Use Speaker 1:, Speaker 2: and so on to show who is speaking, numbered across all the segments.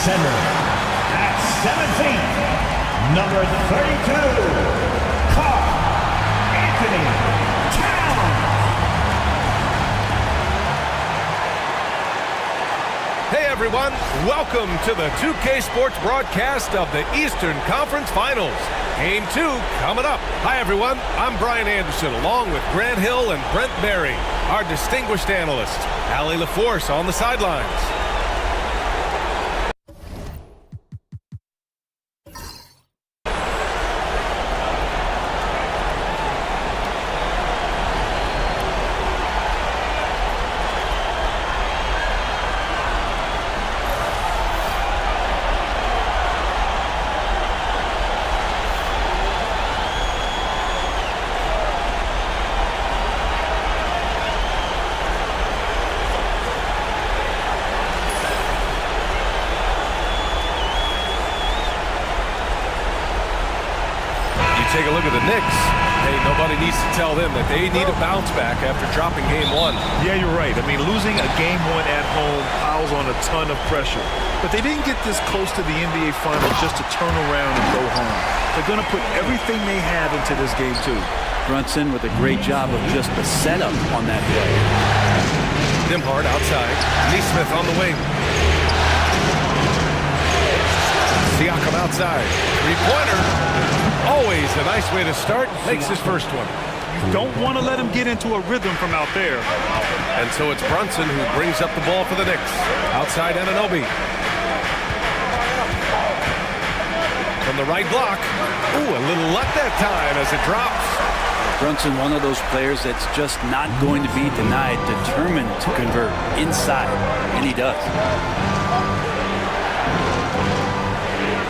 Speaker 1: center, at 17, number 32, Anthony Towns.
Speaker 2: Hey everyone, welcome to the 2K Sports broadcast of the Eastern Conference Finals. Game 2 coming up. Hi everyone, I'm Brian Anderson along with Grant Hill and Brent Berry, our distinguished analysts. Allie LaForce on the sidelines. Take a look at the Knicks. Hey, nobody needs to tell them that they need a bounce back after dropping game 1.
Speaker 3: Yeah, you're right. I mean, losing a game 1 at home piles on a ton of pressure. But they didn't get this close to the NBA Finals just to turn around and go home. They're going to put everything they have into this game 2.
Speaker 4: Brunson with a great job of just the setup on that play.
Speaker 2: Nembhard outside. Neesmith on the wing. Siakam outside. Three-pointer. Always a nice way to start. Makes his first one.
Speaker 3: You don't want to let him get into a rhythm from out there.
Speaker 2: And so it's Brunson who brings up the ball for the Knicks. Outside Anunoby. From the right block. Ooh, a little luck that time as it drops.
Speaker 4: Brunson, one of those players that's just not going to be denied, determined to convert inside, and he does.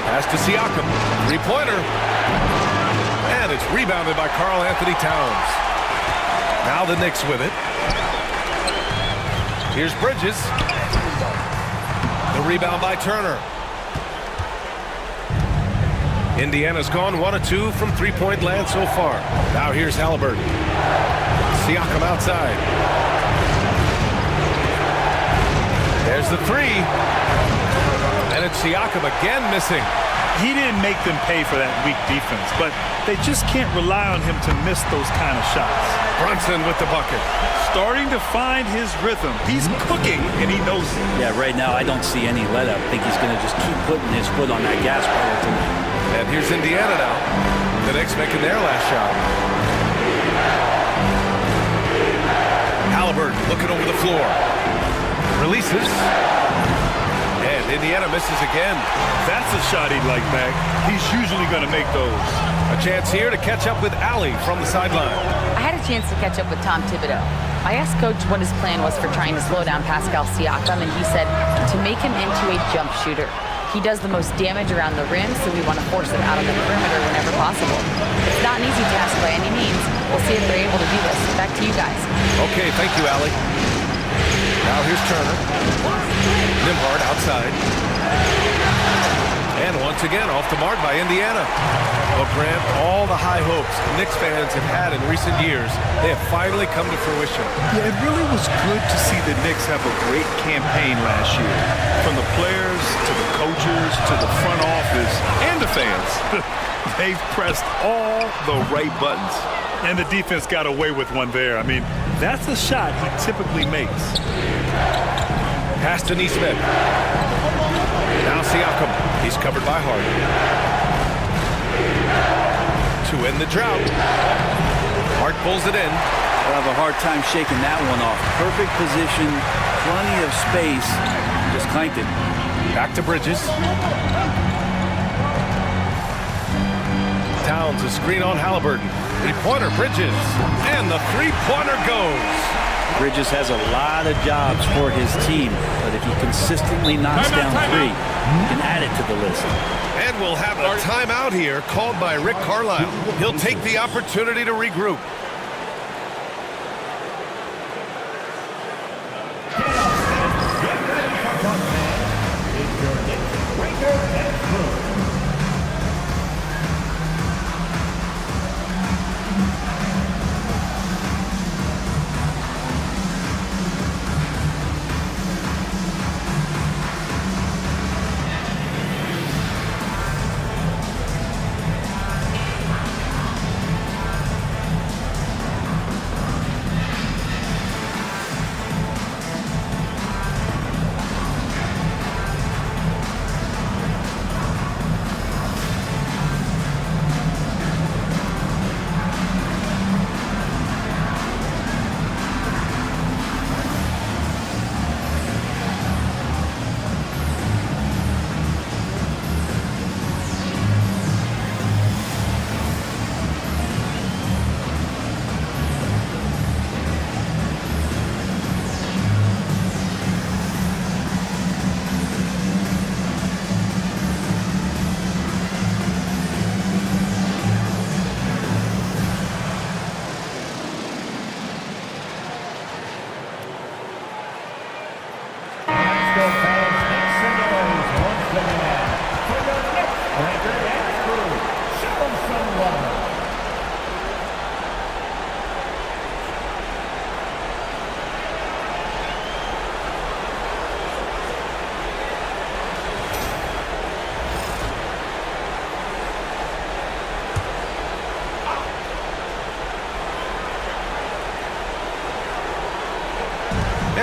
Speaker 2: Pass to Siakam. Three-pointer. And it's rebounded by Karl Anthony Towns. Now the Knicks with it. Here's Bridges. The rebound by Turner. Indiana's gone 1 of 2 from three-point land so far. Now here's Halliburton. Siakam outside. There's the three. And it's Siakam again missing.
Speaker 3: He didn't make them pay for that weak defense, but they just can't rely on him to miss those kind of shots.
Speaker 2: Brunson with the bucket.
Speaker 3: Starting to find his rhythm. He's cooking, and he knows it.
Speaker 4: Yeah, right now I don't see any let-up. I think he's going to just keep putting his foot on that gas pedal tonight.
Speaker 2: And here's Indiana now. The Knicks making their last shot. Halliburton looking over the floor. Releases. And Indiana misses again.
Speaker 3: That's a shot he'd like back. He's usually going to make those.
Speaker 2: A chance here to catch up with Allie from the sideline.
Speaker 5: I had a chance to catch up with Tom Thibodeau. I asked Coach what his plan was for trying to slow down Pascal Siakam, and he said to make him into a jump shooter. He does the most damage around the rim, so we want to force him out on the perimeter whenever possible. It's not an easy task by any means. We'll see if they're able to do this. Back to you guys.
Speaker 2: Okay, thank you, Allie. Now here's Turner. Nembhard outside. And once again, off the mark by Indiana. Well, Grant, all the high hopes Knicks fans have had in recent years, they have finally come to fruition.
Speaker 3: Yeah, it really was good to see the Knicks have a great campaign last year. From the players, to the coaches, to the front office, and the fans. They've pressed all the right buttons. And the defense got away with one there. I mean, that's a shot he typically makes.
Speaker 2: Pass to Neesmith. Now Siakam. He's covered by Harden. To end the drought. Hart pulls it in.
Speaker 4: They'll have a hard time shaking that one off. Perfect position, plenty of space. Just clanked it.
Speaker 2: Back to Bridges. Towns, a screen on Halliburton. Three-pointer, Bridges. And the three-pointer goes.
Speaker 4: Bridges has a lot of jobs for his team, but if he consistently knocks down three, he can add it to the list.
Speaker 2: And we'll have a timeout here called by Rick Carlisle. He'll take the opportunity to regroup.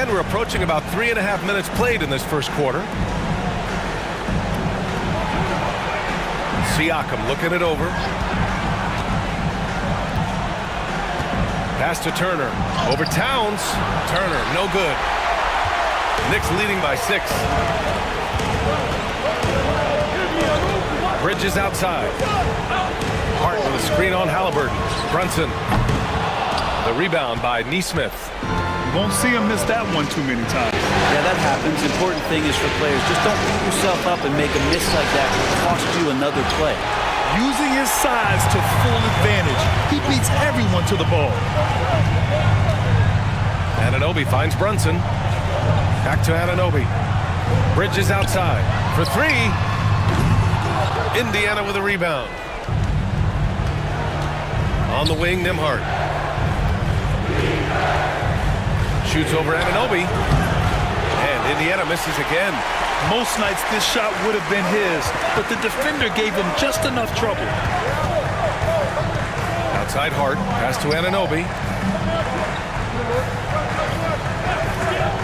Speaker 2: And we're approaching about 3.5 minutes played in this first quarter. Siakam looking it over. Pass to Turner. Over Towns. Turner, no good. Knicks leading by 6. Bridges outside. Hart with a screen on Halliburton. Brunson. The rebound by Nesmith.
Speaker 3: Won't see him miss that one too many times.
Speaker 4: Yeah, that happens. Important thing is for players, just don't beat yourself up and make a miss like that. It'll cost you another play.
Speaker 3: Using his size to full advantage. He beats everyone to the ball.
Speaker 2: Anunoby finds Brunson. Back to Anunoby. Bridges outside for 3. Indiana with a rebound. On the wing, Nembhard. Shoots over Anunoby. And Indiana misses again.
Speaker 3: Most nights this shot would have been his, but the defender gave him just enough trouble.
Speaker 2: Outside Hart. Pass to Anunoby.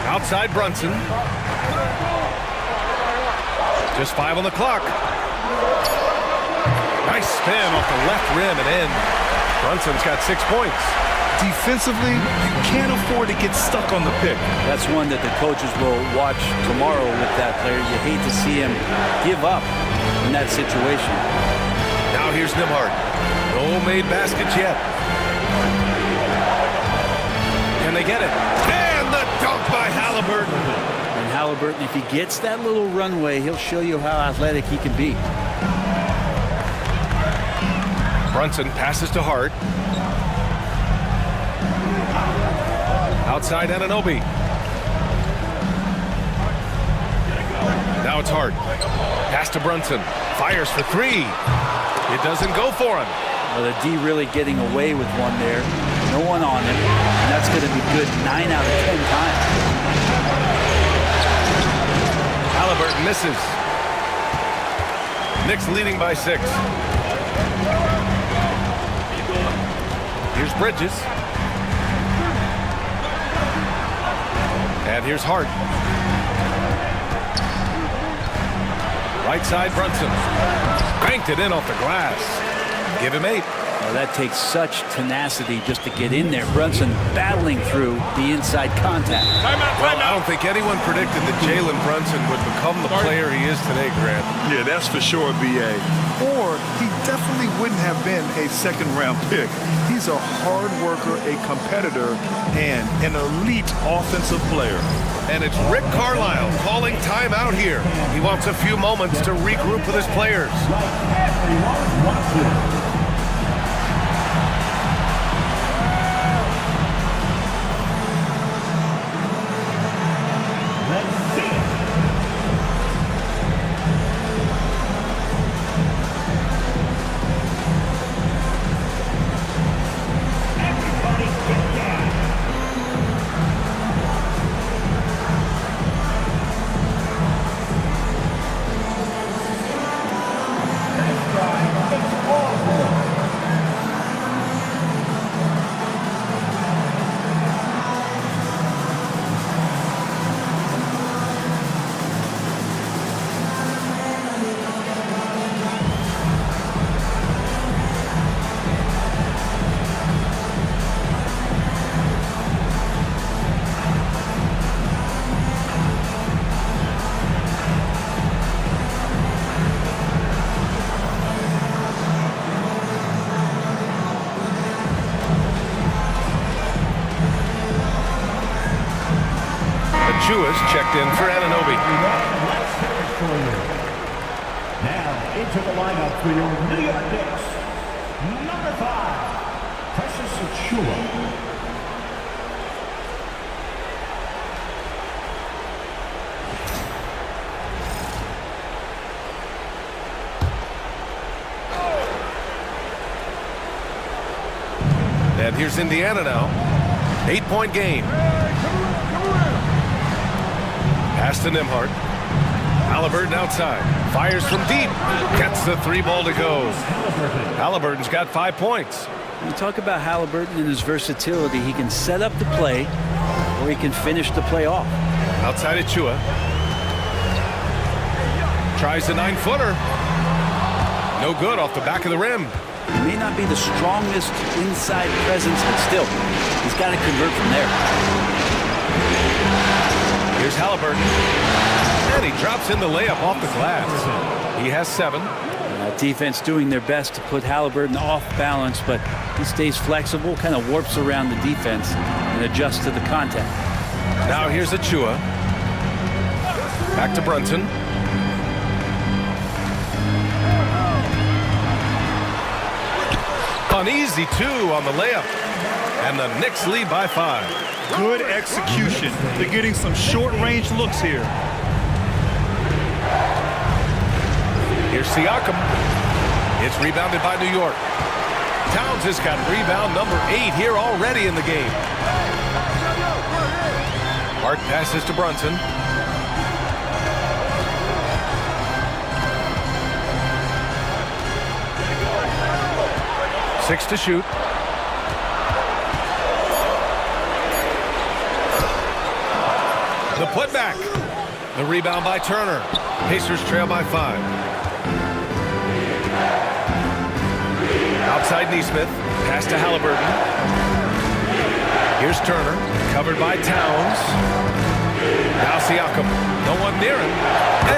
Speaker 2: Outside Brunson. Just 5 on the clock. Nice spin off the left rim and in. Brunson's got 6 points.
Speaker 3: Defensively, you can't afford to get stuck on the pick.
Speaker 4: That's one that the coaches will watch tomorrow with that player. You hate to see him give up in that situation.
Speaker 2: Now here's Nembhard. No made baskets yet. Can they get it? And the dunk by Halliburton.
Speaker 4: And Halliburton, if he gets that little runway, he'll show you how athletic he can be.
Speaker 2: Brunson passes to Hart. Outside Anunoby. Now it's Hart. Pass to Brunson. Fires for 3. It doesn't go for him.
Speaker 4: Well, the D really getting away with one there. No one on him. And that's going to be good 9 out of 10 times.
Speaker 2: Halliburton misses. Knicks leading by 6. Here's Bridges. And here's Hart. Right side Brunson. Banked it in off the glass. Give him 8.
Speaker 4: Well, that takes such tenacity just to get in there. Brunson battling through the inside contact.
Speaker 2: Well, I don't think anyone predicted that Jalen Brunson would become the player he is today, Grant.
Speaker 3: Yeah, that's for sure, B.A. Or he definitely wouldn't have been a second-round pick. He's a hard worker, a competitor, and an elite offensive player.
Speaker 2: And it's Rick Carlisle calling timeout here. He wants a few moments to regroup with his players. Jewish checked in for Anunoby.
Speaker 1: Now into the lineup for your New York Knicks, number 5, Precious Achiuwa.
Speaker 2: And here's Indiana now. 8-point game. Pass to Nembhard. Halliburton outside. Fires from deep. Gets the 3 ball to go. Halliburton's got 5 points.
Speaker 4: You talk about Halliburton and his versatility. He can set up the play, or he can finish the play off.
Speaker 2: Outside of Chua. Tries the 9-footer. No good off the back of the rim.
Speaker 4: He may not be the strongest inside presence, but still, he's got to convert from there.
Speaker 2: Here's Halliburton. And he drops in the layup off the glass. He has 7.
Speaker 4: Defense doing their best to put Halliburton off balance, but he stays flexible, kind of warps around the defense and adjusts to the contact.
Speaker 2: Now here's Achua. Back to Brunson. An easy 2 on the layup. And the Knicks lead by 5.
Speaker 3: Good execution. They're getting some short-range looks here.
Speaker 2: Here's Siakam. It's rebounded by New York. Towns has got rebound number 8 here already in the game. Hart passes to Brunson. Six to shoot. The putback. The rebound by Turner. Pacers trail by 5. Outside Neesmith. Pass to Halliburton. Here's Turner. Covered by Towns. Now Siakam. No one near him.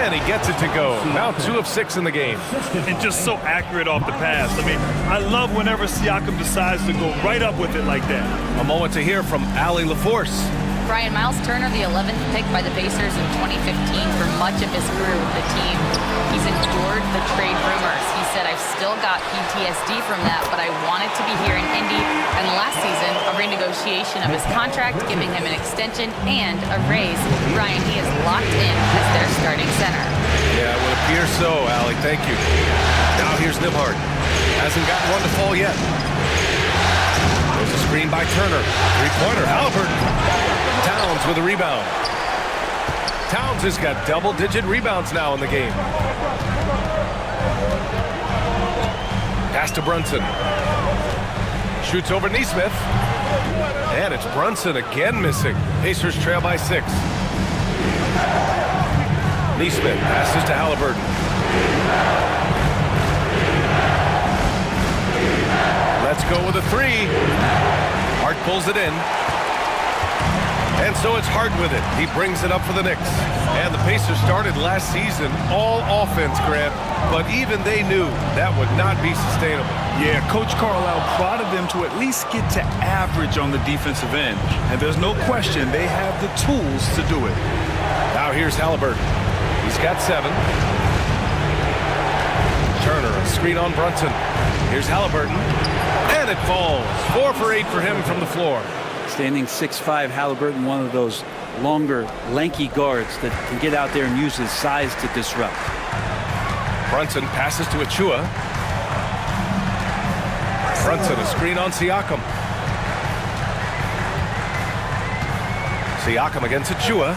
Speaker 2: And he gets it to go. Now 2 of 6 in the game.
Speaker 3: And just so accurate off the pass. I mean, I love whenever Siakam decides to go right up with it like that.
Speaker 2: A moment to hear from Allie LaForce.
Speaker 5: Brian, Miles Turner, the 11th pick by the Pacers in 2015 for much of his career with the team. He's endured the trade rumors. He said, I've still got PTSD from that, but I wanted to be here in Indy. And last season, a renegotiation of his contract, giving him an extension and a raise. Brian, he is locked in as their starting center.
Speaker 2: Yeah, it would appear so, Allie. Thank you. Now here's Nembhard. Hasn't gotten one to fall yet. There's a screen by Turner. Three-pointer, Halliburton. Towns with a rebound. Towns has got double-digit rebounds now in the game. Pass to Brunson. Shoots over Neesmith. And it's Brunson again missing. Pacers trail by 6. Neesmith passes to Halliburton. Let's go with a 3. Hart pulls it in. And so it's Hart with it. He brings it up for the Knicks. And the Pacers started last season all offense, Grant, but even they knew that would not be sustainable.
Speaker 3: Yeah, Coach Carlisle prodded them to at least get to average on the defensive end. And there's no question they have the tools to do it.
Speaker 2: Now here's Halliburton. He's got 7. Turner, a screen on Brunson. Here's Halliburton. And it falls. 4 for 8 for him from the floor.
Speaker 4: Standing 6'5", Halliburton, one of those longer, lanky guards that can get out there and use his size to disrupt.
Speaker 2: Brunson passes to Achua. Brunson, a screen on Siakam. Siakam against Achua.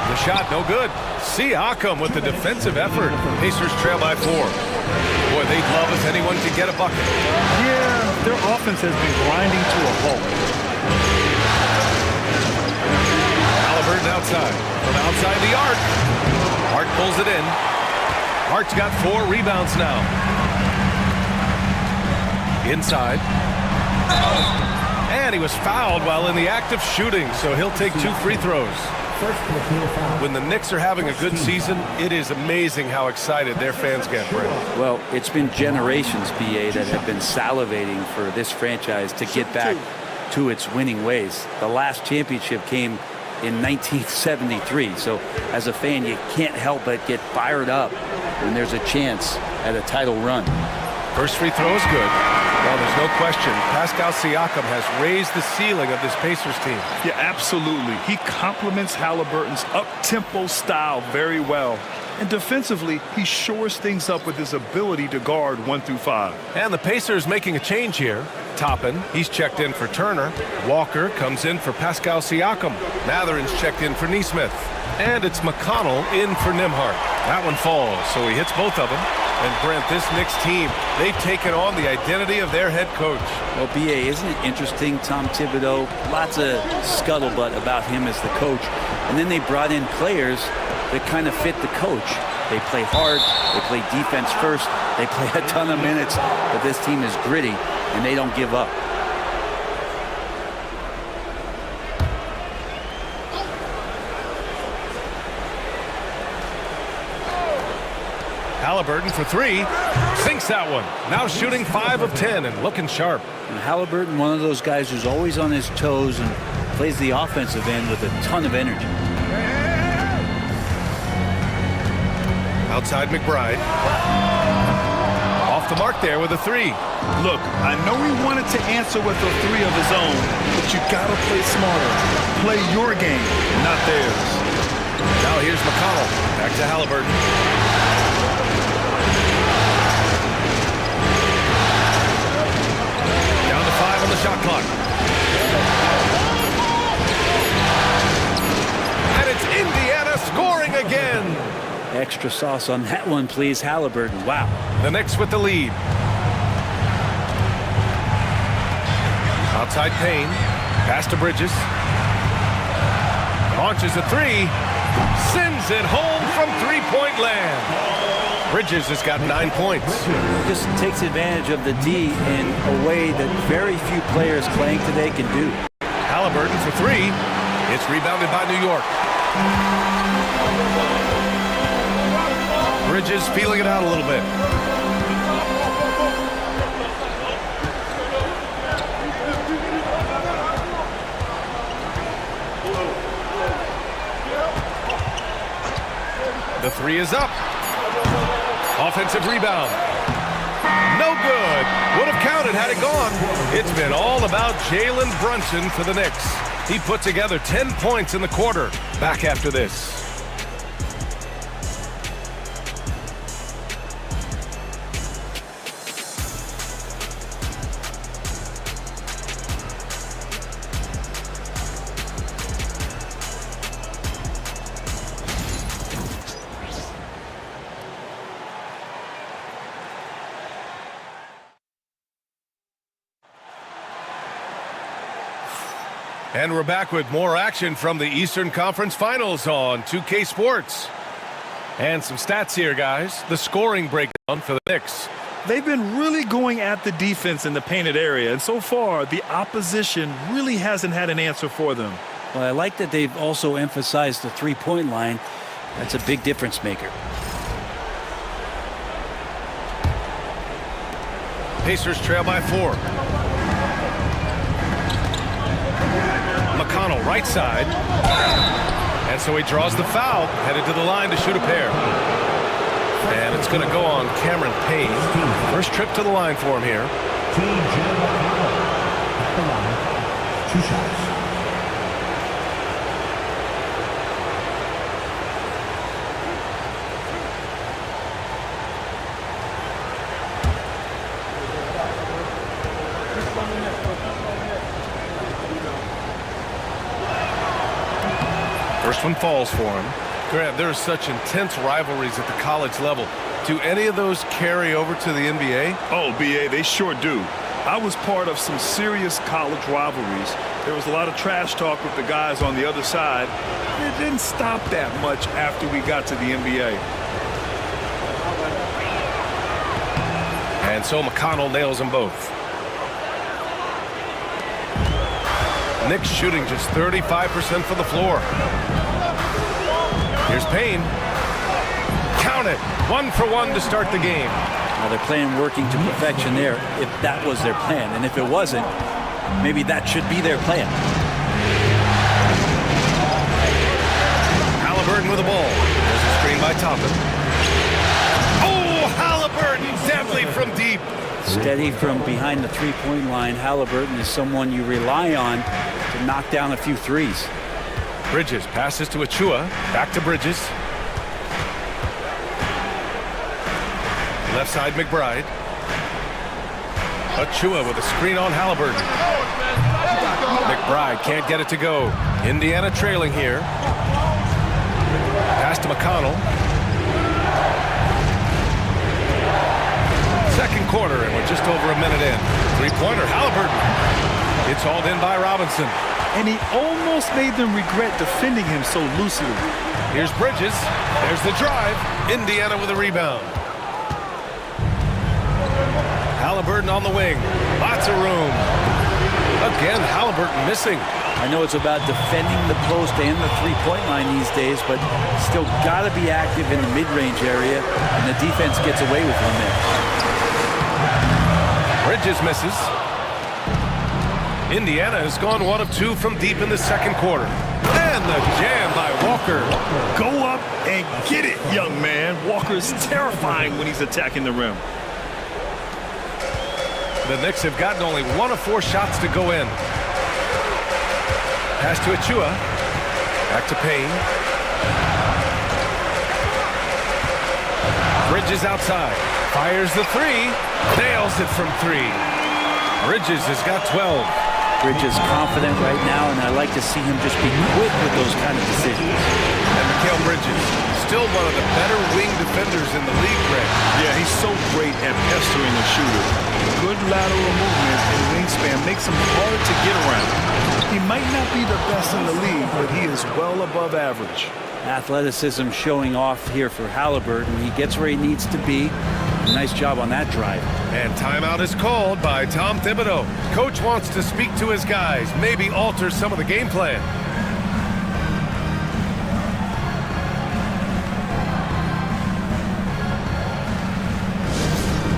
Speaker 2: The shot, no good. Siakam with the defensive effort. Pacers trail by 4. Boy, they'd love if anyone could get a bucket.
Speaker 3: Yeah, their offense has been grinding to a halt.
Speaker 2: Halliburton outside. From outside the arc. Hart pulls it in. Hart's got 4 rebounds now. Inside. And he was fouled while in the act of shooting, so he'll take 2 free throws. When the Knicks are having a good season, it is amazing how excited their fans get, Brent.
Speaker 4: Well, it's been generations, BA, that have been salivating for this franchise to get back to its winning ways. The last championship came in 1973, so as a fan, you can't help but get fired up when there's a chance at a title run.
Speaker 2: First free throw is good. Well, there's no question. Pascal Siakam has raised the ceiling of this Pacers team.
Speaker 3: Yeah, absolutely. He complements Halliburton's up-tempo style very well. And defensively, he shores things up with his ability to guard 1 through 5.
Speaker 2: And the Pacers making a change here. Toppin, he's checked in for Turner. Walker comes in for Pascal Siakam. Matherin's checked in for Neesmith. And it's McConnell in for Nembhard. That one falls, so he hits both of them. And Brent, this Knicks team, they've taken on the identity of their head coach.
Speaker 4: Well, B.A., isn't it interesting? Tom Thibodeau, lots of scuttlebutt about him as the coach. And then they brought in players that kind of fit the coach. They play hard, they play defense first, they play a ton of minutes, but this team is gritty, and they don't give up.
Speaker 2: Halliburton for three, sinks that one. Now shooting 5 of 10 and looking sharp.
Speaker 4: And Halliburton, one of those guys who's always on his toes and plays the offensive end with a ton of energy.
Speaker 2: Outside McBride. Off the mark there with a three.
Speaker 3: Look, I know he wanted to answer with a three of his own, but you gotta play smarter. Play your game, not theirs.
Speaker 2: Now here's McConnell. Back to Halliburton. Down to 5 on the shot clock. And it's Indiana scoring again.
Speaker 4: Extra sauce on that one, please, Halliburton. Wow.
Speaker 2: The Knicks with the lead. Outside Payne. Pass to Bridges. Launches a three. Sends it home from three-point land. Bridges has got 9 points.
Speaker 4: Just takes advantage of the D in a way that very few players playing today can do.
Speaker 2: Halliburton for three. It's rebounded by New York. Bridges feeling it out a little bit. The three is up. Offensive rebound. No good. Would have counted had it gone. It's been all about Jalen Brunson for the Knicks. He put together 10 points in the quarter. Back after this. And we're back with more action from the Eastern Conference Finals on 2K Sports. And some stats here, guys. The scoring breakdown for the Knicks.
Speaker 3: They've been really going at the defense in the painted area, and so far, the opposition really hasn't had an answer for them.
Speaker 4: Well, I like that they've also emphasized the three-point line. That's a big difference maker.
Speaker 2: Pacers trail by 4. McConnell right side. And so he draws the foul, headed to the line to shoot a pair. And it's going to go on Cameron Payne. First trip to the line for him here.
Speaker 1: At the line, 2 shots.
Speaker 2: First one falls for him. Grant, there are such intense rivalries at the college level. Do any of those carry over to the NBA?
Speaker 3: Oh, B.A., they sure do. I was part of some serious college rivalries. There was a lot of trash talk with the guys on the other side. It didn't stop that much after we got to the NBA.
Speaker 2: And so McConnell nails them both. Knicks shooting just 35% from the floor. Here's Payne. Count it. 1 for 1 to start the game.
Speaker 4: Well, they're playing working to perfection there, if that was their plan. And if it wasn't, maybe that should be their plan.
Speaker 2: Halliburton with the ball. There's a screen by Toppin. Oh, Halliburton deadly from deep.
Speaker 4: Steady from behind the three-point line. Halliburton is someone you rely on to knock down a few threes.
Speaker 2: Bridges passes to Achua. Back to Bridges. Left side McBride. Achua with a screen on Halliburton. McBride can't get it to go. Indiana trailing here. Pass to McConnell. quarter, and we're just over a minute in. Three-pointer, Halliburton. It's hauled in by Robinson.
Speaker 3: And he almost made them regret defending him so loosely.
Speaker 2: Here's Bridges. There's the drive. Indiana with a rebound. Halliburton on the wing. Lots of room. Again, Halliburton missing.
Speaker 4: I know it's about defending the post and the three-point line these days, but still got to be active in the mid-range area, and the defense gets away with one there.
Speaker 2: Bridges misses. Indiana has gone 1 of 2 from deep in the second quarter. And the jam by Walker.
Speaker 3: Go up and get it, young man. Walker's terrifying when he's attacking the rim.
Speaker 2: The Knicks have gotten only 1 of 4 shots to go in. Pass to Achua. Back to Payne. Bridges outside. Fires the three. Nails it from 3. Bridges has got 12.
Speaker 4: Bridges confident right now, and I like to see him just be quick with those kind of decisions.
Speaker 2: And Mikal Bridges, still one of the better wing defenders in the league, Greg.
Speaker 3: Yeah, he's so great at pestering a shooter. Good lateral movement and wingspan makes him hard to get around. He might not be the best in the league, but he is well above average.
Speaker 4: Athleticism showing off here for Halliburton. He gets where he needs to be. Nice job on that drive.
Speaker 2: And timeout is called by Tom Thibodeau. Coach wants to speak to his guys, maybe alter some of the game plan.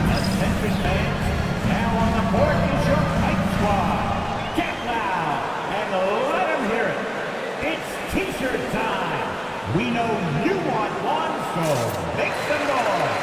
Speaker 1: Attention fans, now on the court is your fight squad. Get loud and let them hear it. It's t-shirt time. We know you want one, so make some noise.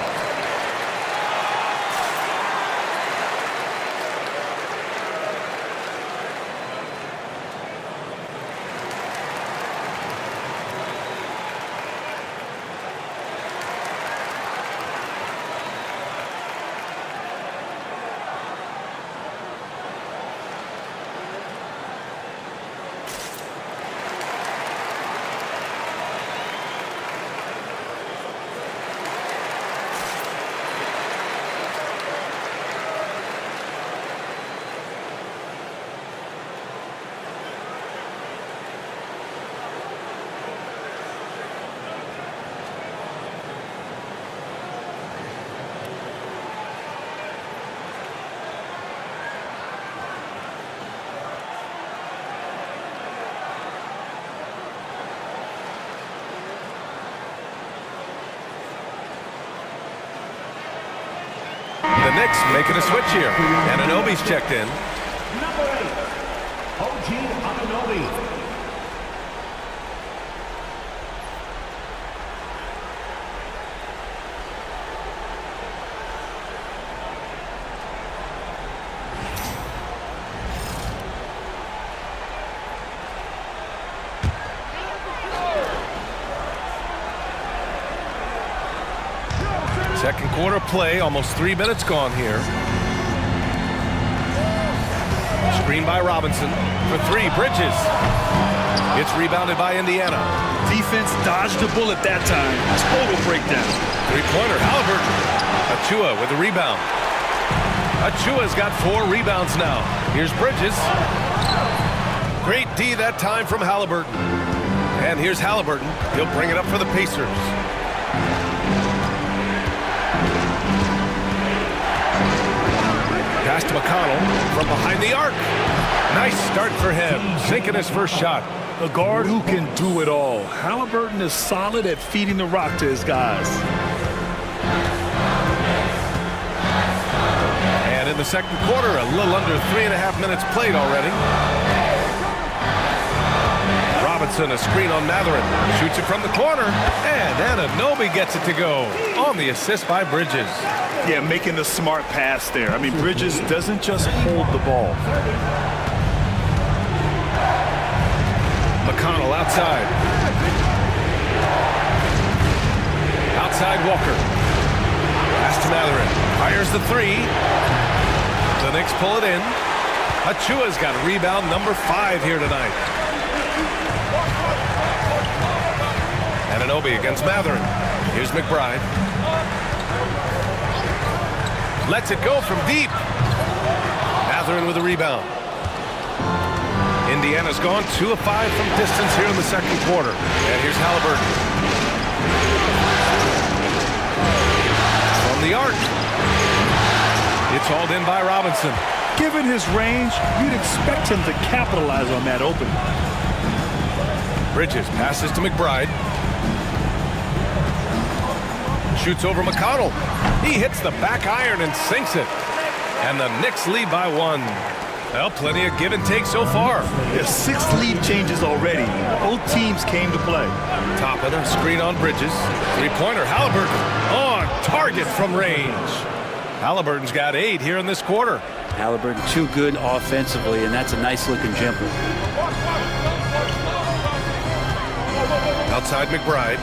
Speaker 2: The Knicks making a switch here. And Anunoby's checked in.
Speaker 1: Number 8, OG Anunoby.
Speaker 2: Second quarter play, almost 3 minutes gone here. Screen by Robinson for 3, Bridges. It's rebounded by Indiana.
Speaker 3: Defense dodged the bullet that time. Total breakdown.
Speaker 2: Three-pointer, Halliburton. Achua with the rebound. Achua's got 4 rebounds now. Here's Bridges. Great D that time from Halliburton. And here's Halliburton. He'll bring it up for the Pacers. Pass to McConnell from behind the arc. Nice start for him, sinking his first shot.
Speaker 3: A guard who can do it all. Halliburton is solid at feeding the rock to his guys.
Speaker 2: And in the second quarter, a little under 3.5 minutes played already. Robinson, a screen on Mathurin. Shoots it from the corner, and Anunoby gets it to go on the assist by Bridges.
Speaker 3: Yeah, making the smart pass there. I mean, Bridges doesn't just hold the ball.
Speaker 2: McConnell outside. Outside Walker. Pass to Mathurin. Fires the 3. The Knicks pull it in. Achua's got rebound number 5 here tonight. Anunoby against Mathurin. Here's McBride. Lets it go from deep. Mathurin with a rebound. Indiana's gone 2 of 5 from distance here in the second quarter. And here's Halliburton. From the arc. It's hauled in by Robinson.
Speaker 3: Given his range, you'd expect him to capitalize on that opening.
Speaker 2: Bridges passes to McBride. Shoots over McConnell. He hits the back iron and sinks it. And the Knicks lead by 1. Well, plenty of give and take so far.
Speaker 3: There's 6 lead changes already. Both teams came to play.
Speaker 2: Toppin, a screen on Bridges. Three-pointer, Halliburton on target from range. Halliburton's got 8 here in this quarter.
Speaker 4: Halliburton too good offensively, and that's a nice-looking jumper.
Speaker 2: Outside McBride.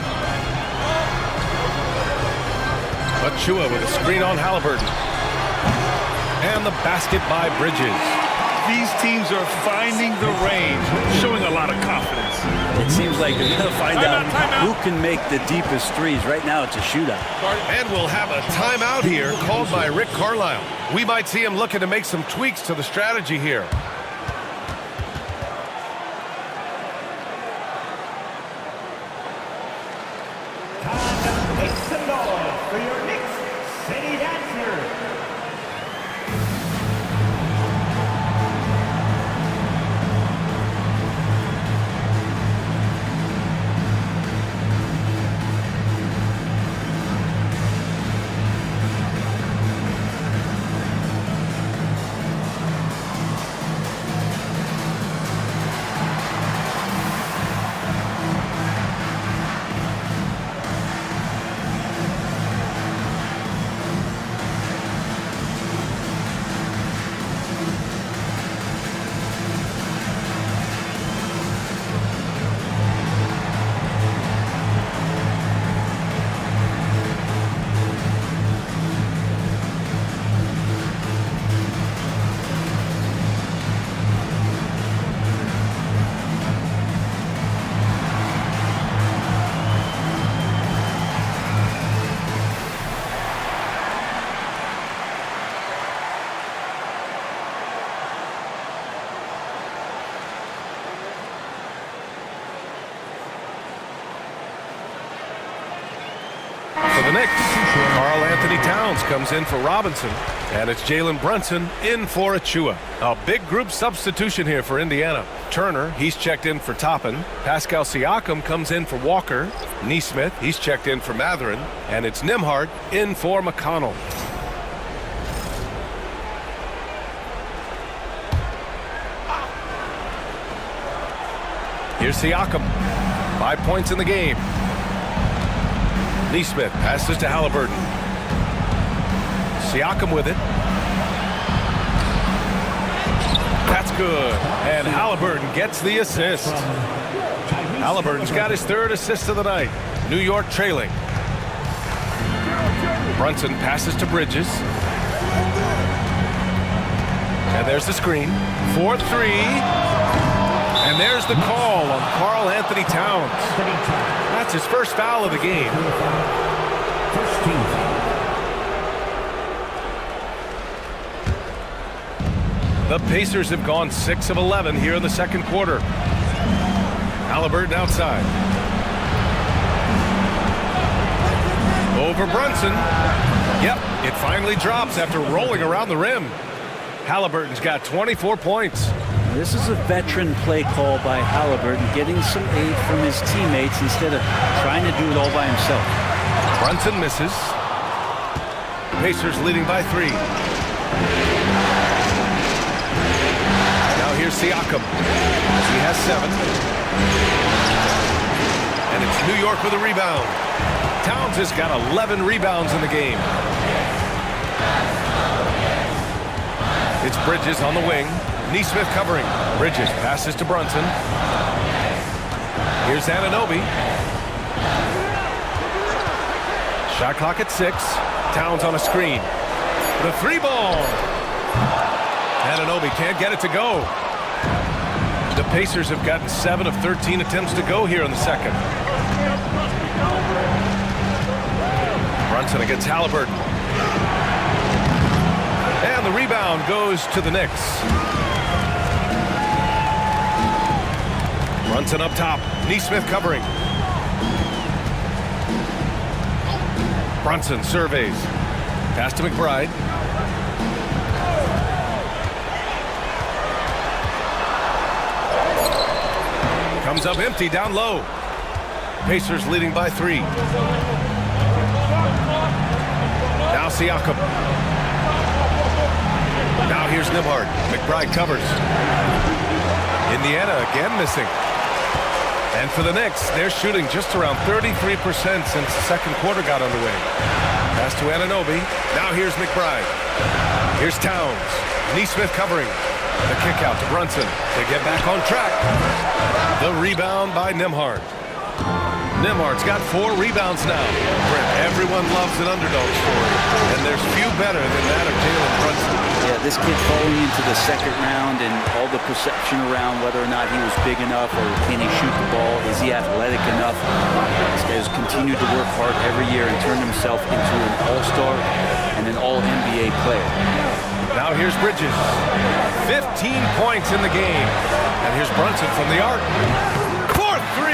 Speaker 2: Achua with a screen on Halliburton. And the basket by Bridges.
Speaker 3: These teams are finding the range, showing a lot of confidence.
Speaker 4: It seems like they're going to find out who can make the deepest threes. Right now, it's a shootout.
Speaker 2: And we'll have a timeout here called by Rick Carlisle. We might see him looking to make some tweaks to the strategy here.
Speaker 1: Time to make some noise for your Knicks City Dancers.
Speaker 2: For the Knicks, Karl Anthony Towns comes in for Robinson, and it's Jalen Brunson in for Achua. A big group substitution here for Indiana. Turner, he's checked in for Toppin. Pascal Siakam comes in for Walker. Nesmith, he's checked in for Mathurin, and it's Nembhard in for McConnell. Here's Siakam. 5 points in the game. Nesmith passes to Halliburton. Siakam with it. That's good. And Halliburton gets the assist. Halliburton's got his 3rd assist of the night. New York trailing. Brunson passes to Bridges. And there's the screen. 4-3. And there's the call on Karl Anthony Towns. That's his first foul of the game.
Speaker 1: First team foul.
Speaker 2: The Pacers have gone 6 of 11 here in the second quarter. Halliburton outside. Over Brunson. Yep, it finally drops after rolling around the rim. Halliburton's got 24 points.
Speaker 4: This is a veteran play call by Halliburton, getting some aid from his teammates instead of trying to do it all by himself.
Speaker 2: Brunson misses. Pacers leading by 3. Now here's Siakam. He has 7. And it's New York with a rebound. Towns has got 11 rebounds in the game. It's Bridges on the wing. Nesmith covering. Bridges passes to Brunson. Here's Anunoby. Shot clock at 6. Towns on a screen. The 3-ball. Anunoby can't get it to go. The Pacers have gotten 7 of 13 attempts to go here in the second. Brunson against Halliburton. And the rebound goes to the Knicks. Brunson up top. Neesmith covering. Brunson surveys. Pass to McBride. Comes up empty down low. Pacers leading by 3. Now Siakam. Now here's Nembhard. McBride covers. Indiana again missing. And for the Knicks, they're shooting just around 33% since the second quarter got underway. Pass to Anunoby. Now here's McBride. Here's Towns. Neesmith covering. The kick out to Brunson to get back on track. The rebound by Nembhard. Nembhard's got 4 rebounds now. Brent, everyone loves an underdog story, and there's few better than that of Jalen Brunson.
Speaker 4: Yeah, this kid falling into the second round and all the perception around whether or not he was big enough or can he shoot the ball, is he athletic enough? This guy has continued to work hard every year and turned himself into an all-star and an all-NBA player.
Speaker 2: Now here's Bridges. 15 points in the game. And here's Brunson from the arc. 4-3.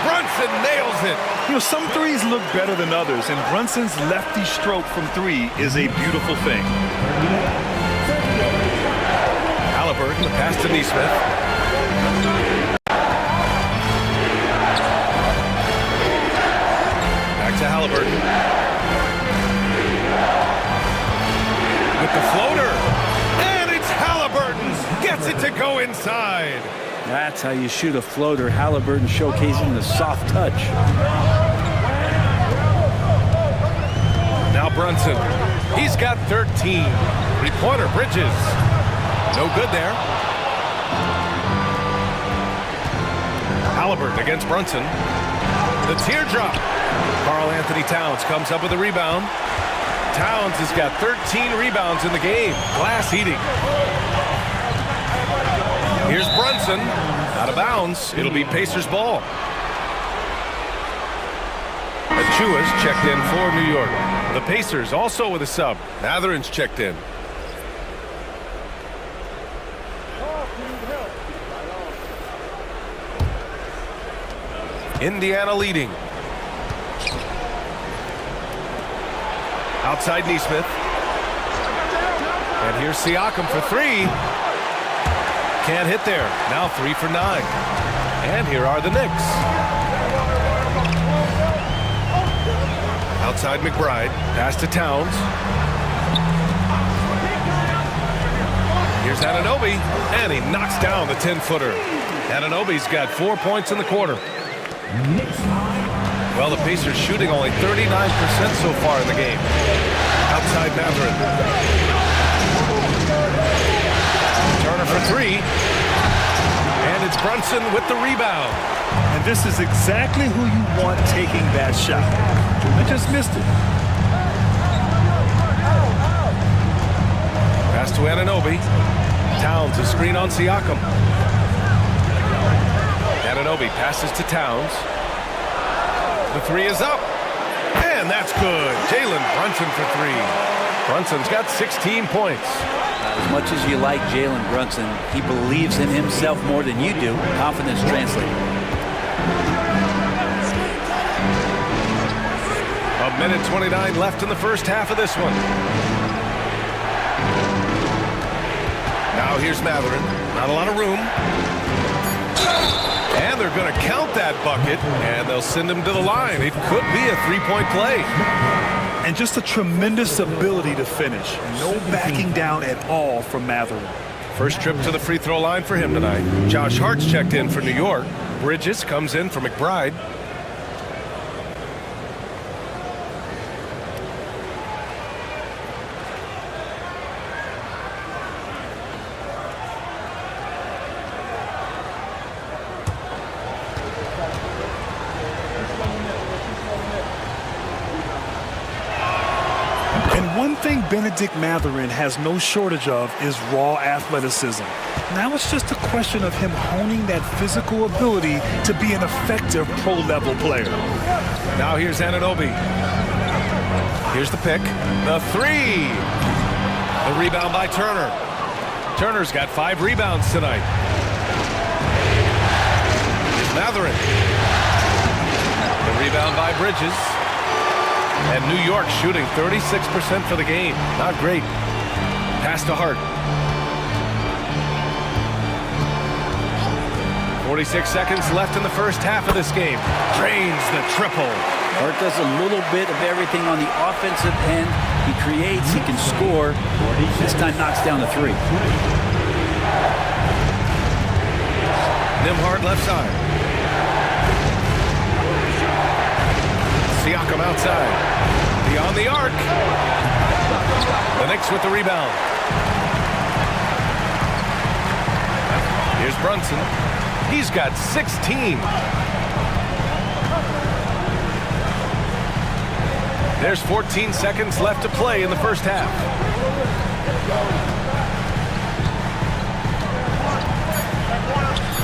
Speaker 2: Brunson nails it.
Speaker 3: You know, some threes look better than others, and Brunson's lefty stroke from 3 is a beautiful thing.
Speaker 2: Halliburton, the pass to Neesmith. Back to Halliburton. With the floater. And it's Halliburton. Gets it to go inside.
Speaker 4: That's how you shoot a floater. Halliburton showcasing the soft touch.
Speaker 2: Now Brunson. He's got 13. Three-pointer, Bridges. No good there. Halliburton against Brunson. The teardrop. Karl Anthony Towns comes up with a rebound. Towns has got 13 rebounds in the game. Glass eating. Here's Brunson. Out of bounds. It'll be Pacers ball. Achua's checked in for New York. The Pacers also with a sub. Mathurin's checked in. Indiana leading. Outside Neesmith. And here's Siakam for 3. Can't hit there. Now 3 for 9. And here are the Knicks. Outside McBride. Pass to Towns. Here's Anunoby. And he knocks down the 10-footer. Anunoby's got 4 points in the quarter. Well, the Pacers shooting only 39% so far in the game. Outside Mathurin. Turner for 3. And it's Brunson with the rebound.
Speaker 3: And this is exactly who you want taking that shot. I just missed it.
Speaker 2: Pass to Anunoby. Towns, a screen on Siakam. Anunoby passes to Towns. The 3 is up. And that's good. Jalen Brunson for 3. Brunson's got 16 points.
Speaker 4: As much as you like Jalen Brunson, he believes in himself more than you do. Confidence translates.
Speaker 2: A minute 29 left in the first half of this one. Now here's Mathurin. Not a lot of room. And they're going to count that bucket, and they'll send him to the line. It could be a 3-point play.
Speaker 3: And just a tremendous ability to finish. No backing down at all from Mathurin.
Speaker 2: First trip to the free throw line for him tonight. Josh Hart's checked in for New York. Bridges comes in for McBride.
Speaker 3: One thing Benedict Mathurin has no shortage of is raw athleticism. Now it's just a question of him honing that physical ability to be an effective pro-level player.
Speaker 2: Now here's Anunoby. Here's the pick. The 3. The rebound by Turner. Turner's got 5 rebounds tonight. Matherin. The rebound by Bridges. And New York shooting 36% for the game. Not great. Pass to Hart. 46 seconds left in the first half of this game. Drains the triple.
Speaker 4: Hart does a little bit of everything on the offensive end. He creates, he can score. This time knocks down the 3.
Speaker 2: Nembhard left side. Siakam outside. Beyond the arc. The Knicks with the rebound. Here's Brunson. He's got 16. There's 14 seconds left to play in the first half.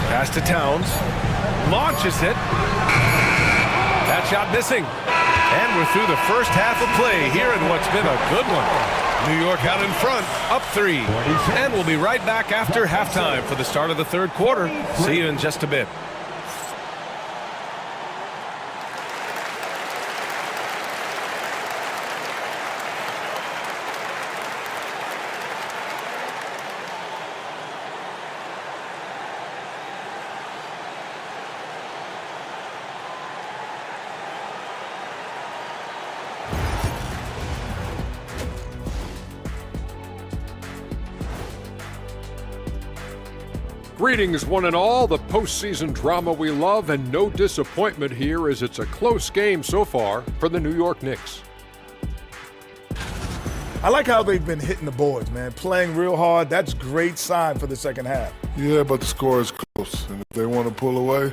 Speaker 2: Pass to Towns. Launches it. That shot missing. And we're through the first half of play here in what's been a good one. New York out in front, up 3. And we'll be right back after halftime for the start of the third quarter. See you in just a bit.
Speaker 6: Greetings, one and all. The postseason drama we love, and no disappointment here as it's a close game so far for the New York Knicks.
Speaker 7: I like how they've been hitting the boards, man. Playing real hard. That's great sign for the second half.
Speaker 8: Yeah, but the score is close, and if they want to pull away,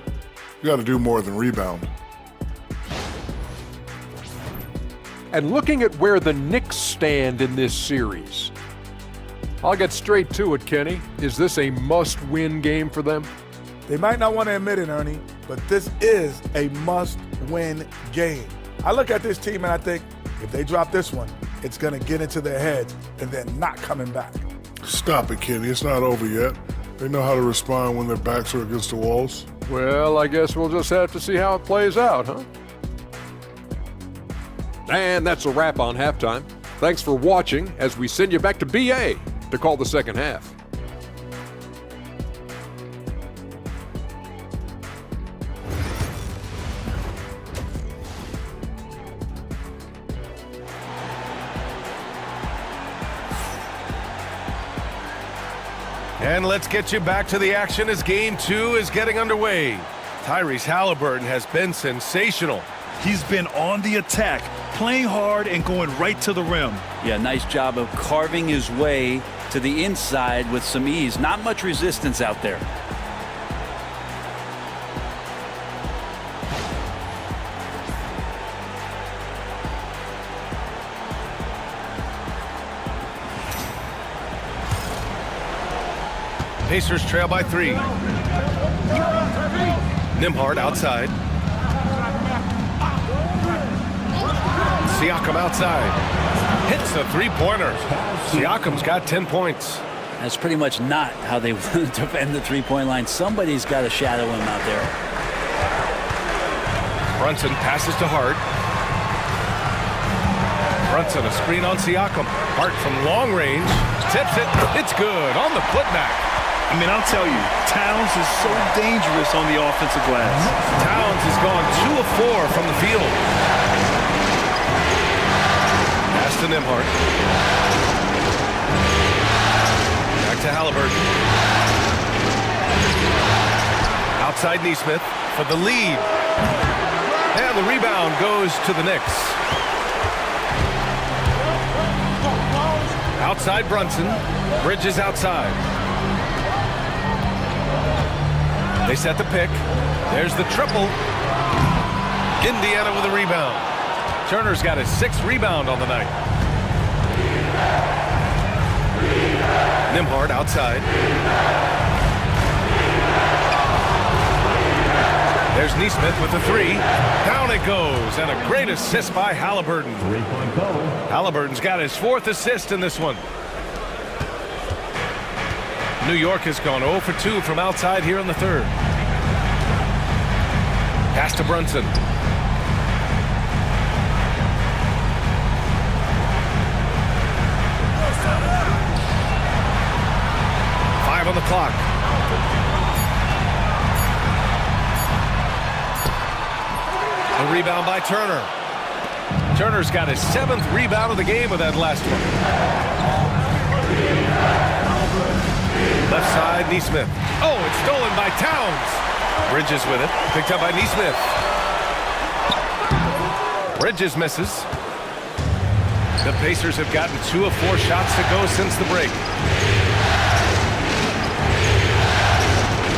Speaker 8: you got to do more than rebound.
Speaker 6: And looking at where the Knicks stand in this series, I'll get straight to it, Kenny. Is this a must-win game for them?
Speaker 7: They might not want to admit it, Ernie, but this is a must-win game. I look at this team and I think if they drop this one, it's going to get into their heads and then not coming back.
Speaker 8: Stop it, Kenny. It's not over yet. They know how to respond when their backs are against the walls.
Speaker 6: Well, I guess we'll just have to see how it plays out, huh? And that's a wrap on halftime. Thanks for watching as we send you back to BA to call the second half.
Speaker 2: And let's get you back to the action as Game 2 is getting underway. Tyrese Halliburton has been sensational.
Speaker 3: He's been on the attack, playing hard and going right to the rim.
Speaker 4: Yeah, nice job of carving his way to the inside with some ease. Not much resistance out there.
Speaker 2: Pacers trail by 3. Nembhard outside. Siakam outside. Hits the three-pointer. Siakam's got 10 points.
Speaker 4: That's pretty much not how they want to defend the three-point line. Somebody's got to shadow him out there.
Speaker 2: Brunson passes to Hart. Brunson, a screen on Siakam. Hart from long range. Tips it. It's good on the putback.
Speaker 3: I mean, I'll tell you, Towns is so dangerous on the offensive glass.
Speaker 2: Towns has gone 2 of 4 from the field. Pass to Nembhard. Back to Halliburton. Outside Nesmith for the lead. And the rebound goes to the Knicks. Outside Brunson. Bridges outside. They set the pick. There's the triple. Indiana with a rebound. Turner's got his 6th rebound on the night. Nembhard outside. There's Nesmith with the 3. Down it goes, and a great assist by Halliburton. Halliburton's got his 4th assist in this one. New York has gone 0 for 2 from outside here in the third. Pass to Brunson. On the clock. The rebound by Turner. Turner's got his 7th rebound of the game with that last one. Left side, Nesmith. Oh, it's stolen by Towns. Bridges with it. Picked up by Nesmith. Bridges misses. The Pacers have gotten 2 of 4 shots to go since the break.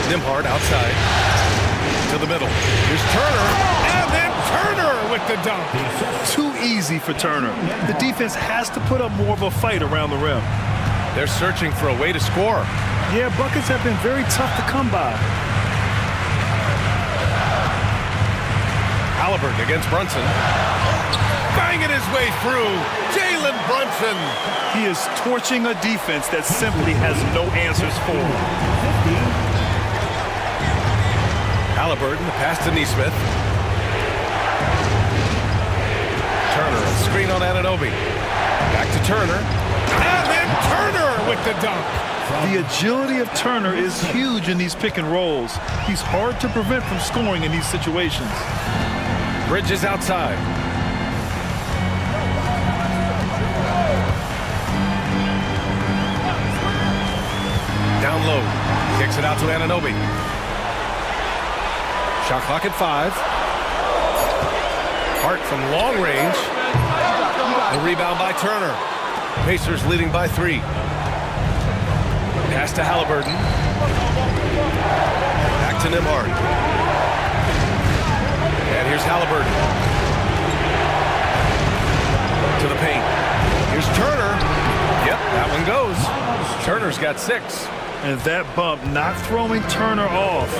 Speaker 2: Nembhard outside to the middle. Here's Turner, and then Turner with the dunk.
Speaker 3: Too easy for Turner. The defense has to put up more of a fight around the rim.
Speaker 2: They're searching for a way to score.
Speaker 3: Yeah, buckets have been very tough to come by.
Speaker 2: Halliburton against Brunson. Banging his way through. Jalen Brunson.
Speaker 3: He is torching a defense that simply has no answers for.
Speaker 2: Halliburton, the pass to Nesmith. Turner, a screen on Anunoby. Back to Turner. And then Turner with the dunk.
Speaker 3: The agility of Turner is huge in these pick and rolls. He's hard to prevent from scoring in these situations.
Speaker 2: Bridges outside. Down low. Kicks it out to Anunoby. Shot clock at 5. Hart from long range. The rebound by Turner. Pacers leading by 3. Pass to Halliburton. Back to Nembhard. And here's Halliburton. To the paint. Here's Turner. Yep, that one goes. Turner's got 6.
Speaker 3: And that bump not throwing Turner off.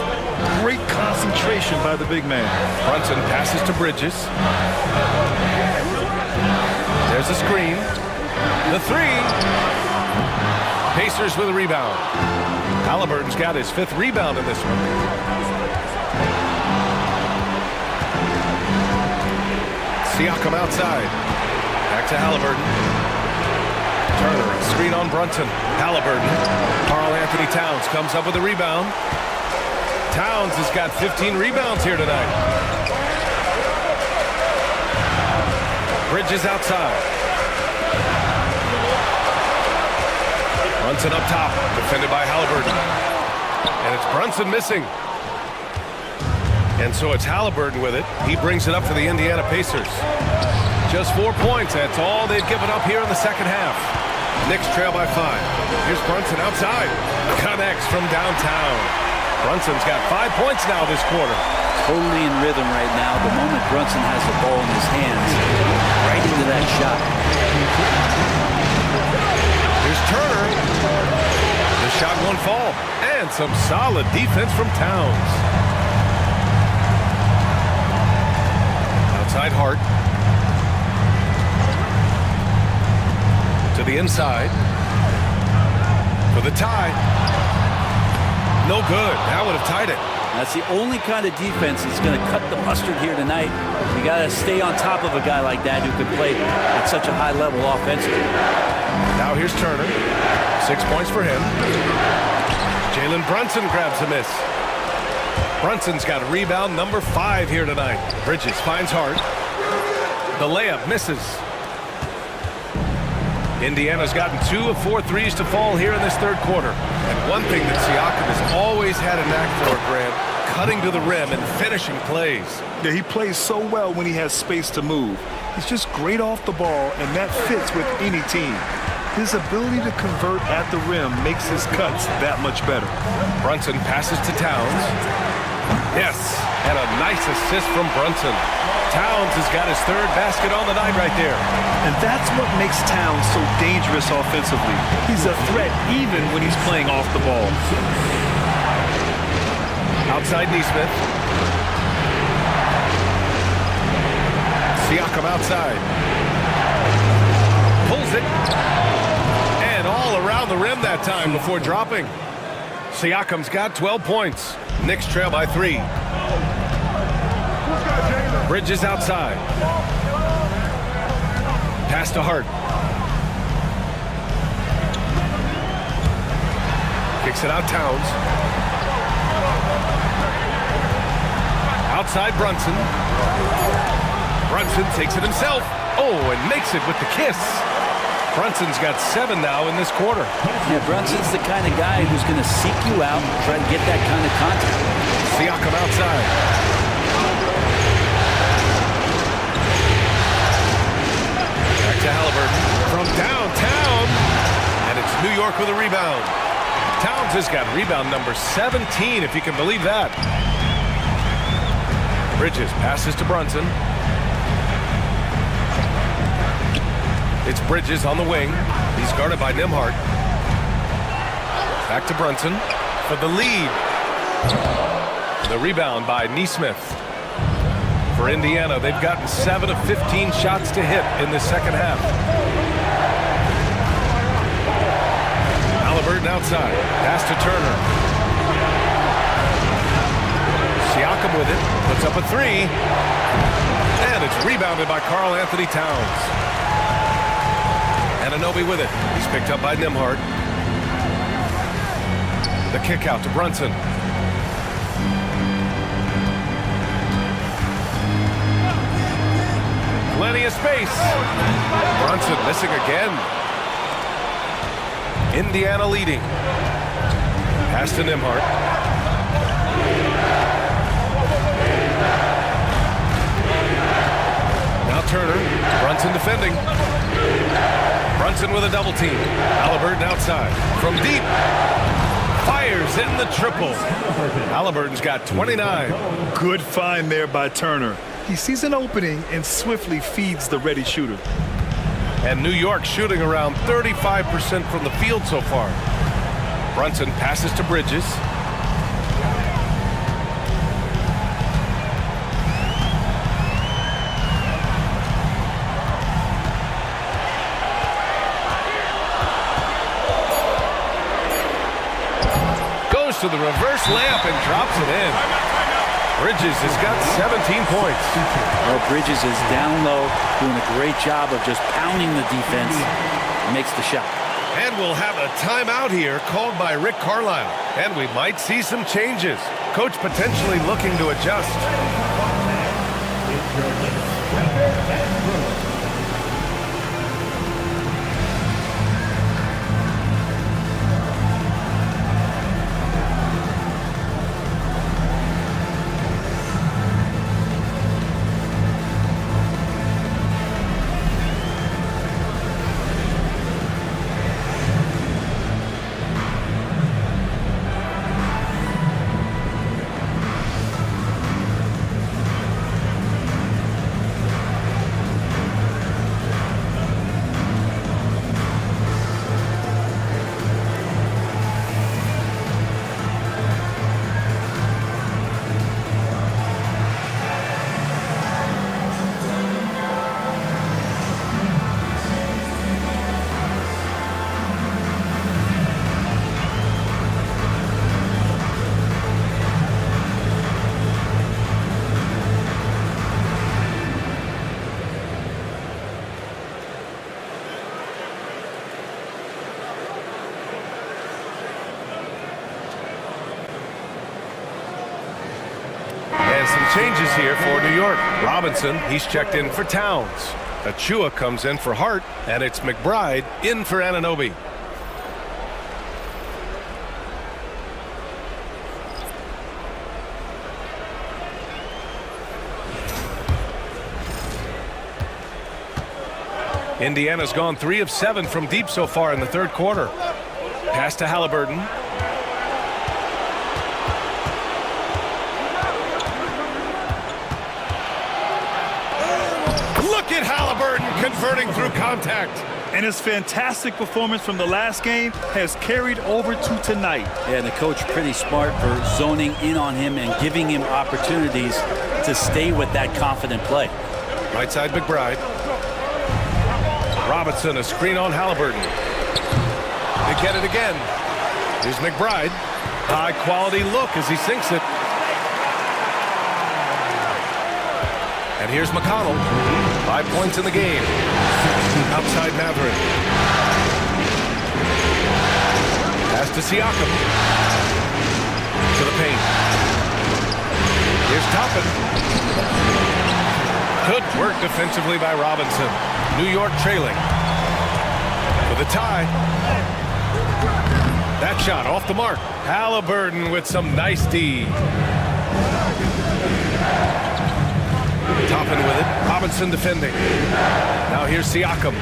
Speaker 3: Great concentration by the big man.
Speaker 2: Brunson passes to Bridges. There's a screen. The 3. Pacers with a rebound. Halliburton's got his 5th rebound in this one. Siakam outside. Back to Halliburton. Turner, screen on Brunson. Halliburton. Karl Anthony Towns comes up with a rebound. Towns has got 15 rebounds here tonight. Bridges outside. Brunson up top, defended by Halliburton. And it's Brunson missing. And so it's Halliburton with it. He brings it up for the Indiana Pacers. Just 4 points. That's all they've given up here in the second half. Knicks trail by 5. Here's Brunson outside. Connects from downtown. Brunson's got 5 points now this quarter.
Speaker 4: Totally in rhythm right now. The moment Brunson has the ball in his hands, right into that shot.
Speaker 2: Here's Turner. The shot won't fall. And some solid defense from Towns. Outside Hart. To the inside. For the tie. No good. That would have tied it.
Speaker 4: That's the only kind of defense that's going to cut the mustard here tonight. You got to stay on top of a guy like that who can play at such a high level offensively.
Speaker 2: Now here's Turner. 6 points for him. Jalen Brunson grabs a miss. Brunson's got rebound number 5 here tonight. Bridges finds Hart. The layup misses. Indiana's gotten 2 of 4 threes to fall here in this third quarter. And one thing that Siakam has always had a knack for, Grant, cutting to the rim and finishing plays.
Speaker 3: Yeah, he plays so well when he has space to move. He's just great off the ball, and that fits with any team. His ability to convert at the rim makes his cuts that much better.
Speaker 2: Brunson passes to Towns. Yes, and a nice assist from Brunson. Towns has got his 3rd basket on the night right there.
Speaker 3: And that's what makes Towns so dangerous offensively. He's a threat even when he's playing off the ball.
Speaker 2: Outside Nesmith. Siakam outside. Pulls it. And all around the rim that time before dropping. Siakam's got 12 points. Knicks trail by 3. Bridges outside. Pass to Hart. Kicks it out Towns. Outside Brunson. Brunson takes it himself. Oh, and makes it with the kiss. Brunson's got 7 now in this quarter.
Speaker 4: Yeah, Brunson's the kind of guy who's going to seek you out and try to get that kind of contact.
Speaker 2: Siakam outside. Back to Halliburton from downtown. And it's New York with a rebound. Towns has got rebound number 17, if you can believe that. Bridges passes to Brunson. It's Bridges on the wing. He's guarded by Nembhard. Back to Brunson for the lead. The rebound by Nesmith. For Indiana, they've gotten 7 of 15 shots to hit in the second half. Halliburton outside. Pass to Turner. Siakam with it. Puts up a 3. And it's rebounded by Karl Anthony Towns. Anunoby with it. He's picked up by Nembhard. The kick out to Brunson. Plenty of space. Brunson missing again. Indiana leading. Pass to Nembhard. Now Turner. Brunson defending. Brunson with a double team. Halliburton outside. From deep. Fires in the triple. Halliburton's got 29.
Speaker 3: Good find there by Turner. He sees an opening and swiftly feeds the ready shooter.
Speaker 2: And New York shooting around 35% from the field so far. Brunson passes to Bridges. To the reverse layup and drops it in. Bridges has got 17 points.
Speaker 4: Well, Bridges is down low, doing a great job of just pounding the defense. Makes the shot.
Speaker 2: And we'll have a timeout here called by Rick Carlisle. And we might see some changes. Coach potentially looking to adjust. Changes here for New York. Robinson, he's checked in for Towns. Achua comes in for Hart, and it's McBride in for Anunoby. Indiana's gone 3 of 7 from deep so far in the third quarter. Pass to Halliburton. Look at Halliburton converting through contact.
Speaker 3: And his fantastic performance from the last game has carried over to tonight.
Speaker 4: Yeah, and the coach pretty smart for zoning in on him and giving him opportunities to stay with that confident play.
Speaker 2: Right side McBride. Robinson, a screen on Halliburton. They get it again. Here's McBride. High quality look as he sinks it. And here's McConnell. 5 points in the game. Outside Matherin. Pass to Siakam. To the paint. Here's Toppin. Good work defensively by Robinson. New York trailing. For the tie. That shot off the mark. Halliburton with some nice D. Toppin with it. Robinson defending. Now here's Siakam.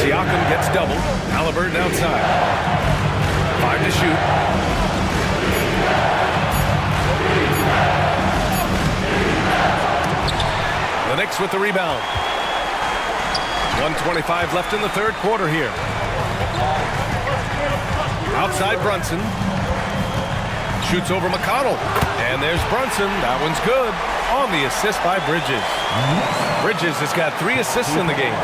Speaker 2: Siakam gets doubled. Halliburton outside. 5 to shoot. The Knicks with the rebound. 1:25 left in the third quarter here. Outside Brunson. Shoots over McConnell. And there's Brunson. That one's good. On the assist by Bridges. Bridges has got 3 assists in the game.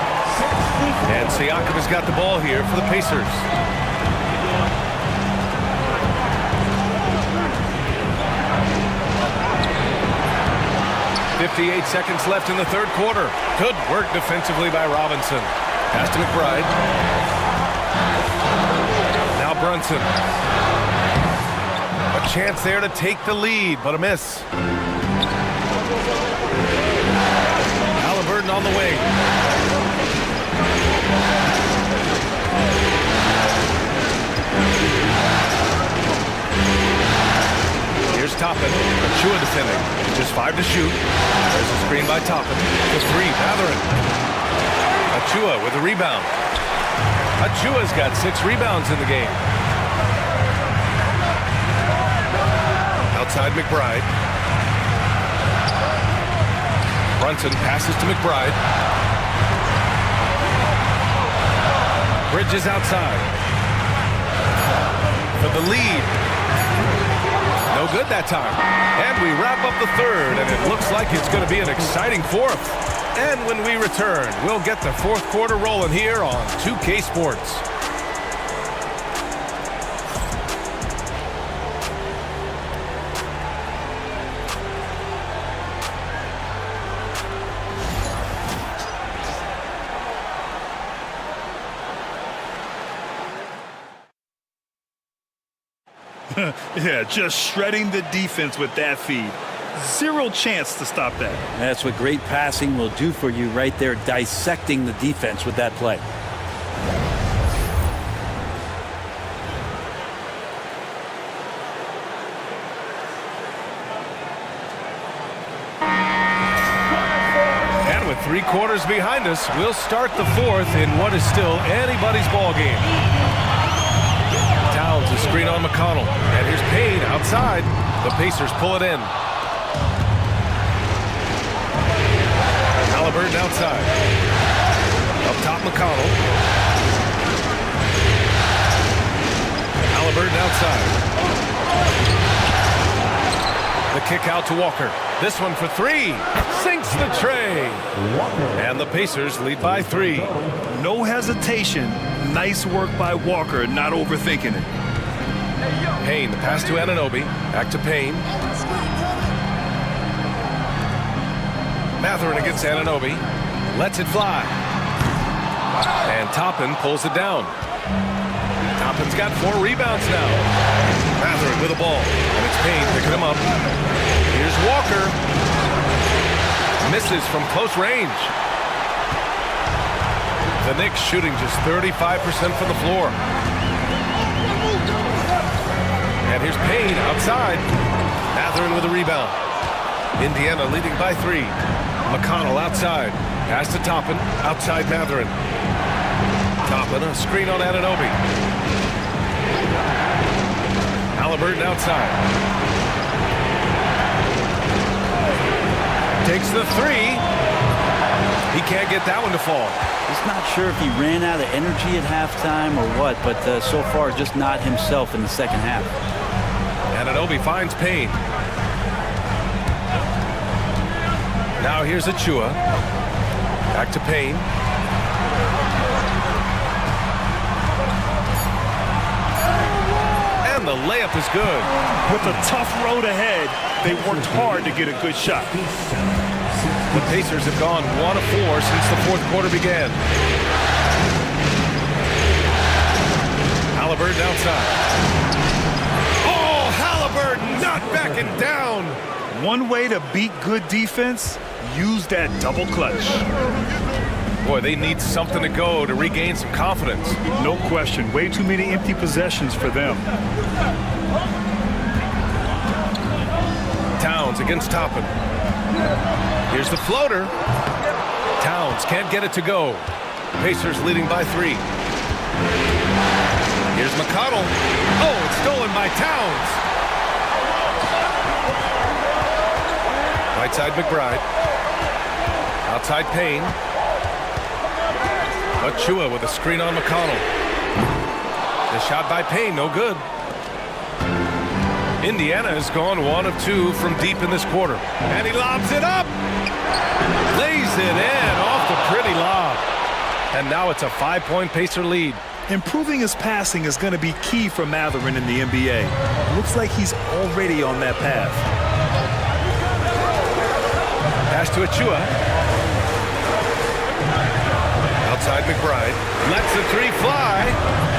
Speaker 2: And Siakam has got the ball here for the Pacers. 58 seconds left in the third quarter. Good work defensively by Robinson. Pass to McBride. Now Brunson. A chance there to take the lead, but a miss. Halliburton on the wing. Here's Toppin. Chua defending. Just 5 to shoot. There's a screen by Toppin. The 3, Matherin. Achua with a rebound. Achua's got 6 rebounds in the game. Outside McBride. Brunson passes to McBride. Bridges outside. For the lead. No good that time. And we wrap up the third, and it looks like it's going to be an exciting fourth. And when we return, we'll get the fourth quarter rolling here on 2K Sports.
Speaker 3: Yeah, just shredding the defense with that feed. 0 chance to stop that.
Speaker 4: That's what great passing will do for you right there, dissecting the defense with that play.
Speaker 2: And with 3 quarters behind us, we'll start the fourth in what is still anybody's ball game. Towns a screen on McConnell. And here's Payne outside. The Pacers pull it in. Halliburton outside. Up top McConnell. Halliburton outside. The kick out to Walker. This one for 3. Sinks the tray. And the Pacers lead by 3.
Speaker 3: No hesitation. Nice work by Walker, not overthinking it.
Speaker 2: Payne, the pass to Anunoby. Back to Payne. Matherin against Anunoby. Lets it fly. And Toppin pulls it down. Toppin's got 4 rebounds now. Matherin with the ball. And it's Payne picking him up. Here's Walker. Misses from close range. The Knicks shooting just 35% from the floor. And here's Payne outside. Matherin with a rebound. Indiana leading by 3. McConnell outside. Pass to Toppin. Outside Matherin. Toppin, a screen on Anunoby. Halliburton outside. Takes the 3. He can't get that one to fall.
Speaker 4: Just not sure if he ran out of energy at halftime or what, but so far just not himself in the second half.
Speaker 2: Anunoby finds Payne. Now here's Achua. Back to Payne. the layup is good.
Speaker 3: With a tough road ahead, they worked hard to get a good shot.
Speaker 2: The Pacers have gone 1 of 4 since the fourth quarter began. Halliburton outside. Oh, Halliburton not backing down.
Speaker 3: One way to beat good defense, use that double clutch.
Speaker 2: Boy, they need something to go to regain some confidence.
Speaker 3: No question. Way too many empty possessions for them.
Speaker 2: Towns against Toppin. Here's the floater. Towns can't get it to go. Pacers leading by 3. Here's McConnell. Oh, it's stolen by Towns. Right side McBride. Outside Payne. Achua with a screen on McConnell. The shot by Payne, no good. Indiana has gone 1 of 2 from deep in this quarter. And he lobs it up. Lays it in off the pretty lob. And now it's a 5-point Pacer lead.
Speaker 3: Improving his passing is going to be key for Mathurin in the NBA. Looks like he's already on that path.
Speaker 2: Pass to Achua. Outside McBride. Lets the 3 fly.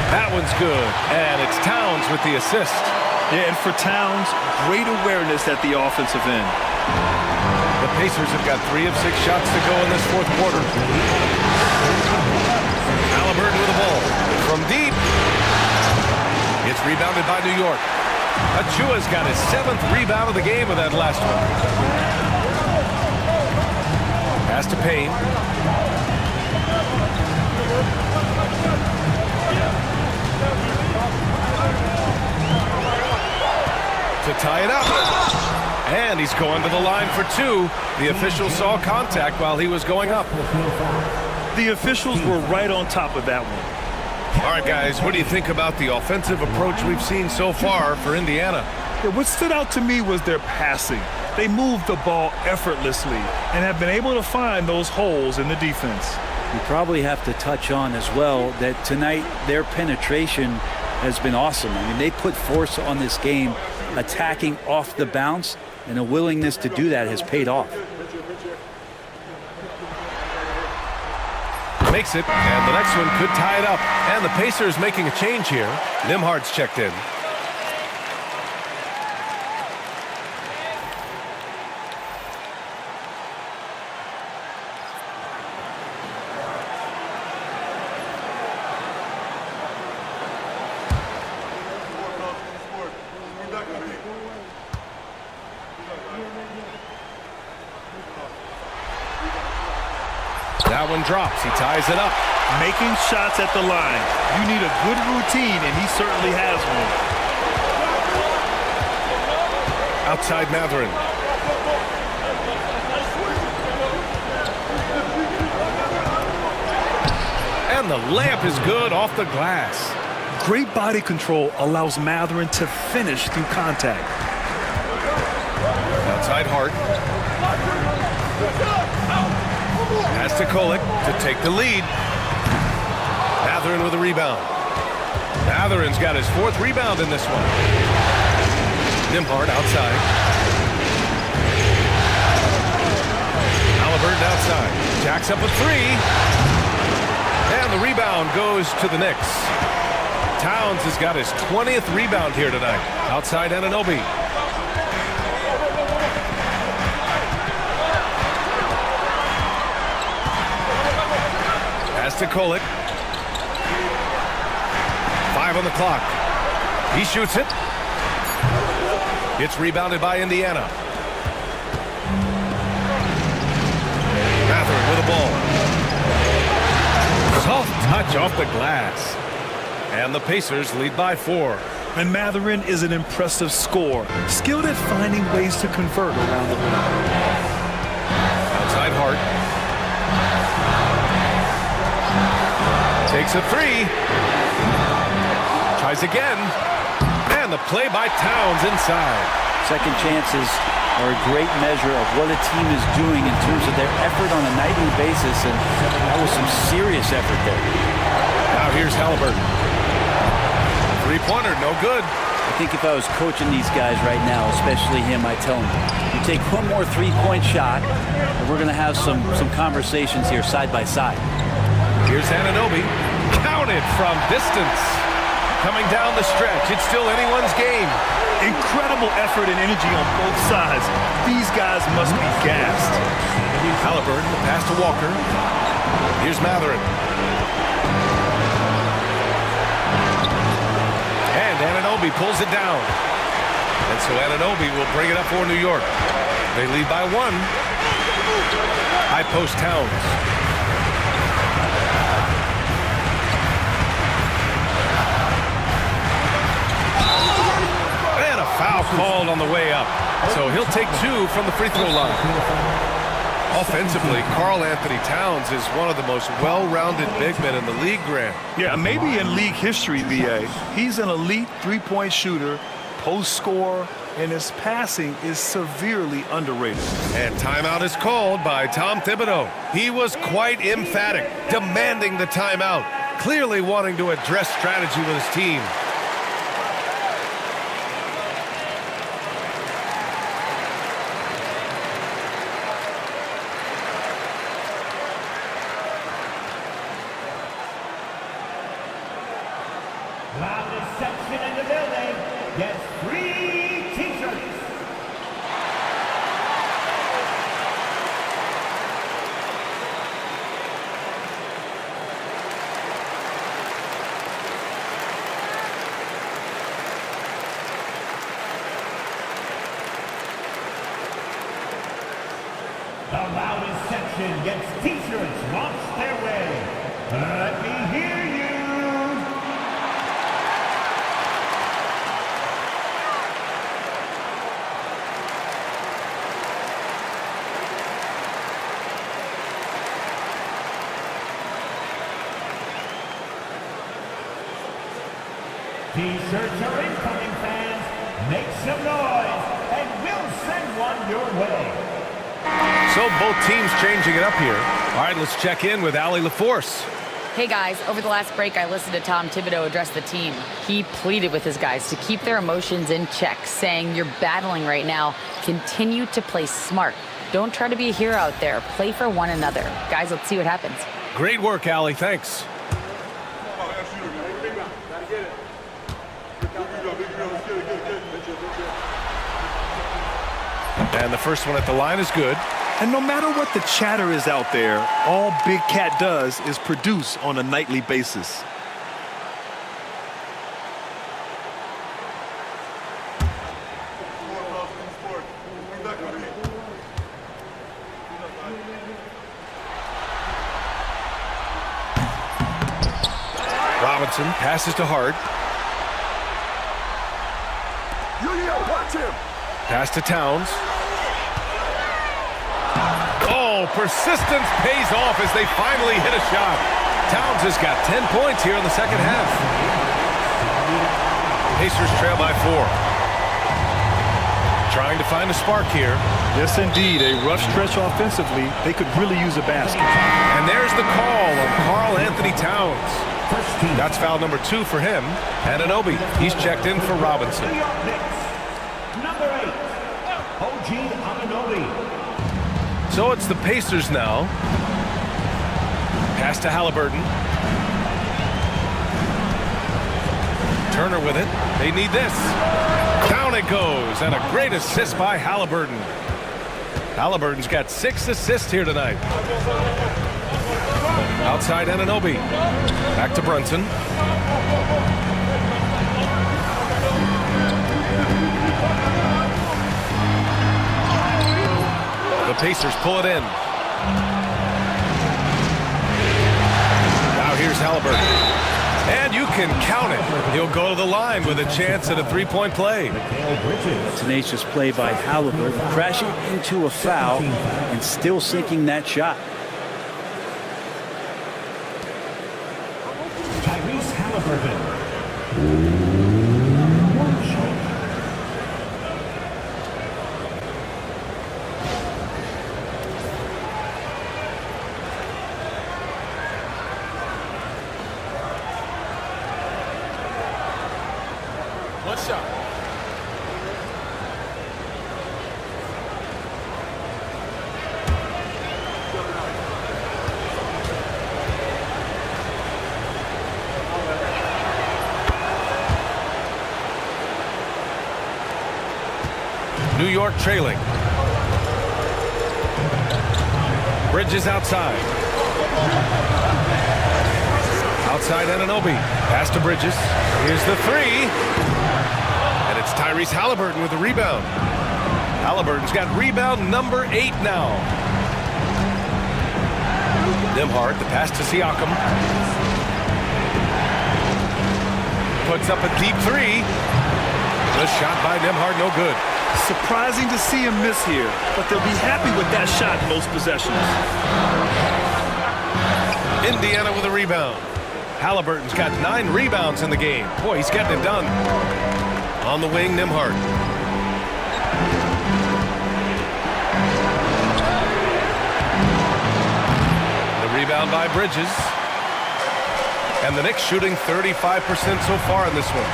Speaker 2: That one's good. And it's Towns with the assist.
Speaker 3: Yeah, and for Towns, great awareness at the offensive end.
Speaker 2: The Pacers have got 3 of 6 shots to go in this fourth quarter. Halliburton with the ball. From deep. It's rebounded by New York. Achua's got his 7th rebound of the game with that last one. Pass to Payne. To tie it up. And he's going to the line for 2. The official saw contact while he was going up.
Speaker 3: The officials were right on top of that one.
Speaker 2: All right, guys, what do you think about the offensive approach we've seen so far for Indiana?
Speaker 3: Yeah, what stood out to me was their passing. They moved the ball effortlessly and have been able to find those holes in the defense.
Speaker 4: You probably have to touch on as well that tonight their penetration has been awesome. I mean, they put force on this game, attacking off the bounce, and a willingness to do that has paid off.
Speaker 2: Makes it, and the next one could tie it up. And the Pacers making a change here. Nimhard's checked in. That one drops. He ties it up.
Speaker 3: Making shots at the line. You need a good routine, and he certainly has one.
Speaker 2: Outside Mathurin. And the layup is good off the glass.
Speaker 3: Great body control allows Mathurin to finish through contact.
Speaker 2: Outside Hart. Pass to Kolek to take the lead. Mathurin with a rebound. Mathurin's got his 4th rebound in this one. Nimhard outside. Halliburton outside. Jacks up a 3. And the rebound goes to the Knicks. Towns has got his 20th rebound here tonight. Outside Anunoby. To Kolek. 5 on the clock. He shoots it. It's rebounded by Indiana. Mathurin with the ball. Soft touch off the glass. And the Pacers lead by 4.
Speaker 3: And Mathurin is an impressive scorer. Skilled at finding ways to convert around the rim.
Speaker 2: Outside Hart. Takes a 3. Tries again. And the play by Towns inside.
Speaker 4: Second chances are a great measure of what a team is doing in terms of their effort on a nightly basis, and that was some serious effort there.
Speaker 2: Now here's Halliburton. 3-pointer, no good.
Speaker 4: I think if I was coaching these guys right now, especially him, I'd tell him, you take one more three-point shot, and we're going to have some conversations here side by side.
Speaker 2: Here's Anunoby. Counted from distance. Coming down the stretch. It's still anyone's game.
Speaker 3: Incredible effort and energy on both sides. These guys must be gassed.
Speaker 2: Halliburton, pass to Walker. Here's Matherin. And Anunoby pulls it down. And so Anunoby will bring it up for New York. They lead by 1. High post Towns. And a foul called on the way up. So he'll take 2 from the free throw line. Offensively, Karl Anthony Towns is one of the most well-rounded big men in the league, Grant.
Speaker 3: Yeah, maybe in league history, B.A. He's an elite three-point shooter, post scorer, and his passing is severely underrated.
Speaker 2: And timeout is called by Tom Thibodeau. He was quite emphatic, demanding the timeout, clearly wanting to address strategy with his team.
Speaker 1: Loudest section in the building gets free t-shirts. The loudest section gets t-shirts launched their way. Let me hear you. T-shirts are incoming, fans. Make some noise, and we'll send one your way.
Speaker 2: So both teams changing it up here. All right, let's check in with Allie LaForce.
Speaker 5: Hey guys, over the last break I listened to Tom Thibodeau address the team. He pleaded with his guys to keep their emotions in check, saying you're battling right now. Continue to play smart. Don't try to be a hero out there. Play for one another. Guys, let's see what happens.
Speaker 2: Great work, Allie. Thanks. And the first one at the line is good.
Speaker 3: And no matter what the chatter is out there, all Big Cat does is produce on a nightly basis.
Speaker 2: Robinson passes to Hart. Pass to Towns. Oh, persistence pays off as they finally hit a shot. Towns has got 10 points here in the second half. Pacers trail by 4. Trying to find a spark here.
Speaker 3: Yes, indeed. A rough stretch offensively. They could really use a basket.
Speaker 2: And there's the call on Karl Anthony Towns. That's foul number 2 for him. Anunoby, he's checked in for Robinson.
Speaker 1: Number 8, OG Anunoby.
Speaker 2: So it's the Pacers now. Pass to Halliburton. Turner with it. They need this. Down it goes, and a great assist by Halliburton. Halliburton's got 6 assists here tonight. Outside Anunoby. Back to Brunson. The Pacers pull it in. Now here's Halliburton. And you can count it. He'll go to the line with a chance at a three-point play.
Speaker 4: Tenacious play by Halliburton, crashing into a foul and still sinking that shot.
Speaker 1: Tyrese Halliburton.
Speaker 6: One shot.
Speaker 2: New York trailing. Bridges outside. Outside Anunoby. Pass to Bridges. Here's the three. And it's Tyrese Halliburton with the rebound. Halliburton's got rebound number 8 now. Nembhard, the pass to Siakam. Puts up a deep three. The shot by Nembhard, no good.
Speaker 3: Surprising to see him miss here, but they'll be happy with that shot most possessions.
Speaker 2: Indiana with a rebound. Halliburton's got 9 rebounds in the game. Boy, he's getting it done. On the wing, Nembhard. The rebound by Bridges. And the Knicks shooting 35% so far in this one.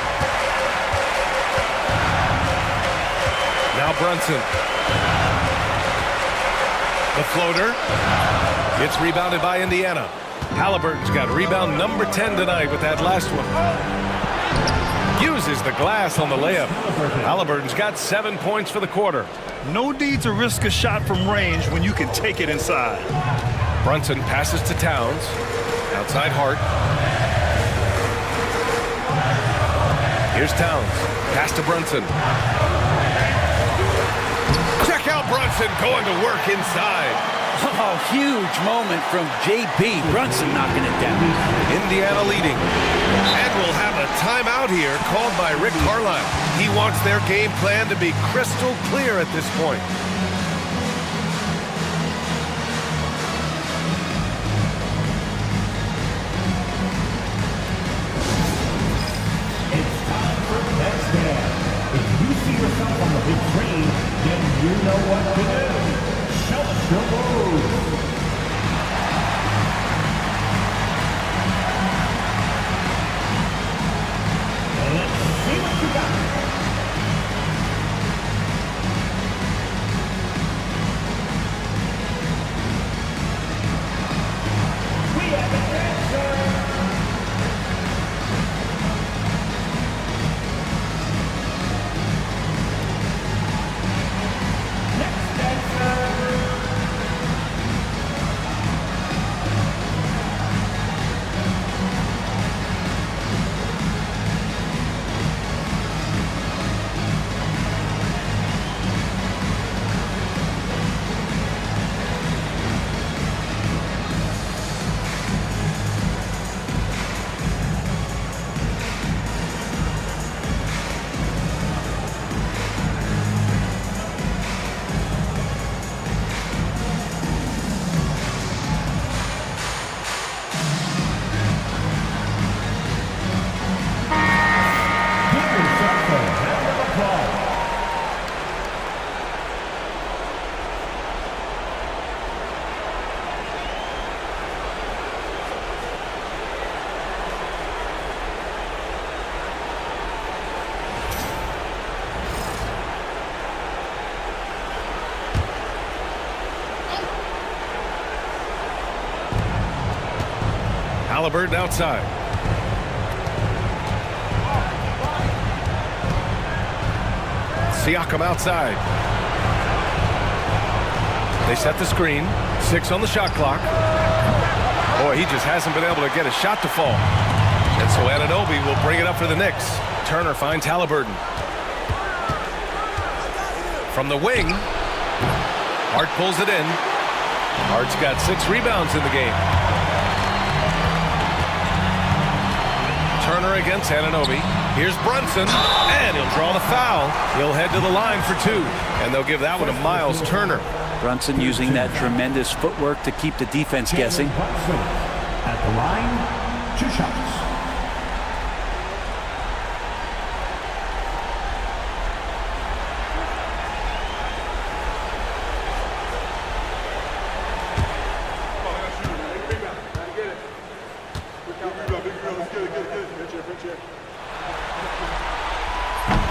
Speaker 2: Now Brunson. The floater. It's rebounded by Indiana. Halliburton's got rebound number 10 tonight with that last one. Uses the glass on the layup. Halliburton's got 7 points for the quarter.
Speaker 3: No need to risk a shot from range when you can take it inside.
Speaker 2: Brunson passes to Towns. Outside Hart. Here's Towns. Pass to Brunson. Check out Brunson going to work inside.
Speaker 4: Oh, huge moment from J.B. Brunson knocking it down.
Speaker 2: Indiana leading. And we'll have a timeout here called by Rick Carlisle. He wants their game plan to be crystal clear at this point.
Speaker 1: It's time for next stand. If you see yourself on the big screen, then you know what to do. Show us your moves. Let's see what you got. We have an answer. Next answer.
Speaker 2: Halliburton outside. Siakam outside. They set the screen. 6 on the shot clock. Boy, he just hasn't been able to get a shot to fall. And so Anunoby will bring it up for the Knicks. Turner finds Halliburton. From the wing, Hart pulls it in. Hart's got 6 rebounds in the game. Turner against Anunoby. Here's Brunson, and he'll draw the foul. He'll head to the line for 2, and they'll give that one to Miles Turner.
Speaker 4: Brunson using that tremendous footwork to keep the defense guessing.
Speaker 1: At the line, 2 shots.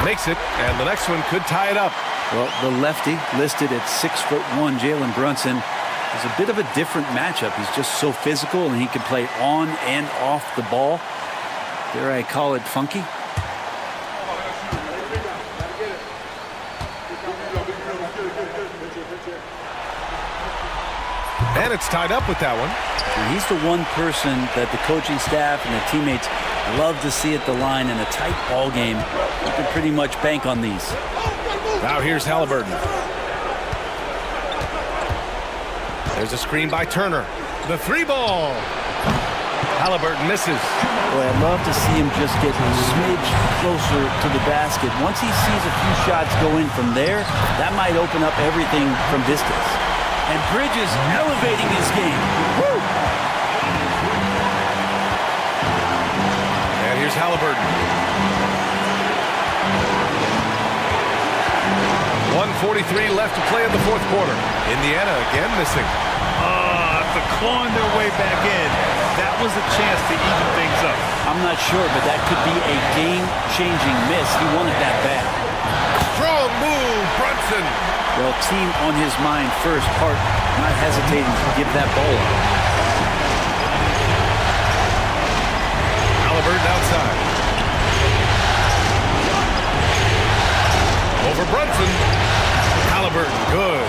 Speaker 2: Makes it, and the next one could tie it up.
Speaker 4: Well, the lefty listed at 6'1", Jalen Brunson, is a bit of a different matchup. He's just so physical, and he can play on and off the ball. Dare I call it funky?
Speaker 2: And it's tied up with that one.
Speaker 4: And he's the one person that the coaching staff and the teammates love to see at the line in a tight ball game. You can pretty much bank on these.
Speaker 2: Now here's Halliburton. There's a screen by Turner. The 3-ball. Halliburton misses.
Speaker 4: Boy, I'd love to see him just get a smidge closer to the basket. Once he sees a few shots go in from there, that might open up everything from distance. And Bridges elevating his game. Woo!
Speaker 2: And here's Halliburton. 1:43 left to play in the fourth quarter. Indiana again missing.
Speaker 3: After clawing their way back in, that was a chance to even things up.
Speaker 4: I'm not sure, but that could be a game-changing miss. He wanted that bad.
Speaker 2: Strong move, Brunson.
Speaker 4: Well, team on his mind first, Hart not hesitating to give that ball up.
Speaker 2: Halliburton outside. Over Brunson. Halliburton, good.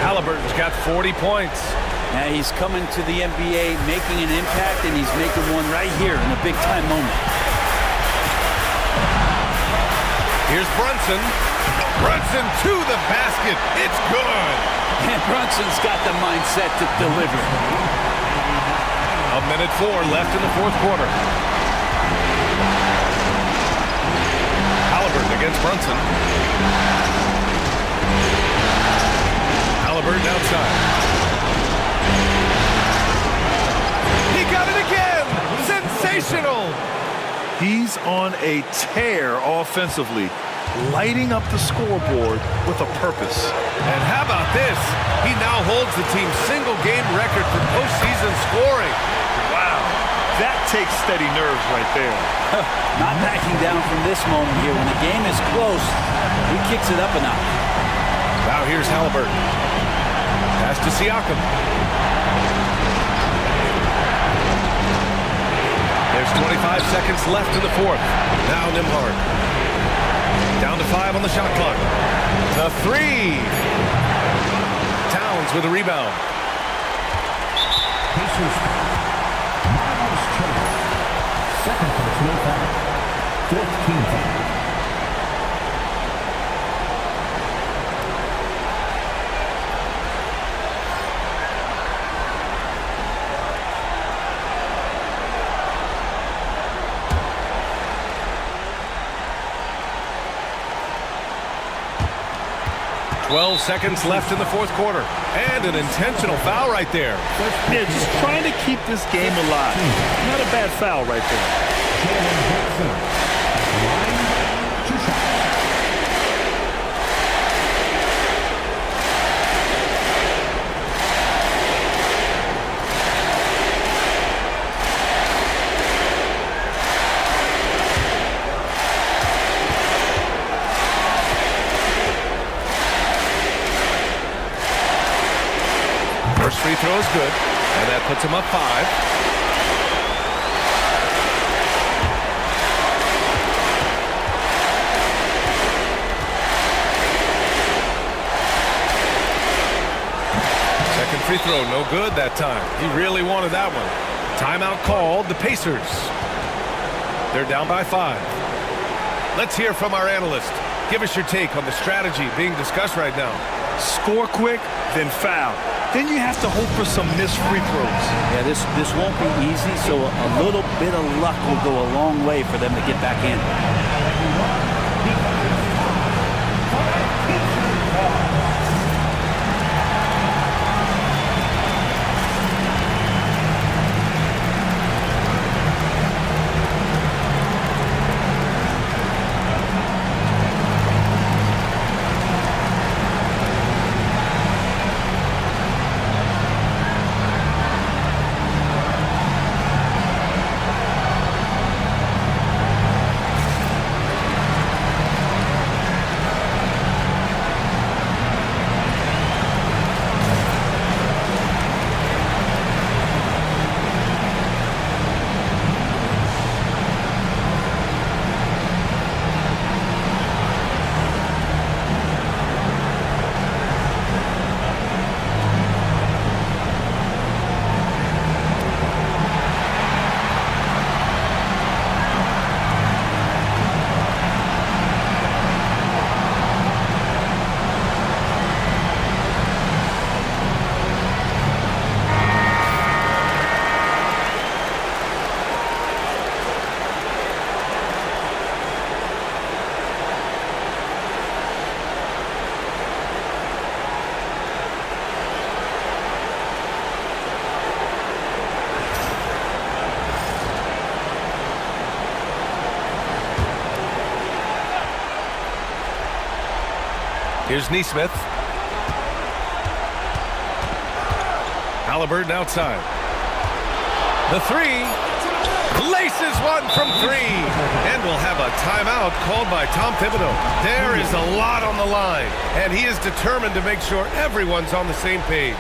Speaker 2: Halliburton's got 40 points.
Speaker 4: Now he's coming to the NBA, making an impact, and he's making one right here in a big-time moment.
Speaker 2: Here's Brunson. Brunson to the basket. It's good.
Speaker 4: And Brunson's got the mindset to deliver.
Speaker 2: 1:04 left in the fourth quarter. Halliburton against Brunson. Halliburton outside. He got it again. Sensational.
Speaker 3: He's on a tear offensively, lighting up the scoreboard with a purpose.
Speaker 2: And how about this? He now holds the team's single-game record for postseason scoring.
Speaker 3: Wow, that takes steady nerves right there.
Speaker 4: Not backing down from this moment here. When the game is close, he kicks it up a notch.
Speaker 2: Now here's Halliburton. Pass to Siakam. There's 25 seconds left in the fourth. Now Nembhard. Down to 5 on the shot clock. The 3. Towns with a rebound.
Speaker 1: Pacers. Second personal foul. 4th team foul.
Speaker 2: Twelve seconds left in the fourth quarter. And an intentional foul right there.
Speaker 3: Yeah, just trying to keep this game alive. Not a bad foul right there.
Speaker 1: Line, 2 shots.
Speaker 2: First free throw is good, and that puts him up 5. Second free throw, no good that time. He really wanted that one. Timeout called, the Pacers. They're down by 5. Let's hear from our analyst. Give us your take on the strategy being discussed right now.
Speaker 3: Score quick, then foul. Then you have to hope for some missed free throws.
Speaker 4: Yeah, this won't be easy, so a little bit of luck will go a long way for them to get back in.
Speaker 2: Here's Neesmith. Halliburton outside. The three. Laces one from three. And we'll have a timeout called by Tom Thibodeau. There is a lot on the line, and he is determined to make sure everyone's on the same page.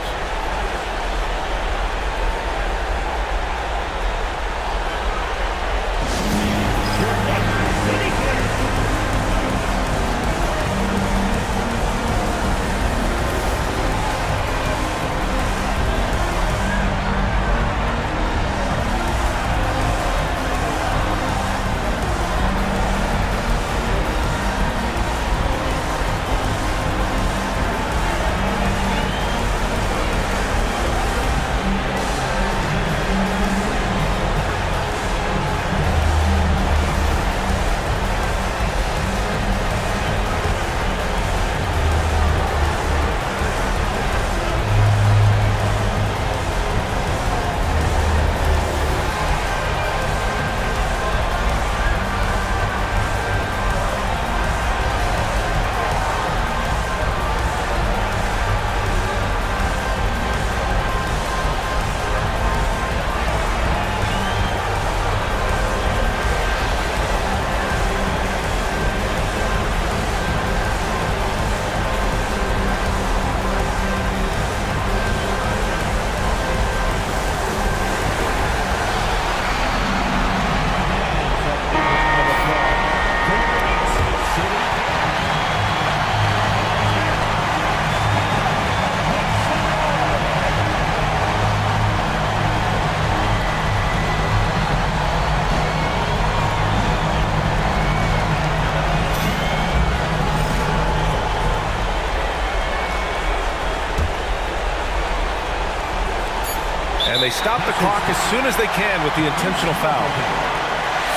Speaker 2: And they stop the clock as soon as they can with the intentional foul.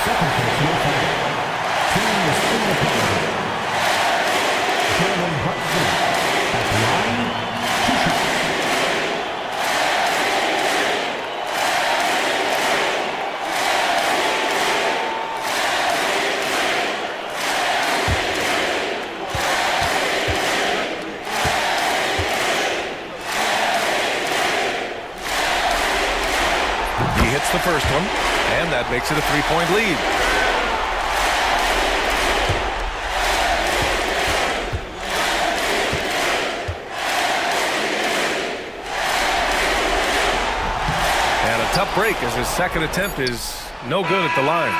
Speaker 1: Second personal foul. Team is in the penalty. Jalen Brunson at the line. 2 shots.
Speaker 2: He hits the first one, and that makes it a 3-point lead. And a tough break as his second attempt is no good at the line.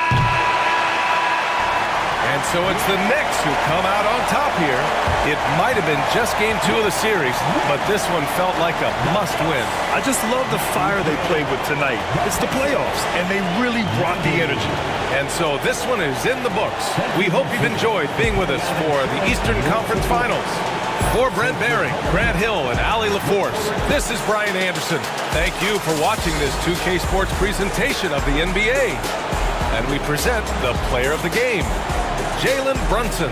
Speaker 2: And so it's the Knicks who come out on top here. It might have been just game 2 of the series, but this one felt like a must-win.
Speaker 3: I just love the fire they played with tonight. It's the playoffs, and they really brought the energy.
Speaker 2: And so this one is in the books. We hope you've enjoyed being with us for the Eastern Conference Finals. For Brent Behring, Grant Hill, and Allie LaForce, this is Brian Anderson. Thank you for watching this 2K Sports presentation of the NBA. And we present the player of the game, Jalen Brunson.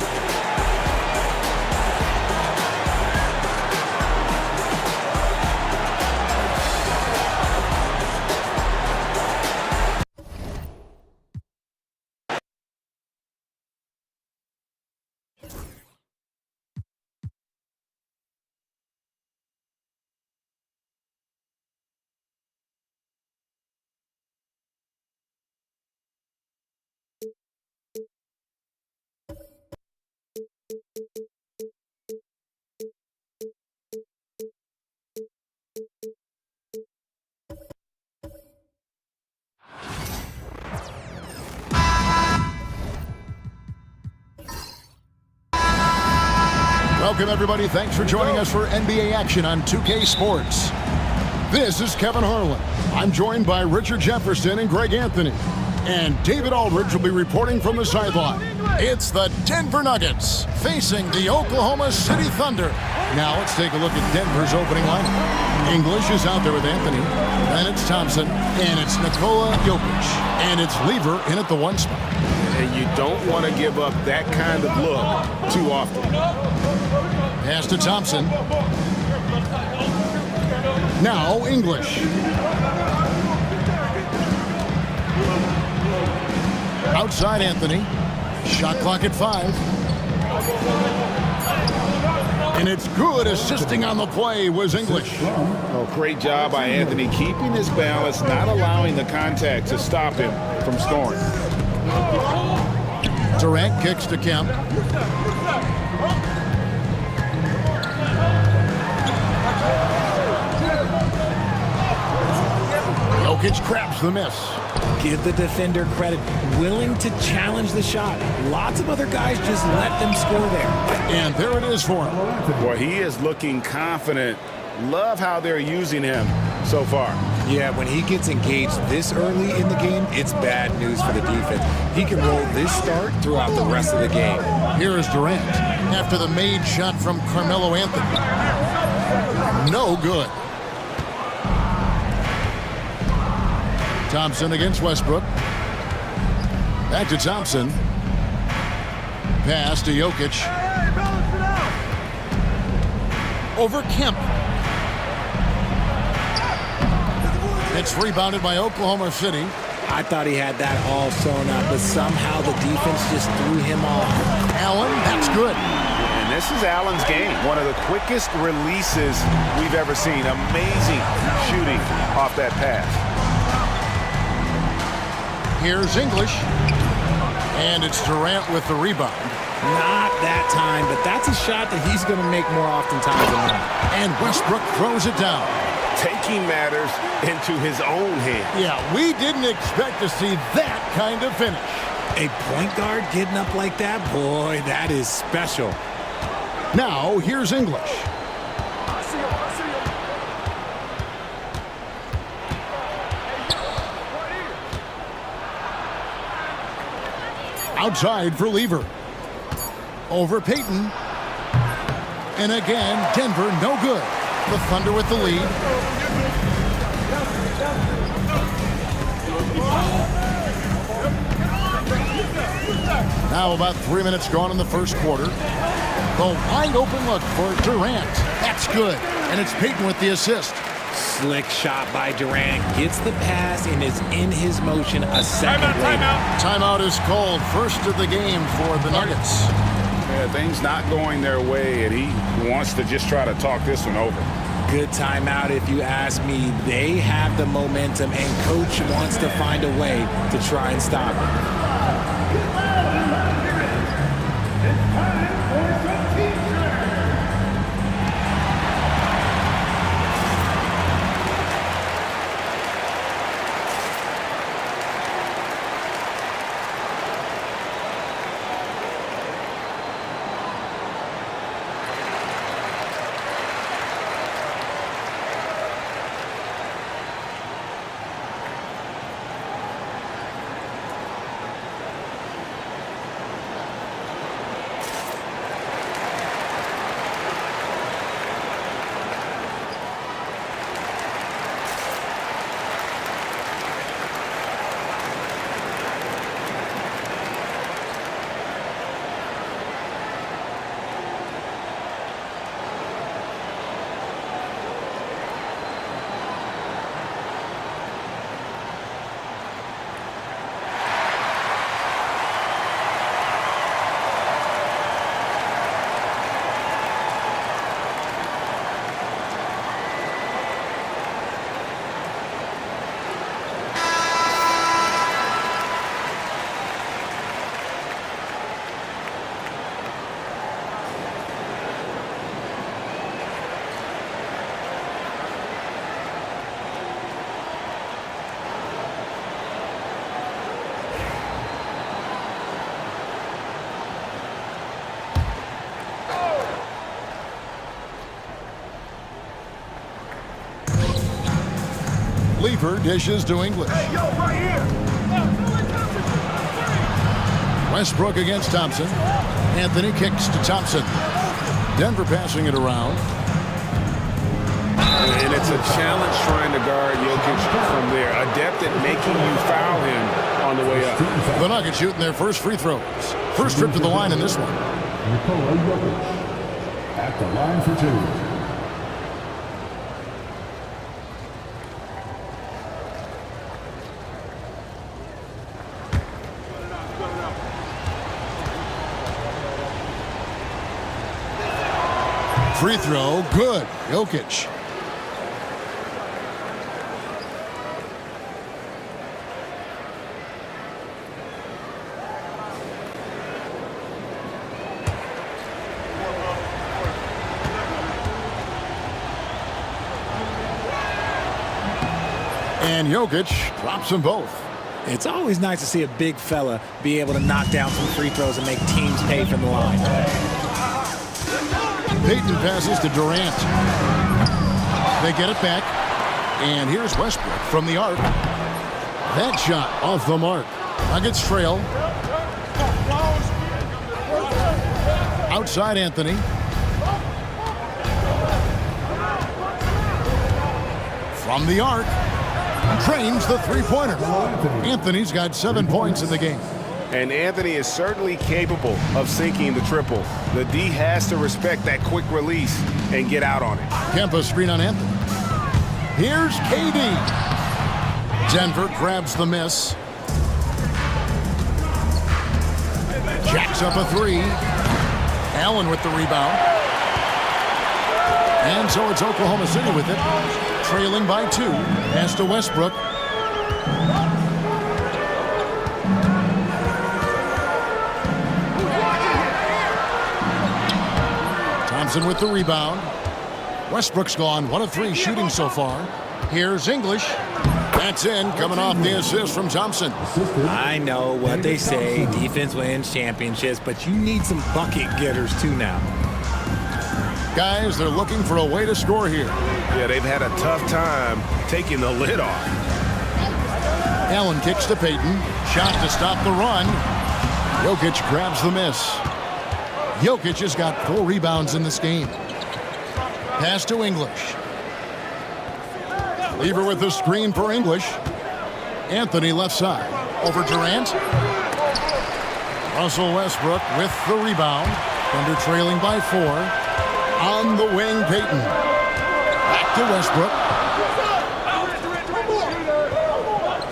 Speaker 9: Welcome, everybody. Thanks for joining us for NBA action on 2K Sports. This is Kevin Harlan. I'm joined by Richard Jefferson and Greg Anthony. And David Aldridge will be reporting from the sideline. It's the Denver Nuggets facing the Oklahoma City Thunder. Now let's take a look at Denver's opening lineup. English is out there with Anthony. Then it's Thompson. And it's Nikola Jokic. And it's Lever in at the 1 spot.
Speaker 3: And you don't want to give up that kind of look too often.
Speaker 9: Pass to Thompson. Now English. Outside Anthony. Shot clock at 5. And it's good. Assisting on the play was English.
Speaker 3: Oh, great job by Anthony keeping his balance, not allowing the contact to stop him from scoring.
Speaker 9: Durant kicks to Kemp. Jokic grabs the miss.
Speaker 10: Give the defender credit. Willing to challenge the shot. Lots of other guys just let them score there.
Speaker 9: And there it is for him.
Speaker 3: Boy, he is looking confident. Love how they're using him so far.
Speaker 10: Yeah, when he gets engaged this early in the game, it's bad news for the defense. He can roll this start throughout the rest of the game.
Speaker 9: Here is Durant after the made shot from Carmelo Anthony. No good. Thompson against Westbrook. Back to Thompson. Pass to Jokic. Over Kemp. It's rebounded by Oklahoma City.
Speaker 10: I thought he had that all sewn up, but somehow the defense just threw him off.
Speaker 9: Allen, that's good.
Speaker 3: And this is Allen's game. One of the quickest releases we've ever seen. Amazing shooting off that pass.
Speaker 9: Here's English. And it's Durant with the rebound.
Speaker 10: Not that time, but that's a shot that he's going to make more oftentimes than not.
Speaker 9: And Westbrook throws it down.
Speaker 3: Taking matters into his own hands.
Speaker 9: Yeah, we didn't expect to see that kind of finish.
Speaker 10: A point guard getting up like that, boy, that is special.
Speaker 9: Now, here's English. Outside for Lever. Over Payton. And again, Denver, no good. The Thunder with the lead. Now about 3 minutes gone in the first quarter. The wide open look for Durant. That's good. And it's Payton with the assist.
Speaker 10: Slick shot by Durant. Gets the pass and is in his motion a second later.
Speaker 9: Timeout is called. First of the game for the Nuggets.
Speaker 3: Yeah, things not going their way, and he wants to just try to talk this one over.
Speaker 10: Good timeout if you ask me. They have the momentum, and coach wants to find a way to try and stop it.
Speaker 9: Lever dishes to English.
Speaker 1: Hey, yo, right here.
Speaker 9: Westbrook against Thompson. Anthony kicks to Thompson. Denver passing it around.
Speaker 3: And it's a challenge trying to guard Jokic from there. Adept at making you foul him on the way up.
Speaker 9: The Nuggets shooting their first free throws. First trip to the line in this one.
Speaker 8: Nikola Jokic at the line for two.
Speaker 9: Free throw, good. Jokic. And Jokic drops them both.
Speaker 10: It's always nice to see a big fella be able to knock down some free throws and make teams pay from the line.
Speaker 9: Payton passes to Durant. They get it back. And here's Westbrook from the arc. That shot off the mark. Nuggets trail. Outside Anthony. From the arc. Drains the three-pointer. Anthony's got 7 points in the game.
Speaker 3: And Anthony is certainly capable of sinking the triple. The D has to respect that quick release and get out on it.
Speaker 9: Kempa screen on Anthony. Here's KD. Denver grabs the miss. Jacks up a three. Allen with the rebound. And so it's Oklahoma City with it. Trailing by 2. Pass to Westbrook. Thompson with the rebound. Westbrook's gone 1 of 3 shooting so far. Here's English. That's in, coming off the assist from Thompson.
Speaker 10: I know what they say, defense wins championships, but you need some bucket getters too now.
Speaker 9: Guys, they're looking for a way to score here.
Speaker 3: Yeah, they've had a tough time taking the lid off.
Speaker 9: Allen kicks to Payton. Shot to stop the run. Jokic grabs the miss. Jokic has got 4 rebounds in this game. Pass to English. Lever with the screen for English. Anthony left side. Over Durant. Russell Westbrook with the rebound. Thunder trailing by 4. On the wing, Payton. Back to Westbrook.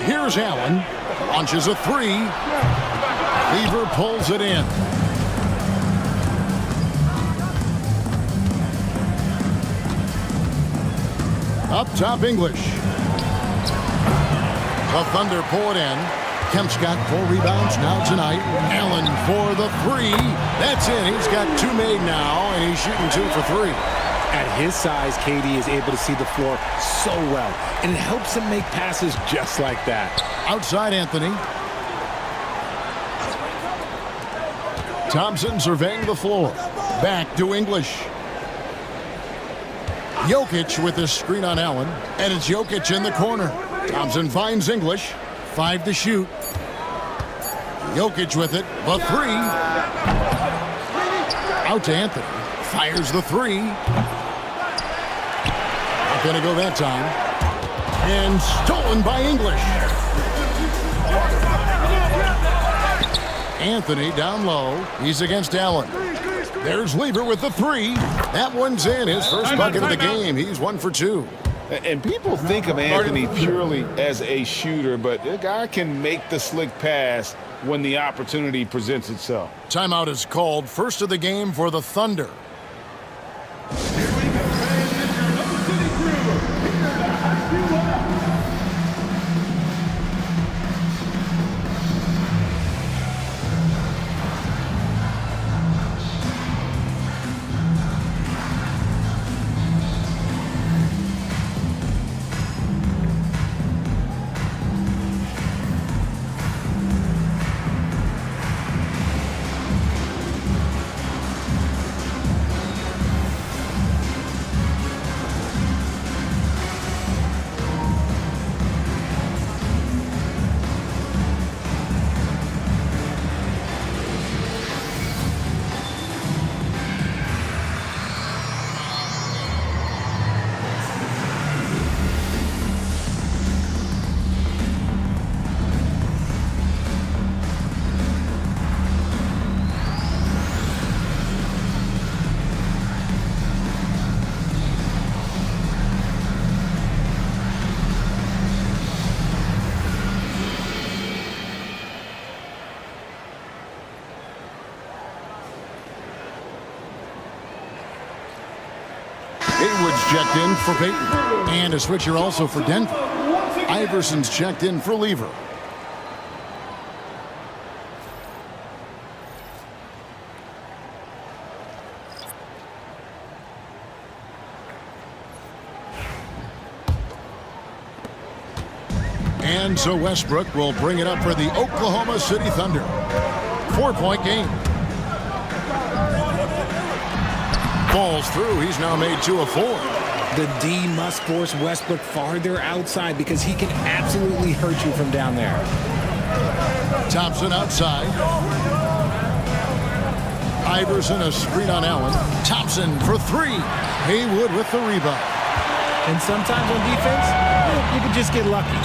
Speaker 9: Here's Allen. Launches a 3. Lever pulls it in. Up top, English. The Thunder pull it in. Kemp's got 4 rebounds now tonight. Allen for the 3. That's in. He's got 2 made now, and he's shooting 2 for 3.
Speaker 10: At his size, KD is able to see the floor so well, and it helps him make passes just like that.
Speaker 9: Outside Anthony. Thompson surveying the floor. Back to English. Jokic with the screen on Allen, and it's Jokic in the corner. Thompson finds English. 5 to shoot. Jokic with it. The 3. Out to Anthony. Fires the 3. Not going to go that time. And stolen by English. Anthony down low. He's against Allen. There's Lever with the 3. That one's in. His first bucket of the game. He's 1 for 2.
Speaker 3: And people think of Anthony purely as a shooter, but the guy can make the slick pass when the opportunity presents itself.
Speaker 9: Timeout is called. First of the game for the Thunder. Haywood's checked in for Peyton. And a switcher also for Denver. Iverson's checked in for Lever. And so Westbrook will bring it up for the Oklahoma City Thunder. 4-point game. Falls through. He's now made 2 of 4.
Speaker 10: The D must force Westbrook farther outside because he can absolutely hurt you from down there.
Speaker 9: Thompson outside. Iverson a screen on Allen. Thompson for 3. Haywood with the rebound.
Speaker 10: And sometimes on defense, you can just get lucky.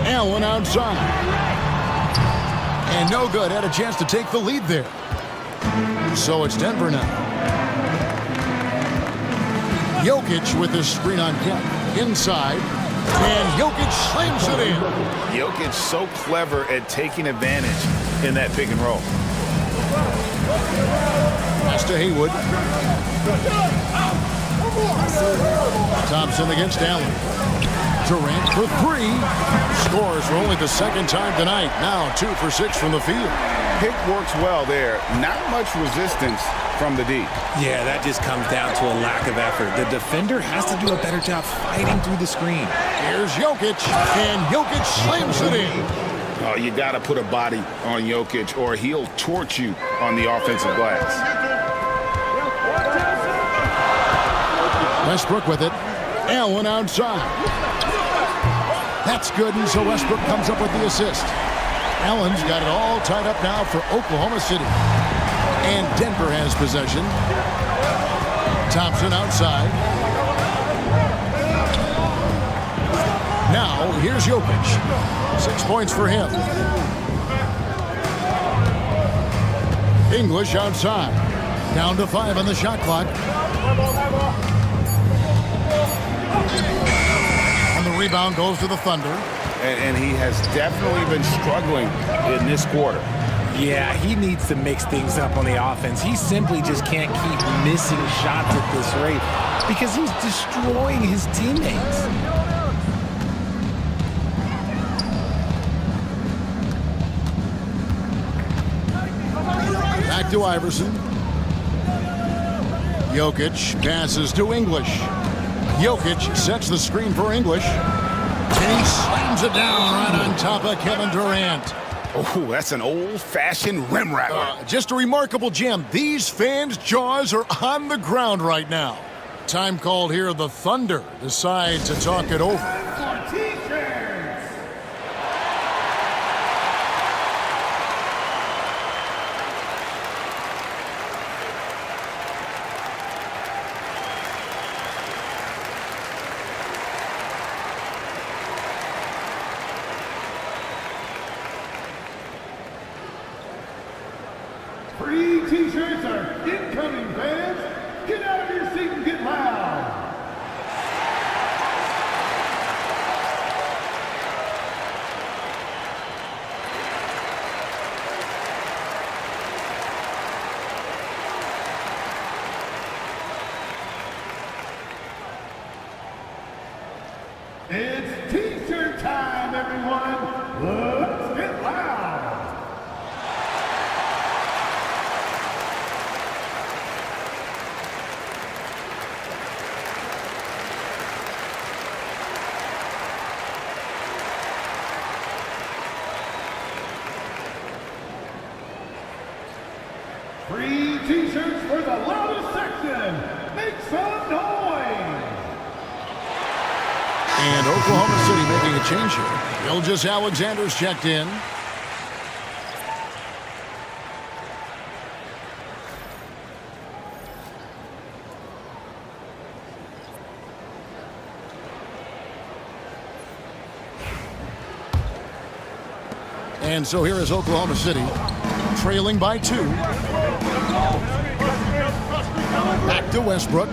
Speaker 9: Allen outside. And no good. Had a chance to take the lead there. So it's Denver now. Jokic with the screen on Kemp. Inside. And Jokic slams it in.
Speaker 3: Jokic so clever at taking advantage in that pick and roll.
Speaker 9: Pass to Haywood. Thompson against Allen. Durant for 3. Scores for only the second time tonight. Now 2 for 6 from the field.
Speaker 3: Pick works well there. Not much resistance from the D.
Speaker 10: Yeah, that just comes down to a lack of effort. The defender has to do a better job fighting through the screen.
Speaker 9: Here's Jokic, and Jokic slams it in.
Speaker 3: Oh, you got to put a body on Jokic or he'll torch you on the offensive glass.
Speaker 9: Westbrook with it. Allen outside. That's good, and so Westbrook comes up with the assist. Allen's got it all tied up now for Oklahoma City. And Denver has possession. Thompson outside. Now, here's Jokic. 6 points for him. English outside. Down to 5 on the shot clock. And the rebound goes to the Thunder.
Speaker 3: And he has definitely been struggling in this quarter.
Speaker 10: Yeah, he needs to mix things up on the offense. He simply just can't keep missing shots at this rate because he's destroying his teammates.
Speaker 9: Back to Iverson. Jokic passes to English. Jokic sets the screen for English. And he slams it down right on top of Kevin Durant.
Speaker 3: Oh, that's an old-fashioned rim rattler.
Speaker 9: Just a remarkable gem. These fans' jaws are on the ground right now. Time called here. The Thunder decide to talk it over.
Speaker 1: Free t-shirts are incoming, fans. Get out of your seat and get loud. It's t-shirt time, everyone. Let's get loud. Free t-shirts for the loudest section. Make some noise.
Speaker 9: And Oklahoma City making a change here. Gilgeous Alexander's checked in. And so here is Oklahoma City, trailing by 2. Back to Westbrook.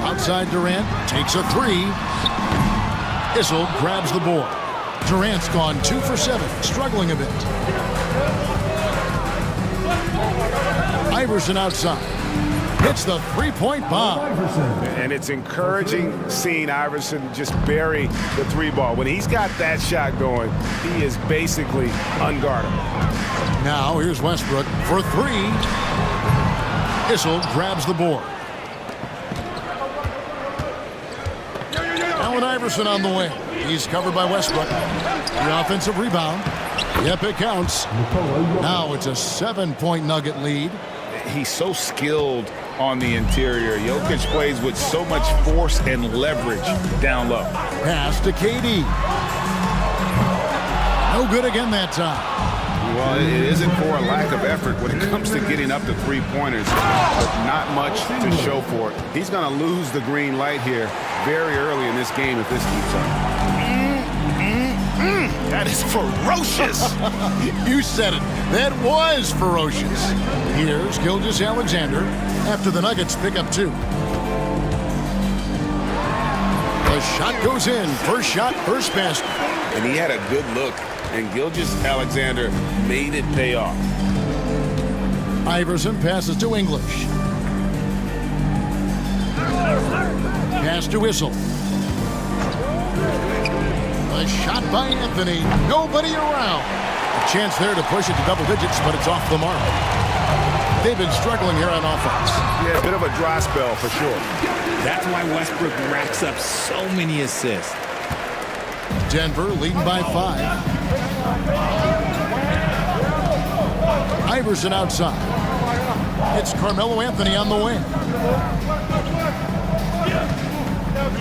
Speaker 9: Outside Durant, takes a 3. Issel grabs the board. Durant's gone 2 for 7, struggling a bit. Iverson outside. hits the three-point bomb.
Speaker 3: And it's encouraging seeing Iverson just bury the three ball. When he's got that shot going, he is basically unguardable.
Speaker 9: Now here's Westbrook for three. Issel grabs the board. Allen Iverson on the wing. He's covered by Westbrook. The offensive rebound. Yep, it counts. Now it's a 7-point Nugget lead.
Speaker 3: He's so skilled on the interior. Jokic plays with so much force and leverage down low.
Speaker 9: Pass to KD. No good again that time.
Speaker 3: Well, it isn't for a lack of effort when it comes to getting up to three-pointers, but not much to show for it. He's going to lose the green light here very early in this game if this keeps up.
Speaker 9: That is ferocious. You said it. That was ferocious. Here's Gilgeous-Alexander after the Nuggets pick up two. The shot goes in. First shot, first basket.
Speaker 3: And he had a good look, and Gilgeous-Alexander made it pay off.
Speaker 9: Iverson passes to English. Pass to Issel. A shot by Anthony. Nobody around. A chance there to push it to double digits, but it's off the mark. They've been struggling here on offense.
Speaker 3: Yeah, a bit of a dry spell for sure.
Speaker 10: That's why Westbrook racks up so many assists.
Speaker 9: Denver leading by 5. Iverson outside. It's Carmelo Anthony on the wing.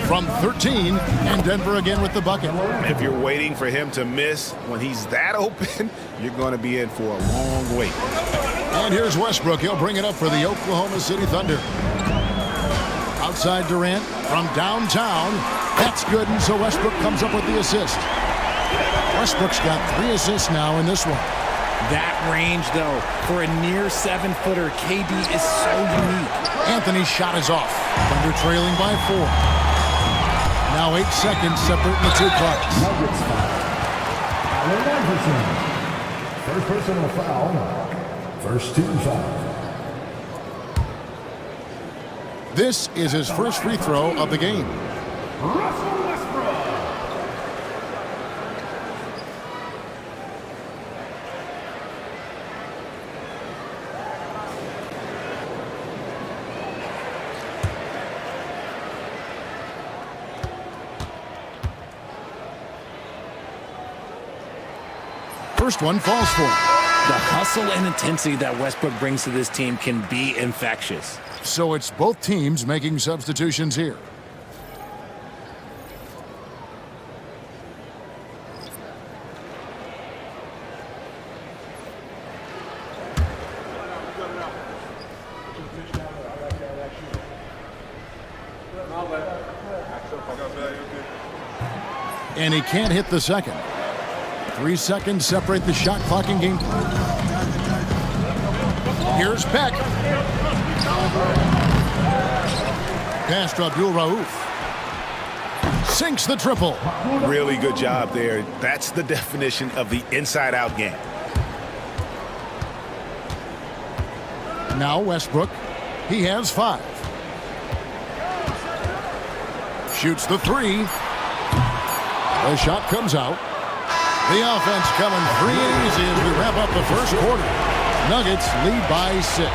Speaker 9: From 13, and Denver again with the bucket.
Speaker 3: If you're waiting for him to miss when he's that open, you're going to be in for a long wait.
Speaker 9: And here's Westbrook. He'll bring it up for the Oklahoma City Thunder. Outside Durant from downtown. That's good, and so Westbrook comes up with the assist. Westbrook's got 3 assists now in this one.
Speaker 10: That range, though, for a near 7-footer, KD is so unique.
Speaker 9: Anthony's shot is off. Thunder trailing by 4. Now 8 seconds separating the two clocks.
Speaker 1: Nuggets foul. Allen Iverson. First personal foul. First team foul.
Speaker 9: This is his first free throw of the game.
Speaker 1: Russell Westbrook.
Speaker 9: First one falls for him.
Speaker 10: The hustle and intensity that Westbrook brings to this team can be infectious.
Speaker 9: So it's both teams making substitutions here. And he can't hit the second. 3 seconds separate the shot clock and game play. Here's Beck. Pass to Abdul Rauf. Sinks the triple.
Speaker 3: Really good job there. That's the definition of the inside-out game.
Speaker 9: Now Westbrook. He has 5. Shoots the 3. The shot comes out. The offense coming free and easy as we wrap up the first quarter. Nuggets lead by 6.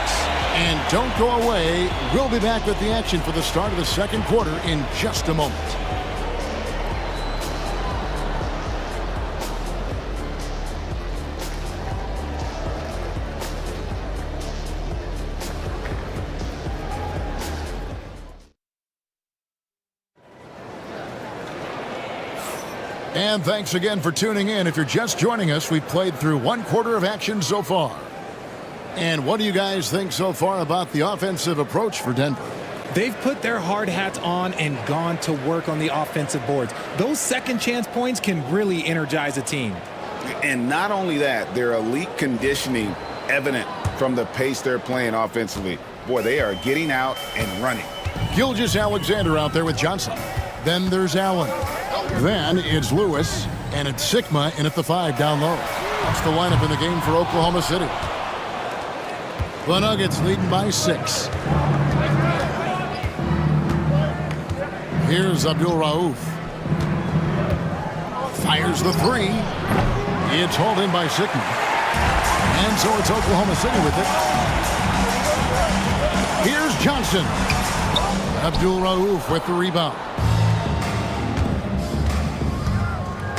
Speaker 9: And don't go away. We'll be back with the action for the start of the second quarter in just a moment. And thanks again for tuning in. If you're just joining us, we've played through 1 quarter of action so far. And what do you guys think so far about the offensive approach for Denver?
Speaker 10: They've put their hard hats on and gone to work on the offensive boards. Those second chance points can really energize a team.
Speaker 3: And not only that, their elite conditioning evident from the pace they're playing offensively. Boy, they are getting out and running.
Speaker 9: Gilgeous-Alexander out there with Johnson. Then there's Allen. Then it's Lewis, and it's Sigma in at the 5 down low. That's the lineup in the game for Oklahoma City. The Nuggets leading by 6. Here's Abdul Rauf. Fires the 3. It's hauled in by Sickman. And so it's Oklahoma City with it. Here's Johnson. Abdul Rauf with the rebound.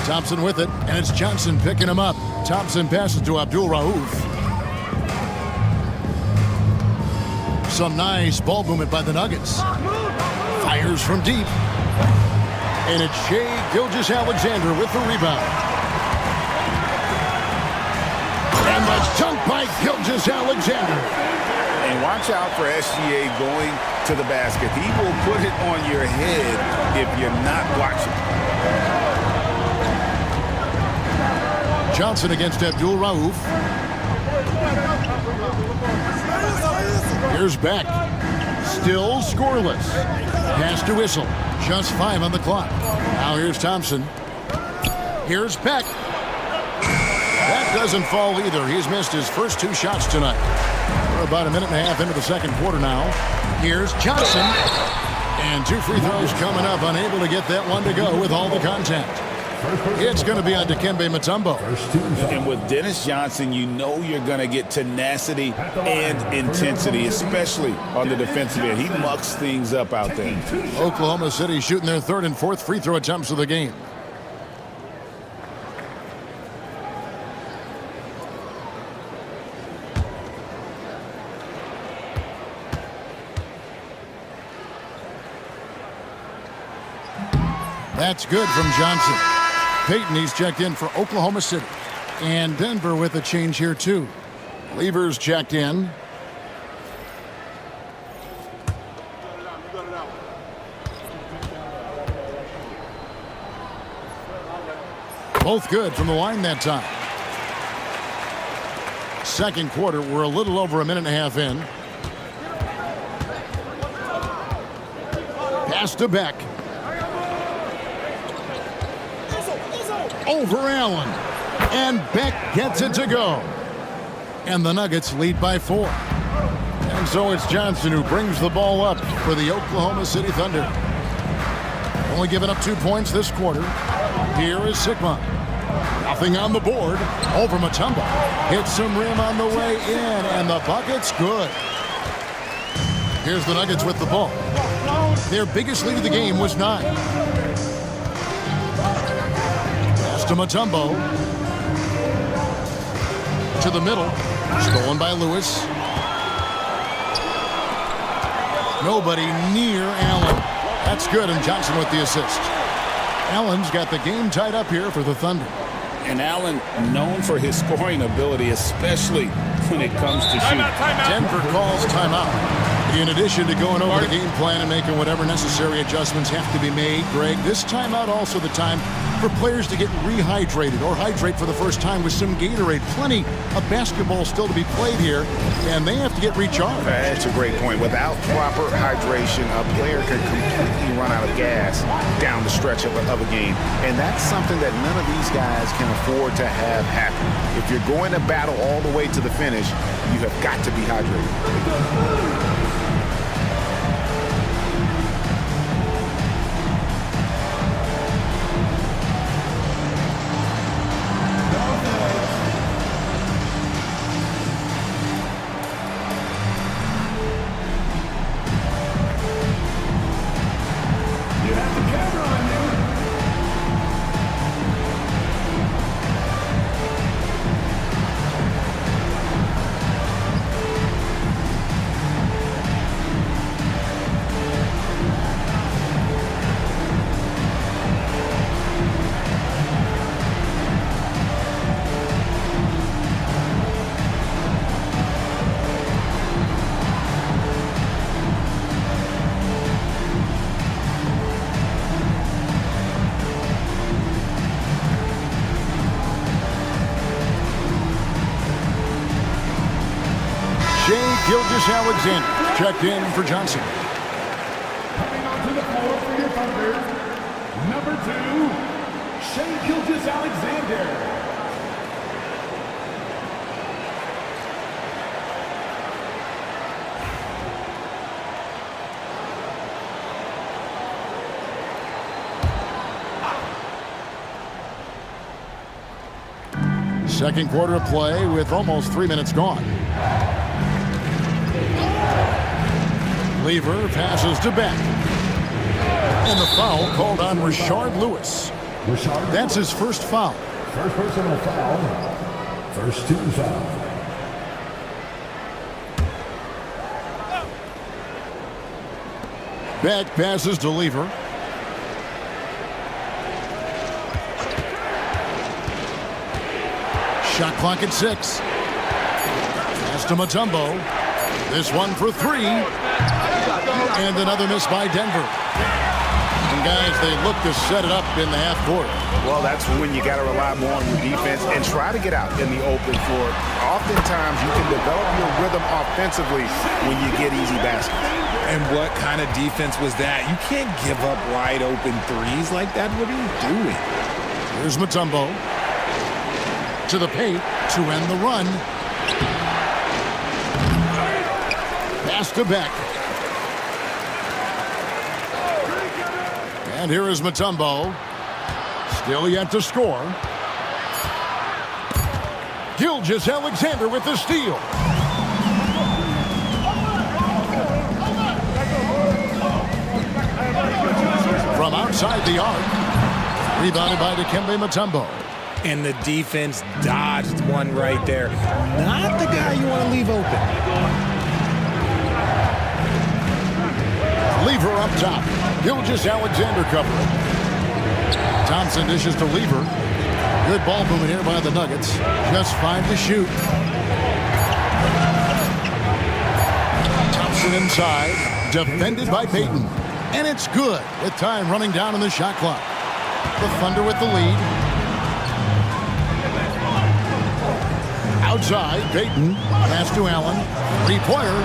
Speaker 9: Thompson with it, and it's Johnson picking him up. Thompson passes to Abdul Rauf. Some nice ball movement by the Nuggets. Fires from deep. And it's Shai Gilgeous-Alexander with the rebound. And the dunk by Gilgeous-Alexander.
Speaker 11: And watch out for SGA going to the basket. He will put it on your head if you're not watching.
Speaker 9: Johnson against Abdul Rauf. Here's Beck. Still scoreless. Pass to Whistle. Just 5 on the clock. Now here's Thompson. Here's Beck. That doesn't fall either. He's missed his first 2 shots tonight. We're about a minute and a half into the second quarter now. Here's Johnson. And 2 free throws coming up. Unable to get that one to go with all the contact. It's going to be on Dikembe Mutombo.
Speaker 11: And with Dennis Johnson, you know you're going to get tenacity and intensity, especially on the defensive end. He mucks things up out there.
Speaker 9: Oklahoma City shooting their 3rd and 4th free throw attempts of the game. That's good from Johnson. Payton, he's checked in for Oklahoma City. And Denver with a change here, too. Levers checked in. Both good from the line that time. Second quarter, we're a little over a minute and a half in. Pass to Beck. Over Allen. And Beck gets it to go. And the Nuggets lead by 4. And so it's Johnson who brings the ball up for the Oklahoma City Thunder. Only giving up 2 points this quarter. Here is Sigma. Nothing on the board. Over Mutombo. Hits some rim on the way in. And the bucket's good. Here's the Nuggets with the ball. Their biggest lead of the game was 9. To Mutombo. To the middle. Stolen by Lewis. Nobody near Allen. That's good, and Johnson with the assist. Allen's got the game tied up here for the Thunder.
Speaker 11: And Allen known for his scoring ability, especially when it comes to shooting.
Speaker 9: Denver calls timeout. In addition to going over the game plan and making whatever necessary adjustments have to be made, Greg, this timeout also the time for players to get rehydrated or hydrate for the first time with some Gatorade. Plenty of basketball still to be played here, and they have to get recharged.
Speaker 11: That's a great point. Without proper hydration, a player can completely run out of gas down the stretch of a game. And that's something that none of these guys can afford to have happen. If you're going to battle all the way to the finish, you have got to be hydrated.
Speaker 9: Gilgeous-Alexander checked in for Johnson.
Speaker 1: Coming onto the floor for your Thunder, number 2, Shai Gilgeous-Alexander.
Speaker 9: Second quarter of play with almost 3 minutes gone. Lever passes to Beck. And the foul called on Rashard Lewis. That's his first foul.
Speaker 1: First personal foul. First team foul.
Speaker 9: Beck passes to Lever. Shot clock at 6. Pass to Mutombo. This one for 3. And another miss by Denver. And guys, they look to set it up in the half court.
Speaker 11: Well, that's when you got to rely more on your defense and try to get out in the open floor. Oftentimes, you can develop your rhythm offensively when you get easy baskets.
Speaker 10: And what kind of defense was that? You can't give up wide open threes like that. What are you doing?
Speaker 9: Here's Mutombo. To the paint to end the run. Pass to Beck. And here is Mutombo. Still yet to score. Gilgeous-Alexander with the steal. From outside the arc. Rebounded by Dikembe Mutombo.
Speaker 10: And the defense dodged one right there. Not the guy you want to leave open.
Speaker 9: Lever up top. Gilgeous-Alexander covering. Thompson dishes to Lever. Good ball movement here by the Nuggets. Just 5 to shoot. Thompson inside. Defended by Payton. And it's good with time running down on the shot clock. The Thunder with the lead. Outside, Payton. Pass to Allen. 3-pointer.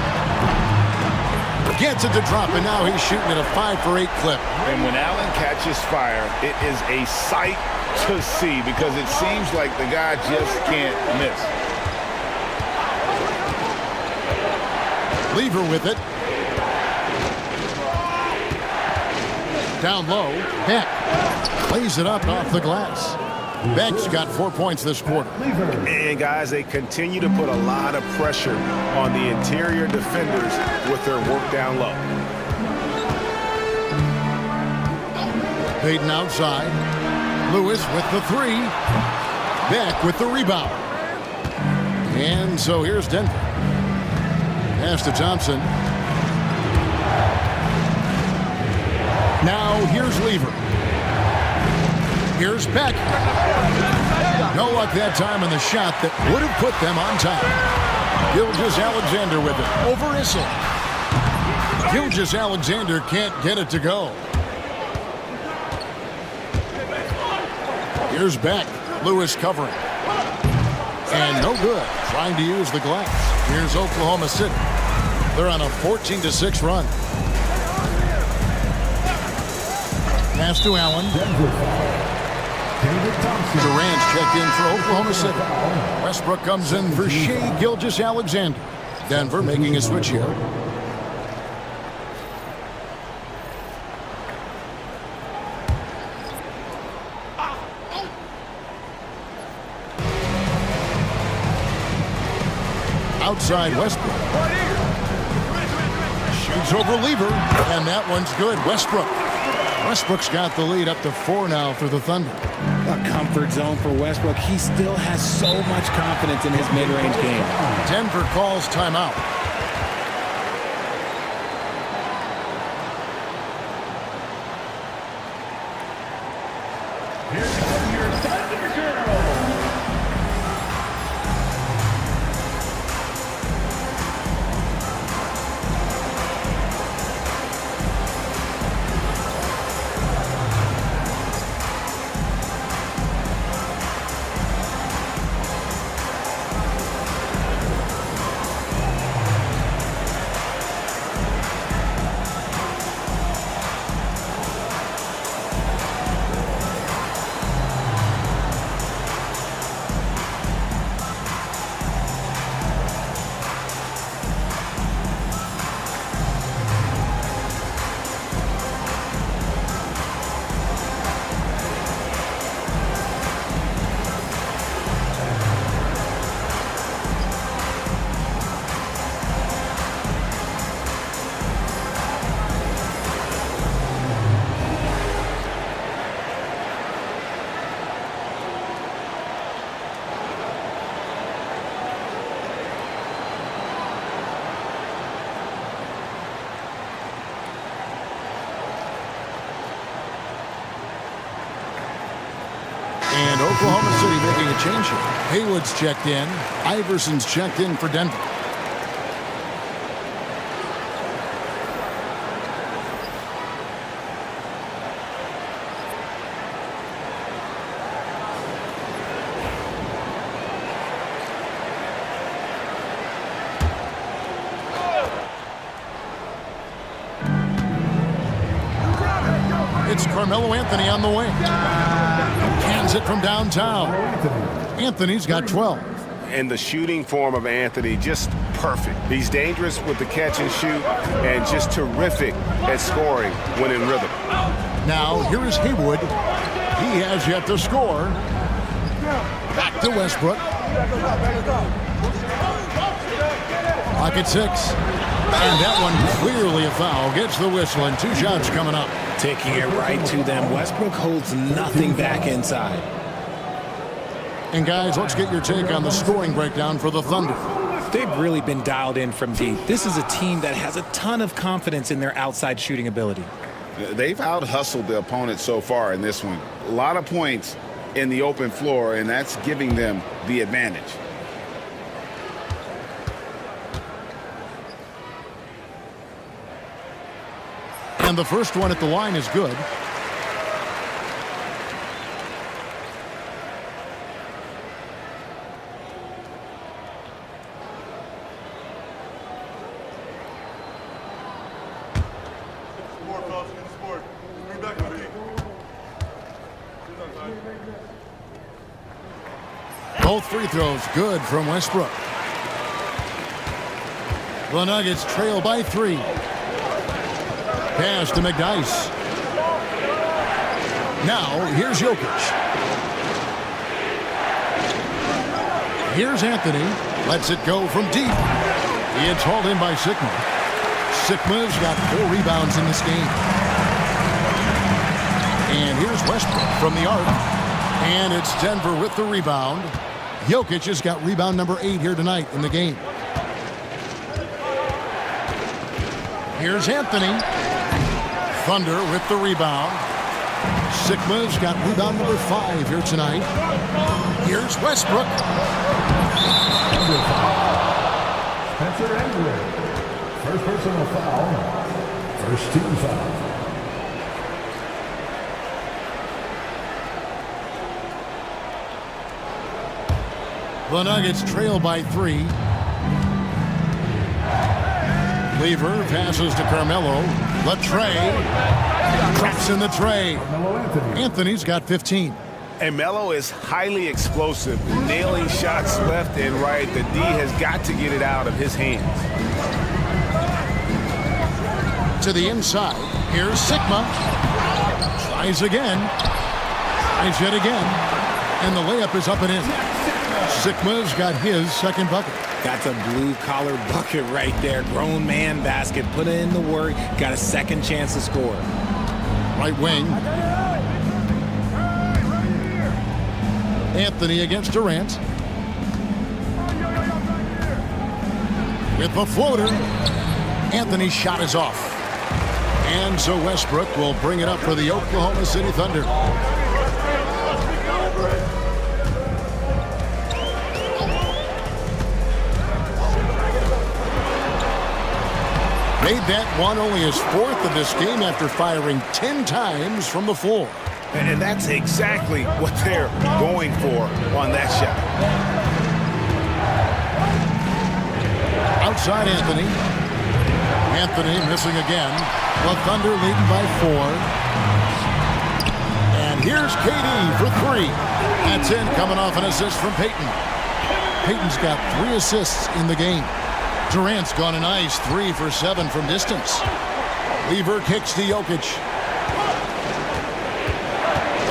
Speaker 9: Gets it to drop, and now he's shooting at a 5-for-8 clip.
Speaker 11: And when Allen catches fire, it is a sight to see because it seems like the guy just can't miss.
Speaker 9: Lever with it. Down low, Beck plays it up off the glass. Beck's got 4 points this quarter.
Speaker 11: And guys, they continue to put a lot of pressure on the interior defenders with their work down low.
Speaker 9: Payton outside. Lewis with the 3. Beck with the rebound. And so here's Denver. Pass to Thompson. Now here's Lever. Here's Beck. No luck that time on the shot that would have put them on top. Gilgeous-Alexander with it. Over Issel. Gilgeous-Alexander can't get it to go. Here's Beck. Lewis covering. And no good. Trying to use the glass. Here's Oklahoma City. They're on a 14-6 run. Pass to Allen. Durant's checked in for Oklahoma City. Westbrook comes in for Shai Gilgeous-Alexander. Denver making a switch here. Outside Westbrook. Shoots over Lever, and that one's good. Westbrook's got the lead up to 4 now for the Thunder.
Speaker 10: A comfort zone for Westbrook. He still has so much confidence in his mid-range game.
Speaker 9: Denver calls timeout.
Speaker 1: Here come your Thunder Girls.
Speaker 9: And Oklahoma City making a change here. Haywood's checked in. Iverson's checked in for Denver. It's Carmelo Anthony on the wing. Cans it from downtown. Anthony's got 12.
Speaker 11: And the shooting form of Anthony, just perfect. He's dangerous with the catch and shoot and just terrific at scoring when in rhythm.
Speaker 9: Now, here is Haywood. He has yet to score. Back to Westbrook. Pocket 6. And that one clearly a foul. Gets the whistle and 2 shots coming up.
Speaker 10: Taking it right to them. Westbrook holds nothing back inside.
Speaker 9: And guys, let's get your take on the scoring breakdown for the Thunder.
Speaker 10: They've really been dialed in from deep. This is a team that has a ton of confidence in their outside shooting ability.
Speaker 11: They've out-hustled the opponent so far in this one. A lot of points in the open floor, and that's giving them the advantage.
Speaker 9: And the first one at the line is good. Both free throws good from Westbrook. The Nuggets trail by 3. Pass to McDyess. Now, here's Jokic. Here's Anthony. Lets it go from deep. It's hauled in by Sigma. Sigma's got 4 rebounds in this game. And here's Westbrook from the arc. And it's Denver with the rebound. Jokic has got rebound number 8 here tonight in the game. Here's Anthony. Thunder with the rebound. Sigma's got rebound number 5 here tonight. Here's Westbrook.
Speaker 1: Spencer Edwards. First personal foul. First team foul.
Speaker 9: The Nuggets trail by 3. Lever passes to Carmelo. The tray. Traps in the tray. Anthony's got 15.
Speaker 11: And Melo is highly explosive, nailing shots left and right. The D has got to get it out of his hands.
Speaker 9: To the inside. Here's Sigma. Tries again. Tries yet again. And the layup is up and in. Sigma's got his second bucket.
Speaker 10: That's a blue-collar bucket right there. Grown man basket. Put in the work. Got a second chance to score.
Speaker 9: Right wing. Anthony against Durant. With the floater. Anthony's shot is off. And so Westbrook will bring it up for the Oklahoma City Thunder. Made that one only his 4th of this game after firing 10 times from the floor.
Speaker 11: And that's exactly what they're going for on that shot.
Speaker 9: Outside Anthony. Anthony missing again. The Thunder leading by 4. And here's KD for 3. That's in, coming off an assist from Peyton. Peyton's got 3 assists in the game. Durant's gone a nice 3 for 7 from distance. Lever kicks to Jokic.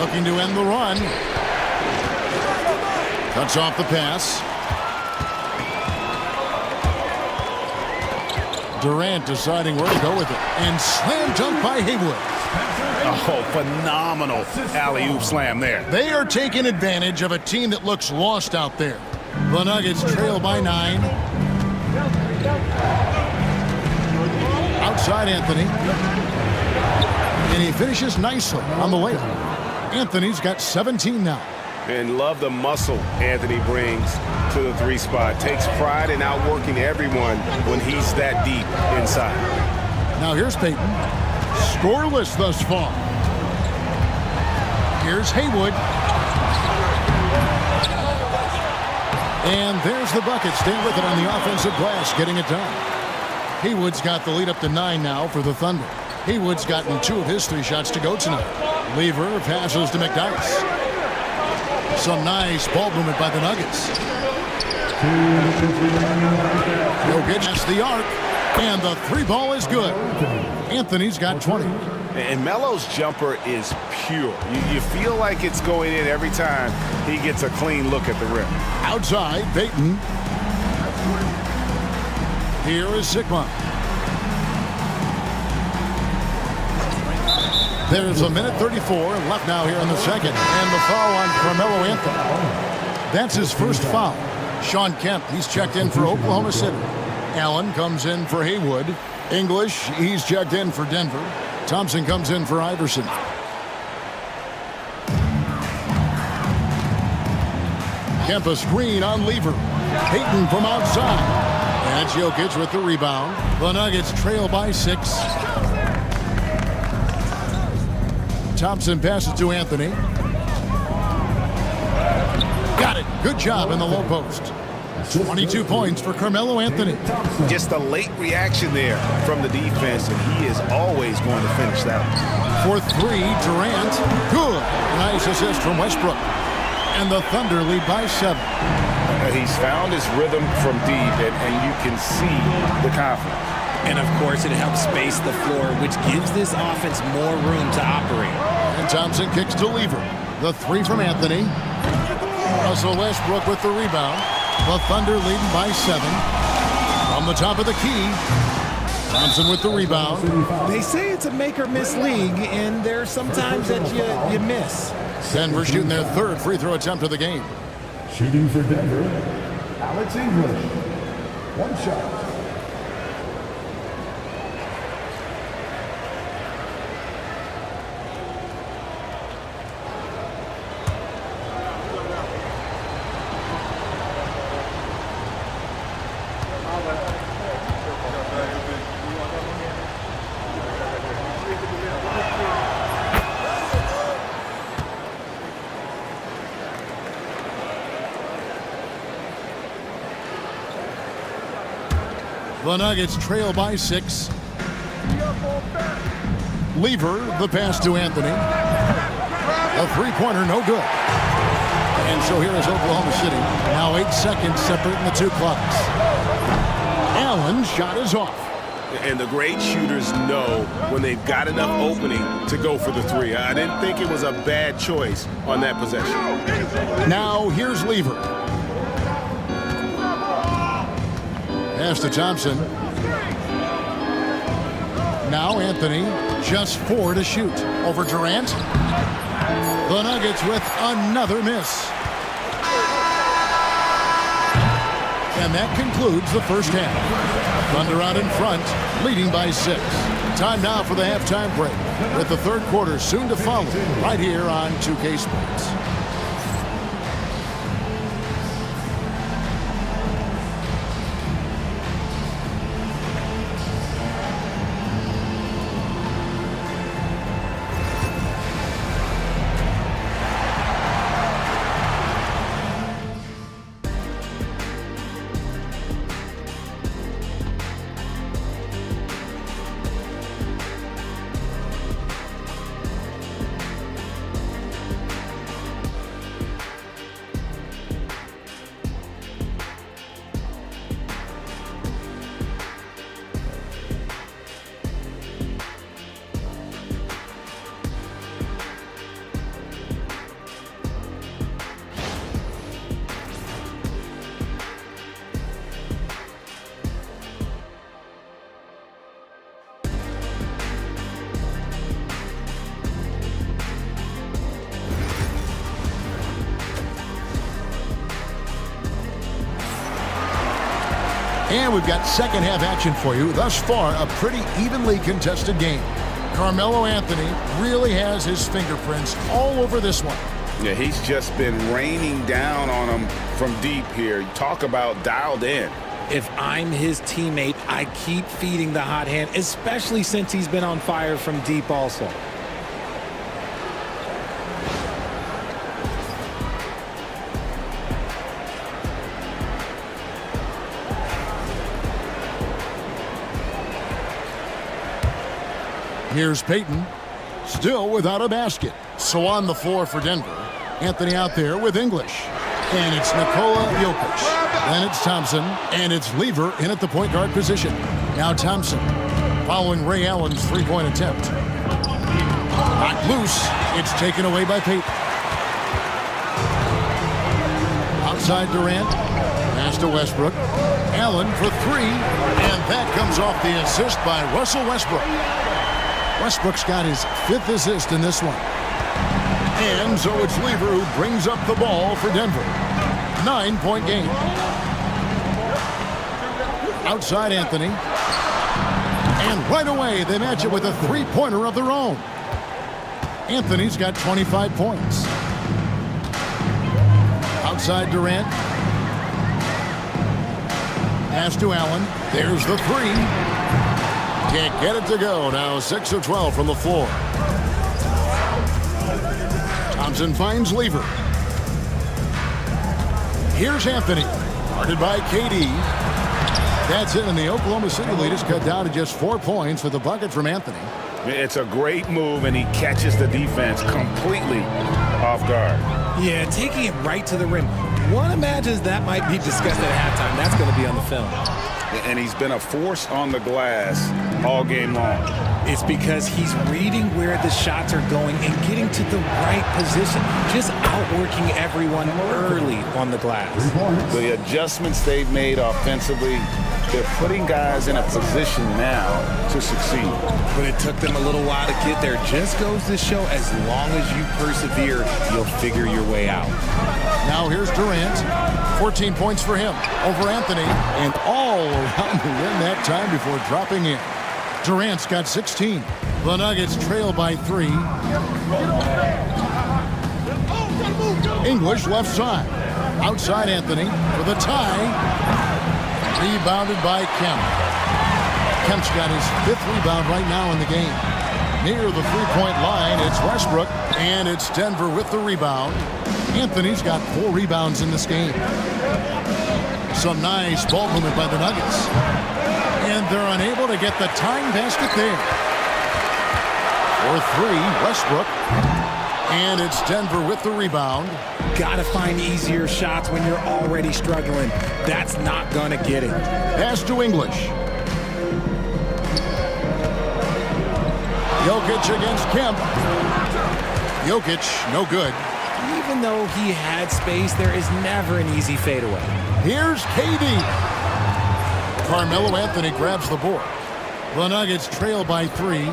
Speaker 9: Looking to end the run. Cuts off the pass. Durant deciding where to go with it. And slam dunk by Haywood.
Speaker 11: Oh, phenomenal alley-oop slam there.
Speaker 9: They are taking advantage of a team that looks lost out there. The Nuggets trail by 9. Outside Anthony. And he finishes nicely on the layup. Anthony's got 17 now.
Speaker 11: And love the muscle Anthony brings to the 3 spot. Takes pride in outworking everyone when he's that deep inside.
Speaker 9: Now here's Peyton. Scoreless thus far. Here's Haywood. And there's the bucket. Stay with it on the offensive glass, getting it done. Haywood's got the lead up to 9 now for the Thunder. Haywood's gotten 2 of his 3 shots to go tonight. Lever passes to McDyess. Some nice ball movement by the Nuggets. Jokic has the arc, and the 3 ball is good. Anthony's got 20.
Speaker 11: And Melo's jumper is pure. You feel like it's going in every time he gets a clean look at the rim.
Speaker 9: Outside, Peyton. Here is Sigma. There's a minute 34 left now here in the second. And the foul on Carmelo Anthony. That's his first foul. Sean Kemp, he's checked in for Oklahoma City. Allen comes in for Haywood. English, he's checked in for Denver. Thompson comes in for Iverson. Kemp a screen on Lever. Peyton from outside. And Jokic with the rebound. The Nuggets trail by 6. Thompson passes to Anthony. Got it. Good job in the low post. 22 points for Carmelo Anthony.
Speaker 11: Just a late reaction there from the defense, and he is always going to finish that one.
Speaker 9: For 3, Durant. Good. Nice assist from Westbrook. And the Thunder lead by 7.
Speaker 11: He's found his rhythm from deep, and you can see the confidence.
Speaker 10: And, of course, it helps space the floor, which gives this offense more room to operate.
Speaker 9: And Thompson kicks to Lever. The 3 from Anthony. Russell Westbrook with the rebound. The Thunder leading by 7. From the top of the key. Thompson with the rebound.
Speaker 10: They say it's a make-or-miss league, and there's sometimes that you miss.
Speaker 9: Denver shooting their 3rd free throw attempt of the game.
Speaker 1: Shooting for Denver, Alex English. 1 shot.
Speaker 9: The Nuggets trail by 6. Lever, the pass to Anthony. A 3-pointer, no good. And so here is Oklahoma City. Now 8 seconds separating the 2 clocks. Allen's shot is off.
Speaker 11: And the great shooters know when they've got enough opening to go for the 3. I didn't think it was a bad choice on that possession.
Speaker 9: Now here's Lever. Pass to Thompson. Now Anthony, just 4 to shoot. Over Durant. The Nuggets with another miss. And that concludes the first half. Thunder out in front, leading by 6. Time now for the halftime break, with the 3rd quarter soon to follow, right here on 2K Sports. And we've got second half action for you. Thus far, a pretty evenly contested game. Carmelo Anthony really has his fingerprints all over this one.
Speaker 11: Yeah, he's just been raining down on them from deep here. Talk about dialed in.
Speaker 10: If I'm his teammate, I keep feeding the hot hand, especially since he's been on fire from deep also.
Speaker 9: Here's Peyton, still without a basket. So on the floor for Denver, Anthony out there with English. And it's Nikola Jokic. Then it's Thompson, and it's Lever in at the point guard position. Now Thompson, following Ray Allen's three-point attempt. Knocked loose. It's taken away by Peyton. Outside Durant. Pass to Westbrook. Allen for three, and that comes off the assist by Russell Westbrook. Westbrook's got his 5th assist in this one. And so it's Lever who brings up the ball for Denver. 9-point game. Outside Anthony. And right away they match it with a three-pointer of their own. Anthony's got 25 points. Outside Durant. Pass to Allen. There's the three. Can't get it to go. Now 6 of 12 from the floor. Thompson finds Lever. Here's Anthony. Guarded by KD. That's it, and the Oklahoma City lead is cut down to just 4 points with the bucket from Anthony.
Speaker 11: It's a great move, and he catches the defense completely off guard.
Speaker 10: Yeah, taking it right to the rim. One imagines that might be discussed at halftime. That's going to be on the film.
Speaker 11: And he's been a force on the glass all game long.
Speaker 10: It's because he's reading where the shots are going and getting to the right position, just outworking everyone early on the glass.
Speaker 11: The adjustments they've made offensively, they're putting guys in a position now to succeed.
Speaker 10: But it took them a little while to get there. Just goes to show, as long as you persevere, you'll figure your way out.
Speaker 9: Now here's Durant. 14 points for him over Anthony, and all around the rim that time before dropping in. Durant's got 16. The Nuggets trail by 3. English left side. Outside Anthony for the tie. Rebounded by Kemp. Kemp's got his 5th rebound right now in the game. Near the three-point line, it's Westbrook, and it's Denver with the rebound. Anthony's got 4 rebounds in this game. Some nice ball movement by the Nuggets. And they're unable to get the tying basket there. For 3, Westbrook. And it's Denver with the rebound.
Speaker 10: Gotta find easier shots when you're already struggling. That's not gonna get it.
Speaker 9: Pass to English. Jokic against Kemp. Jokic, no good.
Speaker 10: Even though he had space, there is never an easy fadeaway.
Speaker 9: Here's KD. Carmelo Anthony grabs the board. The Nuggets trail by 3.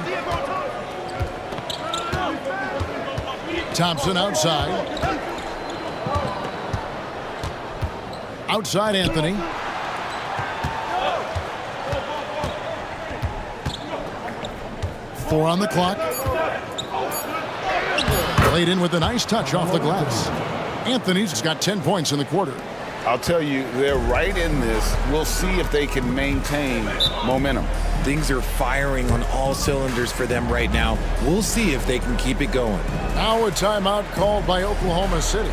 Speaker 9: Thompson outside. Outside Anthony. Four on the clock. Played in with a nice touch off the glass. Anthony's got 10 points in the quarter.
Speaker 11: I'll tell you, they're right in this. We'll see if they can maintain momentum.
Speaker 10: Things are firing on all cylinders for them right now. We'll see if they can keep it going.
Speaker 9: Now a timeout called by Oklahoma City.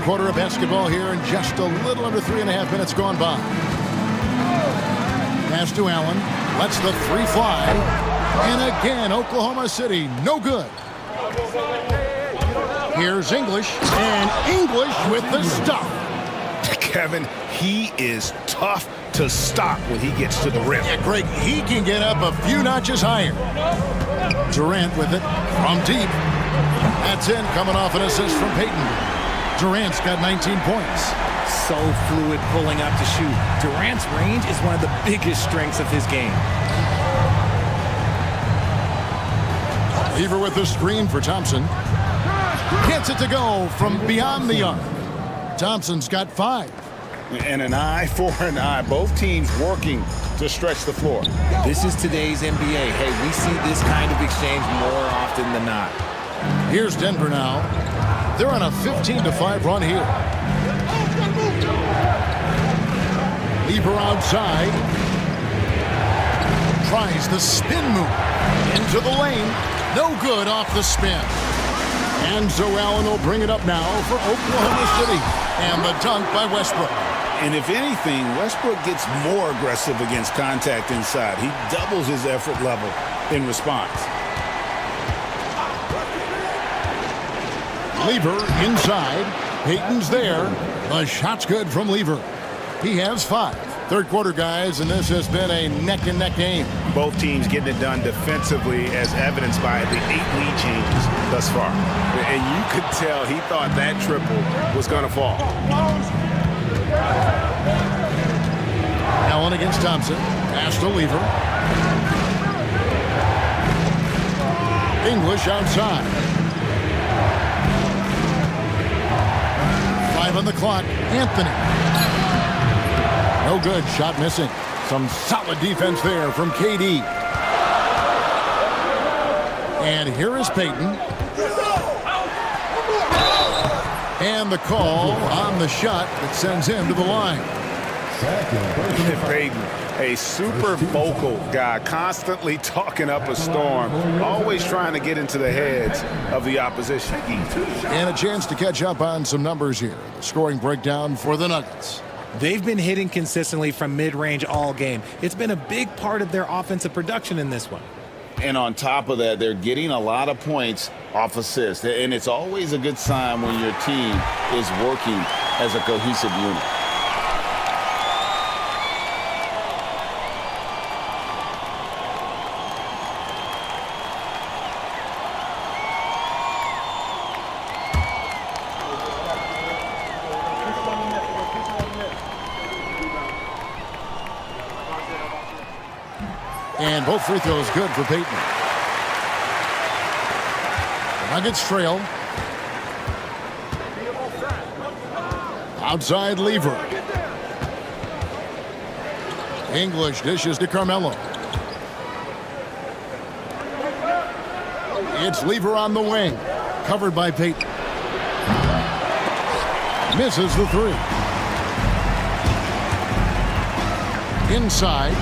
Speaker 9: quarter of basketball here in just a little under 3.5 minutes gone by. Pass to Allen. Lets the three fly. And again, Oklahoma City, no good. Here's English. And English with the stop.
Speaker 11: Kevin, he is tough to stop when he gets to the rim.
Speaker 9: Yeah, Greg, he can get up a few notches higher. Durant with it from deep. That's in, coming off an assist from Payton. Durant's got 19 points.
Speaker 10: So fluid pulling up to shoot. Durant's range is one of the biggest strengths of his game.
Speaker 9: Lever with the screen for Thompson. Gets it to go from beyond the arc. Thompson's got 5.
Speaker 11: And an eye for an eye. Both teams working to stretch the floor.
Speaker 10: This is today's NBA. Hey, we see this kind of exchange more often than not.
Speaker 9: Here's Denver now. They're on a 15-5 run here. Lever outside. Tries the spin move. Into the lane. No good off the spin. And so Allen will bring it up now for Oklahoma City. And the dunk by Westbrook.
Speaker 11: And if anything, Westbrook gets more aggressive against contact inside. He doubles his effort level in response.
Speaker 9: Lever inside. Payton's there. The shot's good from Lever. He has 5. Third quarter, guys, and this has been a neck-and-neck game.
Speaker 11: Both teams getting it done defensively, as evidenced by the 8 lead changes thus far. And you could tell he thought that triple was going to fall.
Speaker 9: Allen against Thompson. Pass to Lever. English outside. 5 on the clock. Anthony. No good. Shot missing. Some solid defense there from KD. And here is Payton. And the call on the shot that sends him to the line.
Speaker 11: Payton, a super vocal guy, constantly talking up a storm, always trying to get into the heads of the opposition.
Speaker 9: And a chance to catch up on some numbers here. The scoring breakdown for the Nuggets.
Speaker 10: They've been hitting consistently from mid-range all game. It's been a big part of their offensive production in this one.
Speaker 11: And on top of that, they're getting a lot of points off assists. And it's always a good sign when your team is working as a cohesive unit.
Speaker 9: And both free throws good for Payton. The Nuggets trail. Outside Lever. English dishes to Carmelo. It's Lever on the wing. Covered by Payton. Misses the 3. Inside.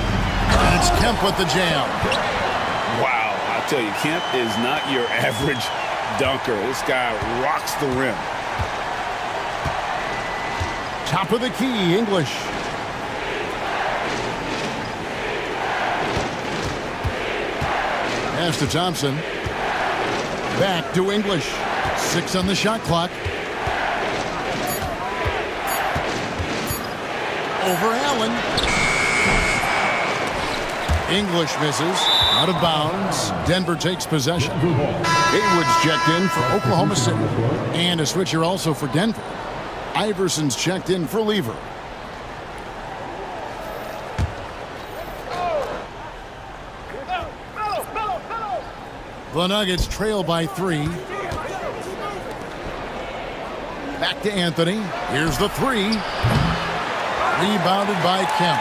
Speaker 9: And it's Kemp with the jam.
Speaker 11: Wow, I tell you, Kemp is not your average dunker. This guy rocks the rim.
Speaker 9: Top of the key, English. Pass to Thompson. Back to English. 6 on the shot clock. Over Allen. English misses. Out of bounds. Denver takes possession. Hayward's checked in for Oklahoma City. And a switcher also for Denver. Iverson's checked in for Lever. The Nuggets trail by 3. Back to Anthony. Here's the 3. Rebounded by Kemp.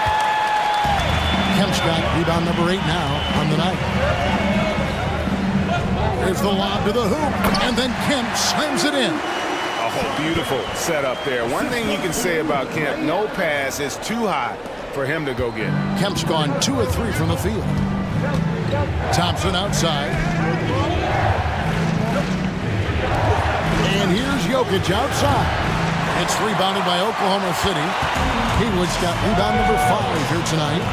Speaker 9: Kemp's got rebound number 8 now on the night. There's the lob to the hoop, and then Kemp slams it in.
Speaker 11: Oh, beautiful setup there. One thing you can say about Kemp, no pass is too high for him to go get.
Speaker 9: Kemp's gone 2 of 3 from the field. Thompson outside. And here's Jokic outside. It's rebounded by Oklahoma City. Haywood's got rebound number 5 here tonight.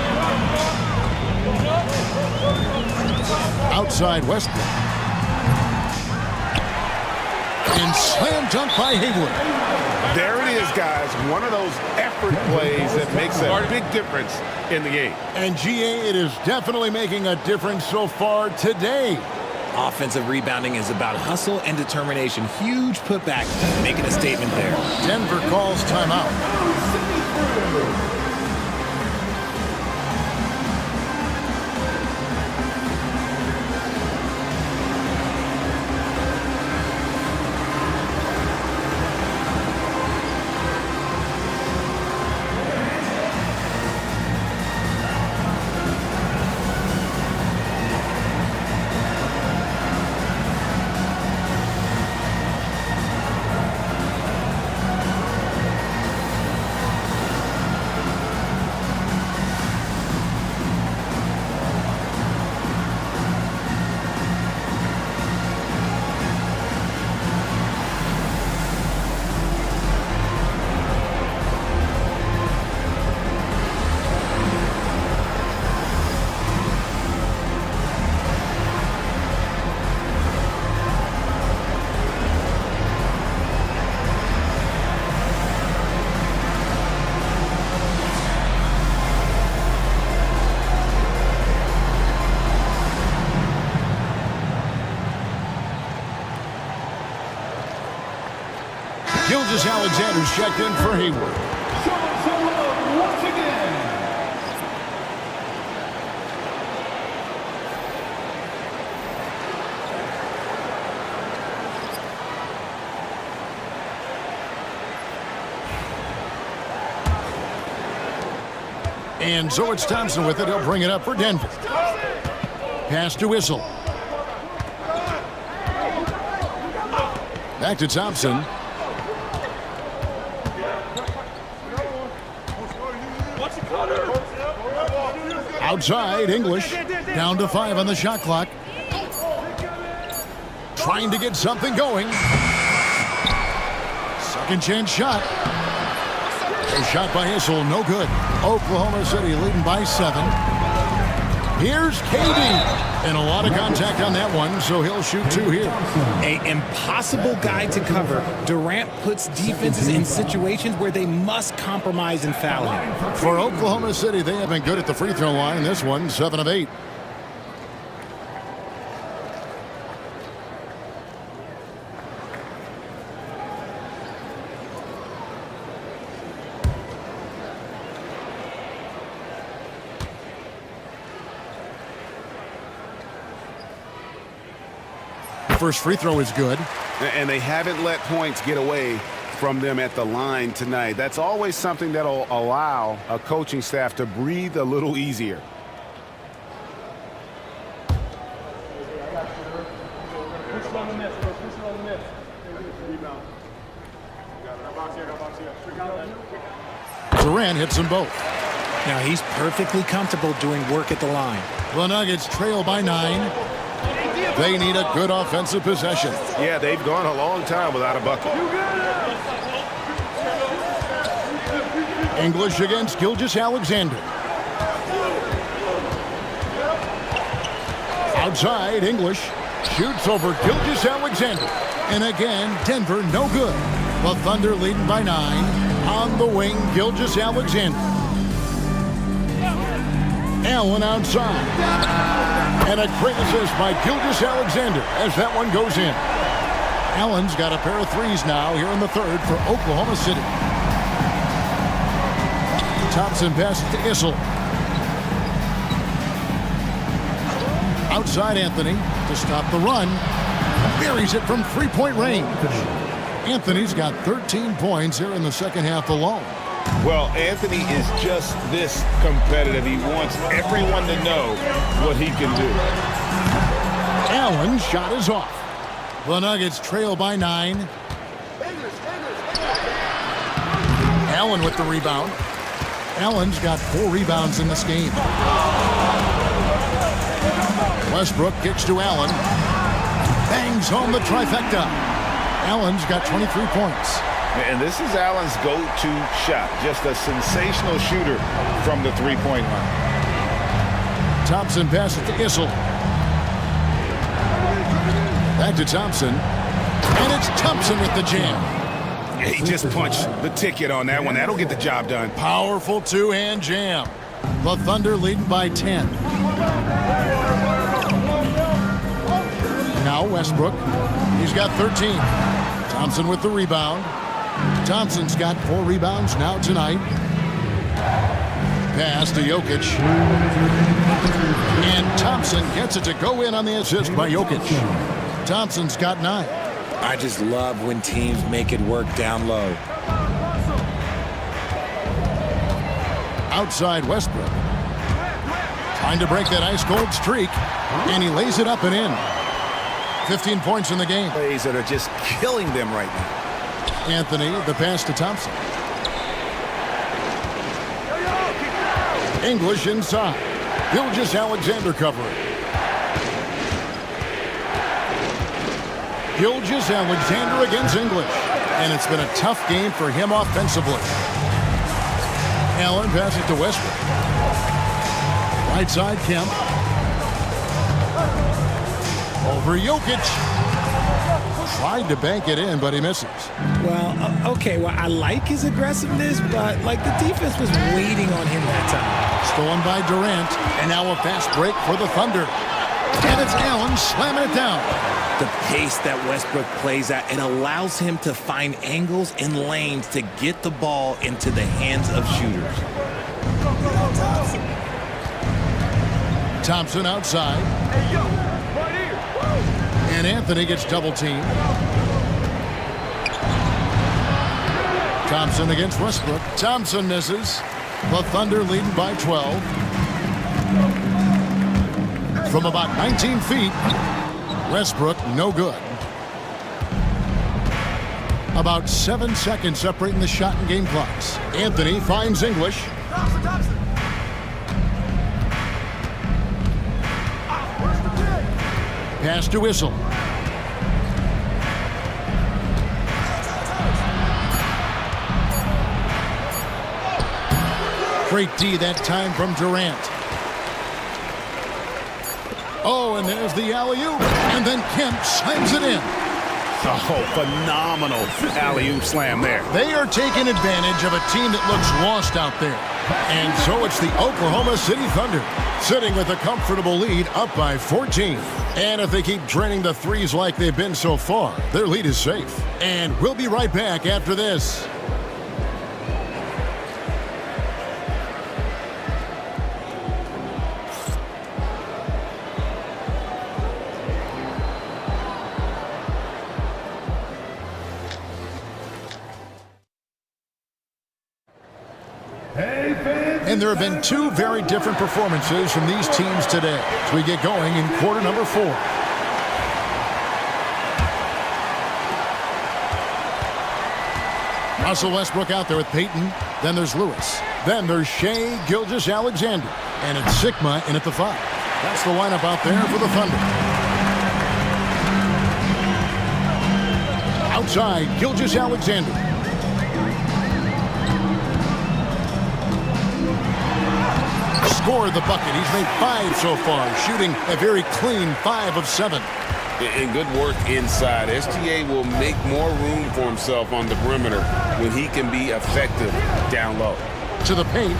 Speaker 9: Outside Westbrook. And slam dunk by Haywood.
Speaker 11: There it is, guys. One of those effort plays that makes a big difference in the game.
Speaker 9: And GA, it is definitely making a difference so far today.
Speaker 10: Offensive rebounding is about hustle and determination. Huge putback, making a statement there.
Speaker 9: Denver calls timeout. Gilgeous-Alexander's checked in for Hayward.
Speaker 1: Once again.
Speaker 9: And so it's Thompson with it. He'll bring it up for Denver. Pass to Whistle. Back to Thompson. Outside, English. Down to 5 on the shot clock. Trying to get something going. Second chance shot. A shot by Issel, no good. Oklahoma City leading by 7. Here's KD. And a lot of contact on that one, so he'll shoot 2 here.
Speaker 10: An impossible guy to cover. Durant puts defenses in situations where they must compromise and foul him.
Speaker 9: For Oklahoma City, they have been good at the free throw line. This one, 7 of 8. First free throw is good.
Speaker 11: And they haven't let points get away from them at the line tonight. That's always something that'll allow a coaching staff to breathe a little easier.
Speaker 9: Durant hits them both.
Speaker 10: Now he's perfectly comfortable doing work at the line.
Speaker 9: The Nuggets trail by 9. They need a good offensive possession.
Speaker 11: Yeah, they've gone a long time without a bucket.
Speaker 9: English against Gilgeous-Alexander. Outside, English shoots over Gilgeous-Alexander. And again, Denver no good. The Thunder leading by 9. On the wing, Gilgeous-Alexander. Allen outside. And a great assist by Gilgeous-Alexander as that one goes in. Allen's got a pair of threes now here in the third for Oklahoma City. Thompson passes to Issel. Outside Anthony to stop the run. Buries it from three-point range. Anthony's got 13 points here in the second half alone.
Speaker 11: Well, Anthony is just this competitive. He wants everyone to know what he can do.
Speaker 9: Allen's shot is off. The Nuggets trail by 9. Allen with the rebound. Allen's got 4 rebounds in this game. Westbrook kicks to Allen. Bangs home the trifecta. Allen's got 23 points.
Speaker 11: And this is Allen's go-to shot. Just a sensational shooter from the three-point line.
Speaker 9: Thompson passes to Issel. Back to Thompson. And it's Thompson with the jam.
Speaker 11: Yeah, he just punched the ticket on that one. That'll get the job done.
Speaker 9: Powerful two-hand jam. The Thunder leading by 10. Now Westbrook. He's got 13. Thompson with the rebound. Thompson's got 4 rebounds now tonight. Pass to Jokic. And Thompson gets it to go in on the assist by Jokic. Thompson's got 9.
Speaker 10: I just love when teams make it work down low.
Speaker 9: Outside Westbrook. Trying to break that ice-cold streak. And he lays it up and in. 15 points in the game.
Speaker 11: Plays that are just killing them right now.
Speaker 9: Anthony, the pass to Thompson. English inside. Gilgeous-Alexander covering. Gilgeous-Alexander against English. And it's been a tough game for him offensively. Allen passes to Westbrook. Right side, Kemp. Over Jokic. Tried to bank it in, but he misses.
Speaker 10: Well, okay, well, I like his aggressiveness, but, like, the defense was waiting on him that time.
Speaker 9: Stolen by Durant, and now a fast break for the Thunder. And it's Allen slamming it down.
Speaker 10: The pace that Westbrook plays at, it allows him to find angles and lanes to get the ball into the hands of shooters.
Speaker 9: Thompson outside. And Anthony gets double-teamed. Thompson against Westbrook. Thompson misses. The Thunder leading by 12. From about 19 feet, Westbrook no good. About 7 seconds separating the shot and game clocks. Anthony finds English. Pass to Issel. Great D that time from Durant. Oh, and there's the alley-oop. And then Kemp slams it in.
Speaker 11: Oh, phenomenal alley-oop slam there.
Speaker 9: They are taking advantage of a team that looks lost out there. And so it's the Oklahoma City Thunder sitting with a comfortable lead up by 14. And if they keep draining the threes like they've been so far, their lead is safe. And we'll be right back after this. And there have been 2 very different performances from these teams today as we get going in quarter number 4. Russell Westbrook out there with Payton. Then there's Lewis. Then there's Shea Gilgeous-Alexander. And it's Sigma in at the 5. That's the lineup out there for the Thunder. Outside, Gilgeous-Alexander. Scored the bucket. He's made 5 so far, shooting a very clean 5 of 7.
Speaker 12: And good work inside. SGA will make more room for himself on the perimeter when he can be effective down low.
Speaker 9: To the paint.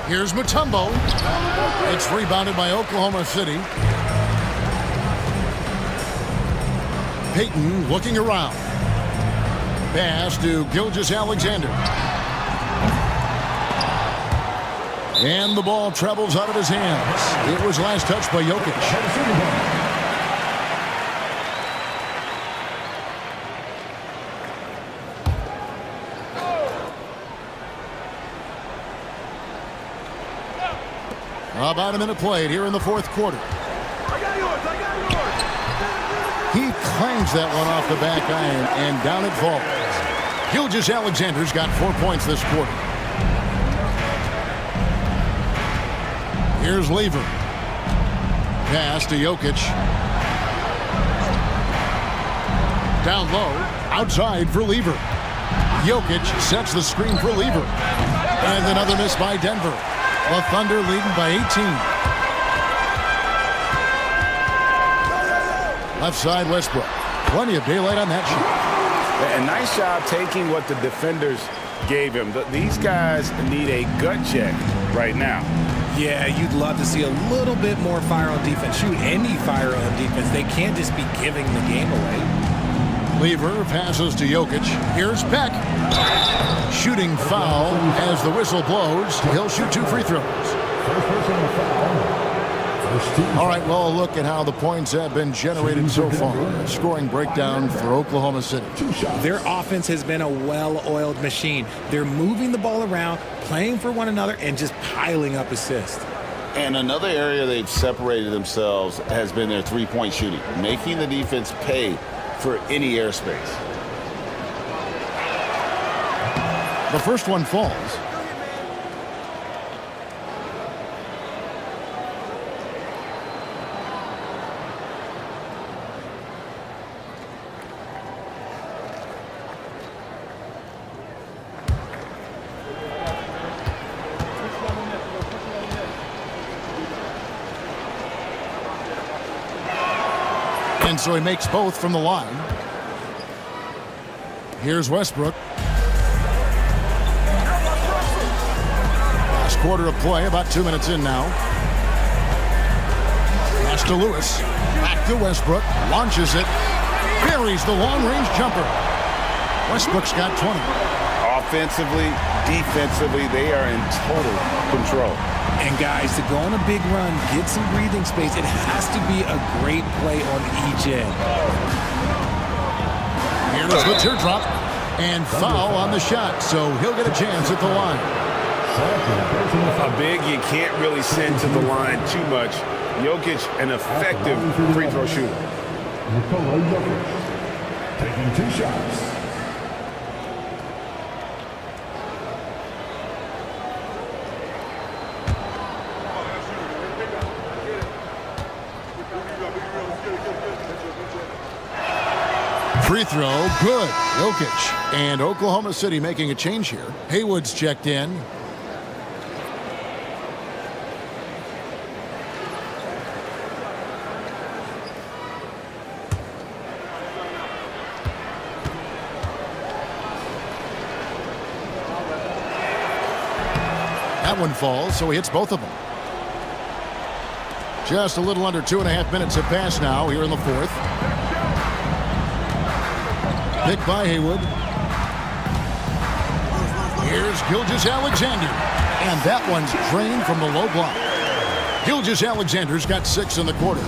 Speaker 9: Here's Mutombo. It's rebounded by Oklahoma City. Payton looking around. Pass to Gilgeous-Alexander. And the ball travels out of his hands. It was last touched by Jokic. About a minute played here in the 4th quarter. He clangs that one off the back iron, and down it falls. Gilgeous-Alexander's got 4 points this quarter. Here's Lever. Pass to Jokic. Down low. Outside for Lever. Jokic sets the screen for Lever. And another miss by Denver. The Thunder leading by 18. Left side, Westbrook. Plenty of daylight on that shot.
Speaker 11: A nice job taking what the defenders gave him. These guys need a gut check right now.
Speaker 10: Yeah, you'd love to see a little bit more fire on defense. Shoot, any fire on defense. They can't just be giving the game away.
Speaker 9: Lever passes to Jokic. Here's Peck. Shooting foul as the whistle blows. He'll shoot 2 free throws. All right, well, look at how the points have been generated so far. A scoring breakdown for Oklahoma City.
Speaker 10: Their offense has been a well-oiled machine. They're moving the ball around, playing for one another, and just piling up assists.
Speaker 11: And another area they've separated themselves has been their three-point shooting, making the defense pay for any airspace.
Speaker 9: The first one falls. And so he makes both from the line. Here's Westbrook. Last quarter of play, about 2 minutes in now. Pass to Lewis. Back to Westbrook. Launches it. Buries the long-range jumper. Westbrook's got 20.
Speaker 11: Offensively, defensively, they are in total control.
Speaker 10: And guys, to go on a big run, get some breathing space, it has to be a great play on each end.
Speaker 9: Here's the teardrop. And foul on the shot, so he'll get a chance at the line.
Speaker 11: A big you can't really send to the line too much. Jokic, an effective free throw shooter.
Speaker 1: Taking 2 shots.
Speaker 9: Free throw, good. Jokic. And Oklahoma City making a change here. Haywood's checked in. That one falls, so he hits both of them. Just a little under 2.5 minutes have passed now here in the fourth. Pick by Haywood. Here's Gilgeous-Alexander. And that one's drained from the low block. Gilgeous-Alexander's got 6 in the quarter.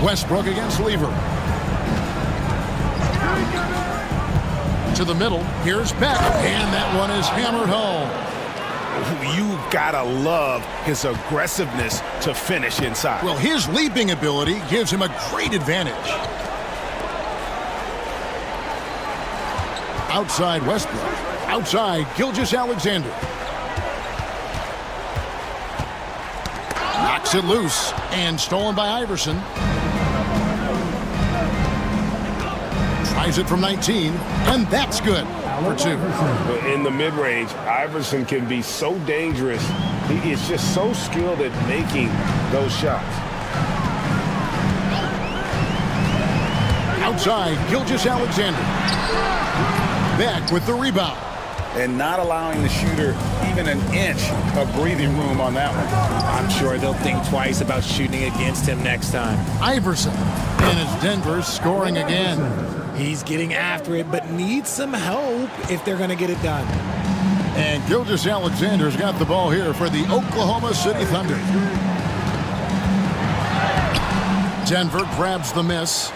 Speaker 9: Westbrook against Lever. To the middle. Here's Beck. And that one is hammered home.
Speaker 3: You've got to love his aggressiveness to finish inside.
Speaker 9: Well, his leaping ability gives him a great advantage. Outside Westbrook. Outside Gilgeous-Alexander. Knocks it loose and stolen by Iverson. Tries it from 19, and that's good for 2.
Speaker 11: In the mid-range, Iverson can be so dangerous. He is just so skilled at making those shots.
Speaker 9: Outside, Gilgeous-Alexander. Back with the rebound.
Speaker 11: And not allowing the shooter even an inch of breathing room on that one.
Speaker 10: I'm sure they'll think twice about shooting against him next time.
Speaker 9: Iverson. And it's Denver scoring again.
Speaker 10: He's getting after it, but needs some help if they're going to get it done.
Speaker 9: And Gilgeous-Alexander's got the ball here for the Oklahoma City Thunder. Denver grabs the miss.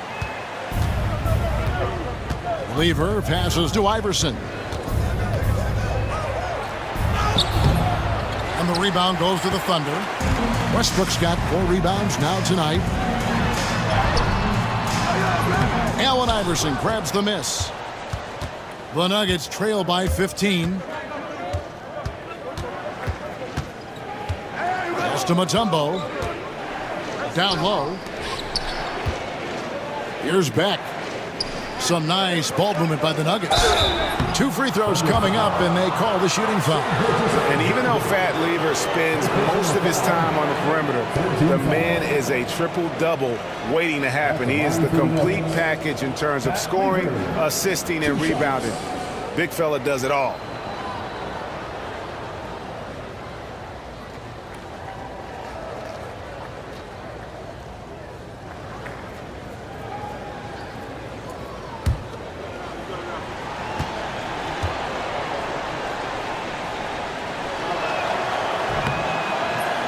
Speaker 9: Lever passes to Iverson. And the rebound goes to the Thunder. Westbrook's got 4 rebounds now tonight. Allen Iverson grabs the miss. The Nuggets trail by 15. Pass to Mutombo. Down low. Here's Beck. Some nice ball movement by the Nuggets. 2 free throws coming up, and they call the shooting foul.
Speaker 11: And even though Fat Lever spends most of his time on the perimeter, the man is a triple-double waiting to happen. He is the complete package in terms of scoring, assisting, and rebounding. Big fella does it all.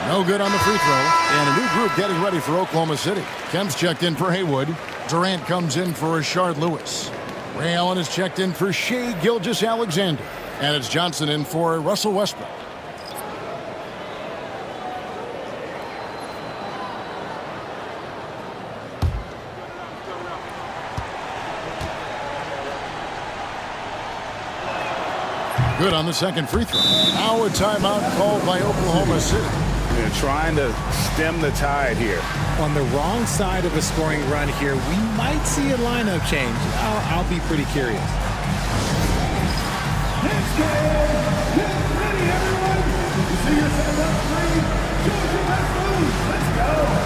Speaker 9: No good on the free throw. And a new group getting ready for Oklahoma City. Kemp's checked in for Haywood. Durant comes in for Rashard Lewis. Ray Allen is checked in for Shea Gilgeous-Alexander. And it's Johnson in for Russell Westbrook. Good on the second free throw. Now a timeout called by Oklahoma City.
Speaker 11: They're trying to stem the tide here.
Speaker 10: On the wrong side of a scoring run here, we might see a lineup change. I'll be pretty curious.
Speaker 1: Next game, get ready, everyone. You see yourself up 3. Choose your best move. Let's go.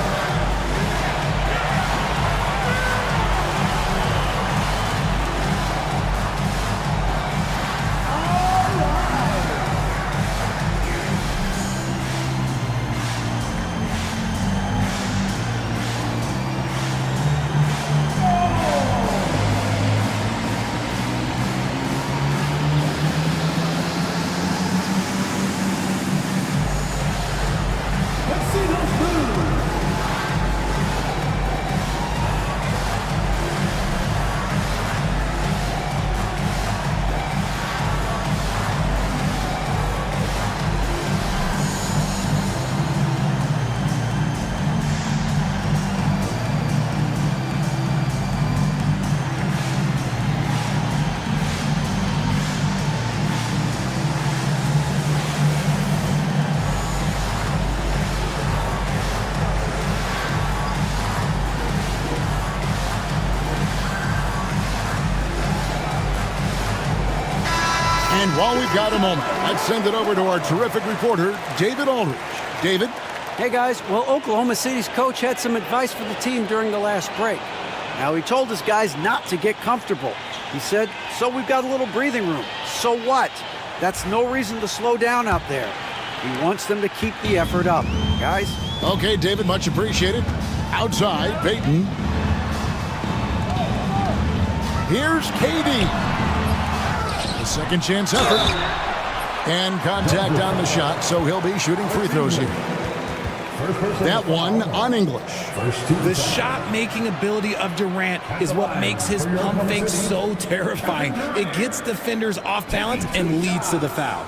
Speaker 9: And while we've got a moment, let's send it over to our terrific reporter, David Aldridge. David?
Speaker 13: Hey, guys. Well, Oklahoma City's coach had some advice for the team during the last break. Now, he told his guys not to get comfortable. He said, so we've got a little breathing room. So what? That's no reason to slow down out there. He wants them to keep the effort up. Guys?
Speaker 9: Okay, David, much appreciated. Outside, Peyton. Here's KD. A second chance effort. And contact on the shot, so he'll be shooting free throws here. That one on English.
Speaker 10: The shot-making ability of Durant is what makes his pump fake so terrifying. It gets defenders off balance and leads to the foul.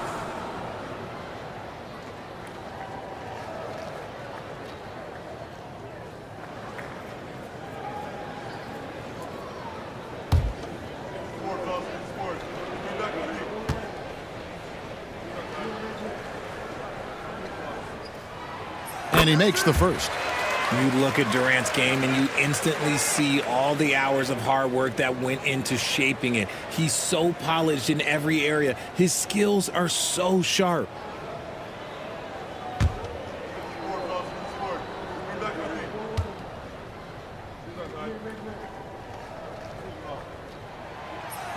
Speaker 9: And he makes the first.
Speaker 10: You look at Durant's game and you instantly see all the hours of hard work that went into shaping it. He's so polished in every area. His skills are so sharp.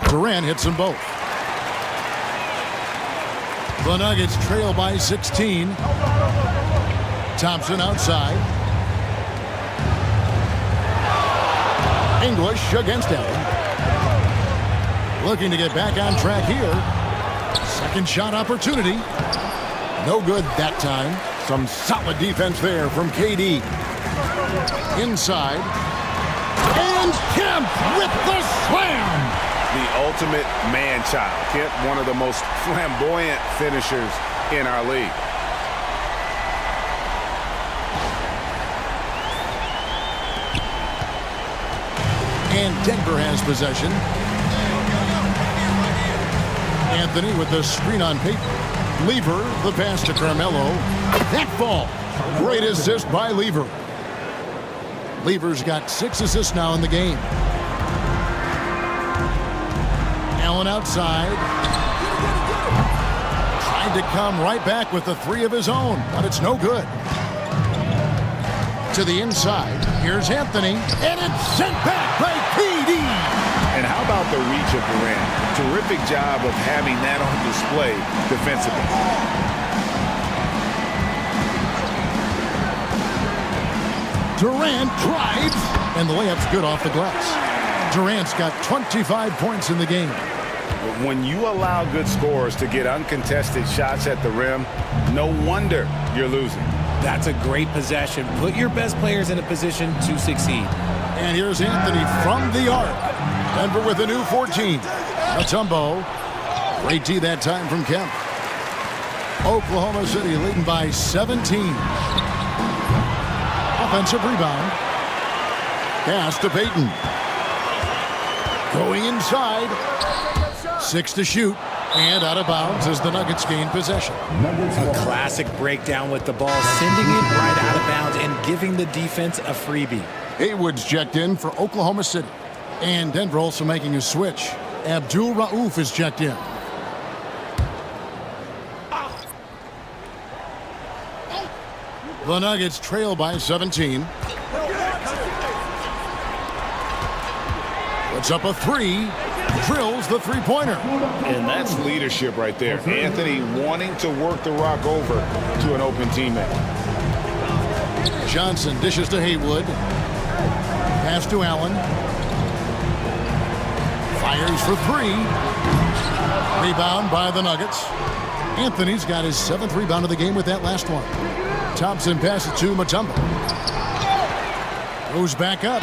Speaker 9: Durant hits them both. The Nuggets trail by 16. Thompson outside. English against Allen. Looking to get back on track here. Second shot opportunity. No good that time. Some solid defense there from KD. Inside. And Kemp with the slam.
Speaker 11: The ultimate man-child. Kemp, one of the most flamboyant finishers in our league.
Speaker 9: And Denver has possession. Anthony with the screen on Peyton. Lever, the pass to Carmelo. That ball. Great assist by Lever. Lever's got 6 assists now in the game. Allen outside. Tried to come right back with the 3 of his own, but it's no good. To the inside. Here's Anthony, and it's sent back by KD.
Speaker 11: And how about the reach of Durant? Terrific job of having that on display defensively.
Speaker 9: Durant drives, and the layup's good off the glass. Durant's got 25 points in the game.
Speaker 11: When you allow good scorers to get uncontested shots at the rim, no wonder you're losing.
Speaker 10: That's a great possession. Put your best players in a position to succeed.
Speaker 9: And here's Anthony from the arc. Denver with a new 14. Mutombo. Great D that time from Kemp. Oklahoma City leading by 17. Offensive rebound. Pass to Payton. Going inside. 6 to shoot. And out of bounds as the Nuggets gain possession.
Speaker 10: A classic breakdown with the ball, sending it right out of bounds and giving the defense a freebie.
Speaker 9: Haywood's checked in for Oklahoma City. And Denver also making a switch. Abdul Rauf is checked in. The Nuggets trail by 17. Puts up a 3. Drills the three-pointer.
Speaker 11: And that's leadership right there. Anthony wanting to work the rock over to an open teammate.
Speaker 9: Johnson dishes to Haywood. Pass to Allen. Fires for 3. Rebound by the Nuggets. Anthony's got his 7th rebound of the game with that last one. Thompson passes to Mutombo. Goes back up.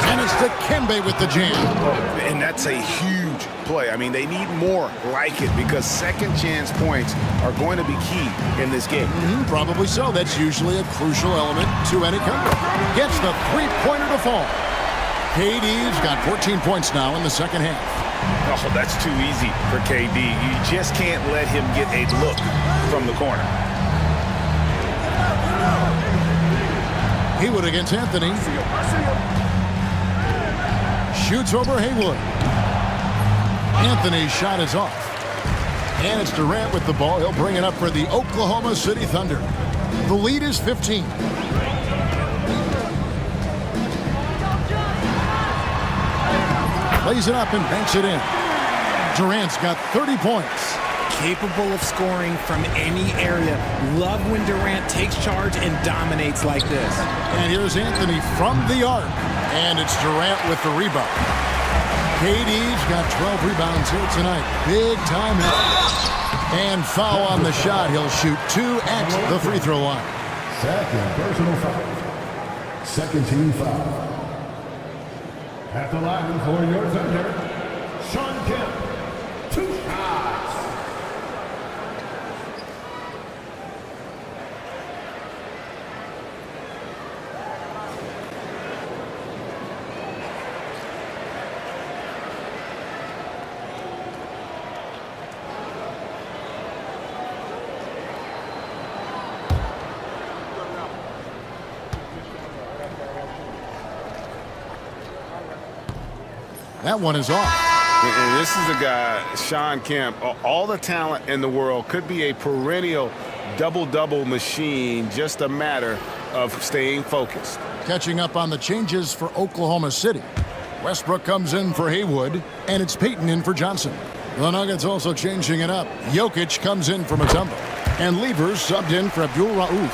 Speaker 9: And it's to Kembe with the jam.
Speaker 11: And that's a huge play. I mean, they need more like it because second chance points are going to be key in this game.
Speaker 9: Probably so. That's usually a crucial element to any comeback. Gets the three-pointer to fall. KD's got 14 points now in the second half.
Speaker 11: Oh, that's too easy for KD. You just can't let him get a look from the corner.
Speaker 9: Haywood against Anthony. Shoots over Haywood. Anthony's shot is off. And it's Durant with the ball. He'll bring it up for the Oklahoma City Thunder. The lead is 15. Plays it up and banks it in. Durant's got 30 points.
Speaker 10: Capable of scoring from any area. Love when Durant takes charge and dominates like this.
Speaker 9: And here's Anthony from the arc. And it's Durant with the rebound. KD's got 12 rebounds here tonight. Big time hit. And foul on the shot. He'll shoot 2 at the free throw line.
Speaker 14: Second personal foul. Second team foul. At the line for your Thunder, Shawn Kemp. 2 shots.
Speaker 9: That one is off.
Speaker 11: And this is a guy, Shawn Kemp, all the talent in the world, could be a perennial double-double machine, just a matter of staying focused.
Speaker 9: Catching up on the changes for Oklahoma City. Westbrook comes in for Haywood, and it's Payton in for Johnson. The Nuggets also changing it up. Jokic comes in for Mutombo, and Lever's subbed in for Abdul Rauf.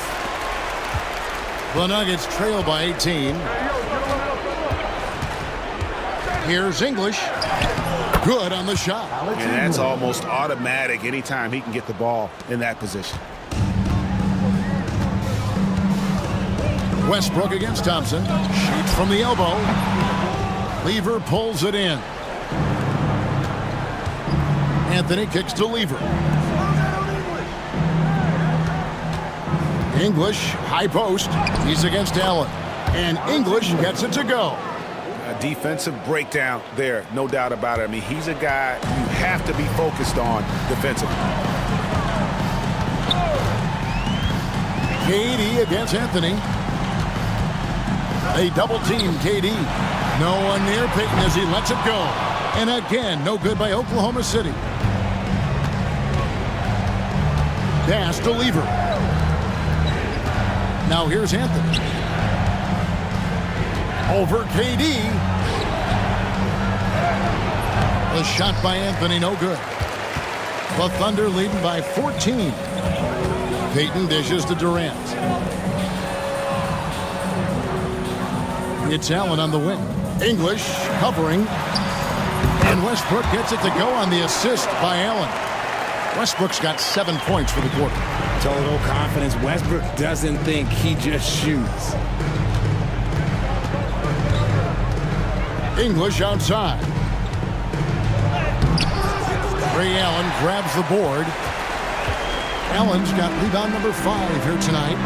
Speaker 9: The Nuggets trail by 18. Here's English. Good on the shot.
Speaker 11: And that's almost automatic anytime he can get the ball in that position.
Speaker 9: Westbrook against Thompson. Shoots from the elbow. Lever pulls it in. Anthony kicks to Lever. English, high post. He's against Allen. And English gets it to go.
Speaker 11: A defensive breakdown there, no doubt about it. I mean, he's a guy you have to be focused on defensively.
Speaker 9: KD against Anthony. They double team KD. No one near Payton as he lets it go. And again, no good by Oklahoma City. Pass to Lever. Now here's Anthony. Over KD. The shot by Anthony, no good. The Thunder leading by 14. Payton dishes to Durant. It's Allen on the wing. English covering. And Westbrook gets it to go on the assist by Allen. Westbrook's got 7 points for the quarter.
Speaker 10: Total confidence. Westbrook doesn't think, he just shoots.
Speaker 9: English outside. Ray Allen grabs the board. Allen's got rebound number 5 here tonight.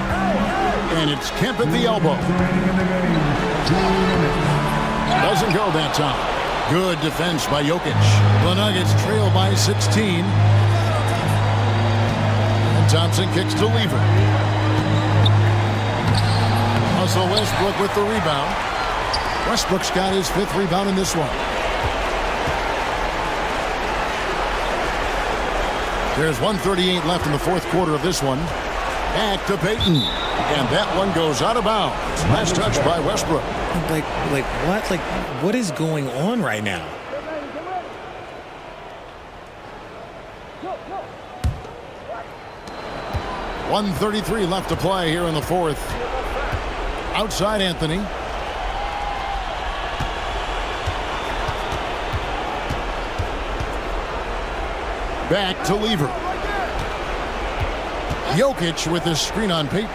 Speaker 9: And it's Kemp at the elbow. Doesn't go that time. Good defense by Jokic. The Nuggets trail by 16. And Thompson kicks to Lever. Russell Westbrook with the rebound. Westbrook's got his 5th rebound in this one. There's 1:38 left in the 4th quarter of this one. Back to Payton. And that one goes out of bounds. Last touch by Westbrook.
Speaker 10: Like what? Like, what is going on right now?
Speaker 9: $1:33 left to play here in the 4th. Outside Anthony. Back to Lever. Jokic with his screen on Payton.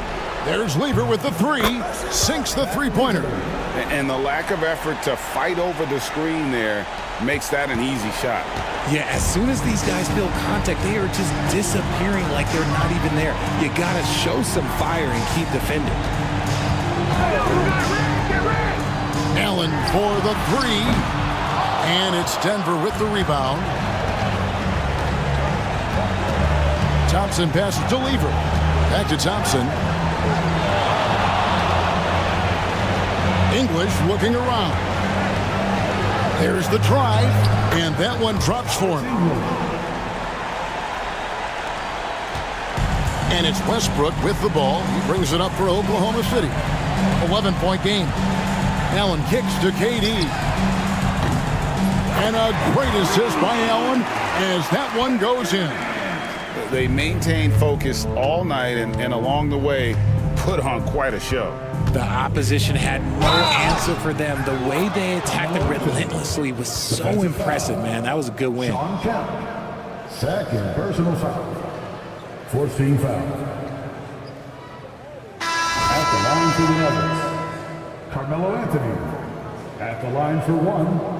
Speaker 9: There's Lever with the 3. Sinks the three-pointer.
Speaker 12: And the lack of effort to fight over the screen there makes that an easy shot.
Speaker 10: Yeah, as soon as these guys feel contact, they are just disappearing like they're not even there. You gotta show some fire and keep defending.
Speaker 9: Allen for the 3. And it's Denver with the rebound. Thompson passes to Lever. Back to Thompson. English looking around. There's the drive, and that one drops for him. And it's Westbrook with the ball. He brings it up for Oklahoma City. 11-point game. Allen kicks to KD. And a great assist by Allen as that one goes in.
Speaker 12: They maintained focus all night and along the way put on quite a show.
Speaker 10: The opposition had no answer for them. The way they attacked them relentlessly was so impressive, man. That was a good win.
Speaker 14: Sean Kemp, 2nd personal foul. 4th team foul. At the line for the Nuggets, Carmelo Anthony. At the line for 1.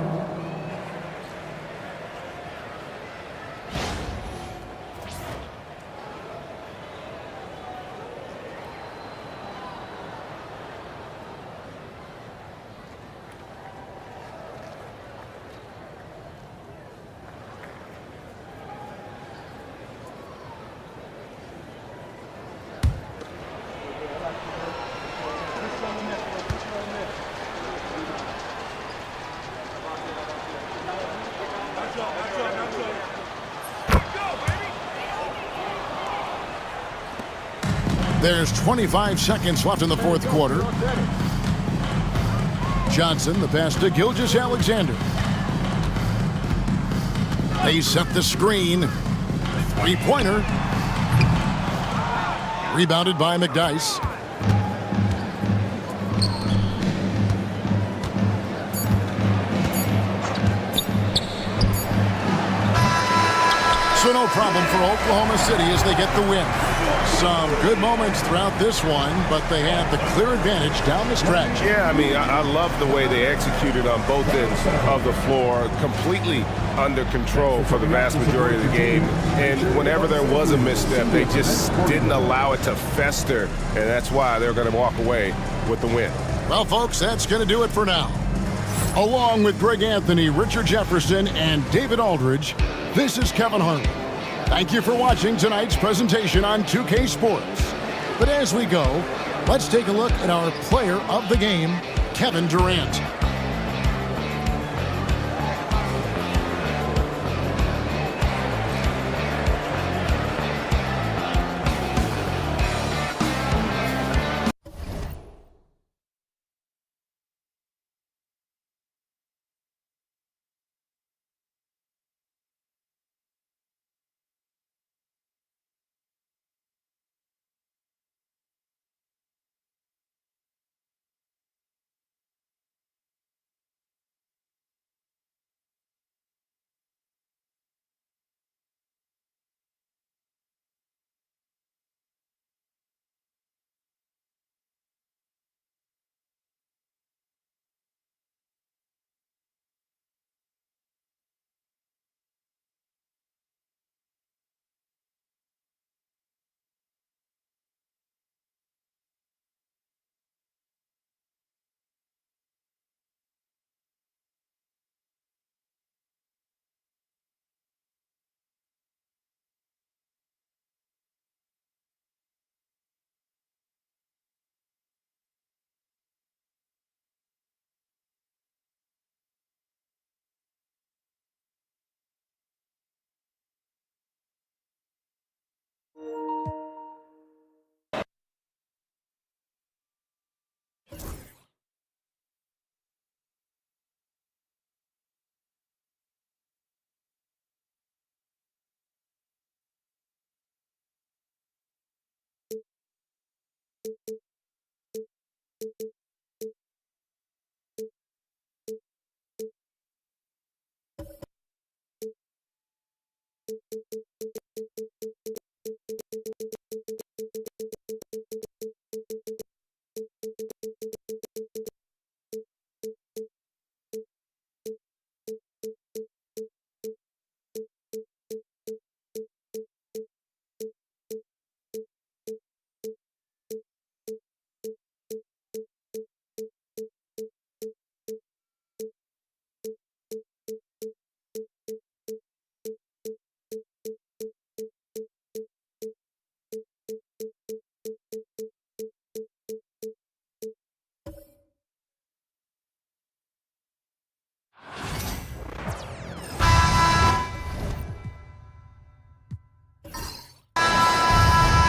Speaker 9: There's 25 seconds left in the 4th quarter. Johnson, the pass to Gilgeous-Alexander. They set the screen. 3-pointer. Rebounded by McDyess. So no problem for Oklahoma City as they get the win. Some good moments throughout this one, but they had the clear advantage down the stretch.
Speaker 2: Yeah, I mean, I love the way they executed on both ends of the floor, completely under control for the vast majority of the game. And whenever there was a misstep, they just didn't allow it to fester, and that's why they're going to walk away with the win.
Speaker 9: Well, folks, that's going to do it for now. Along with Greg Anthony, Richard Jefferson, and David Aldridge, this is Kevin Harlan. Thank you for watching tonight's presentation on 2K Sports. But as we go, let's take a look at our player of the game, Kevin Durant.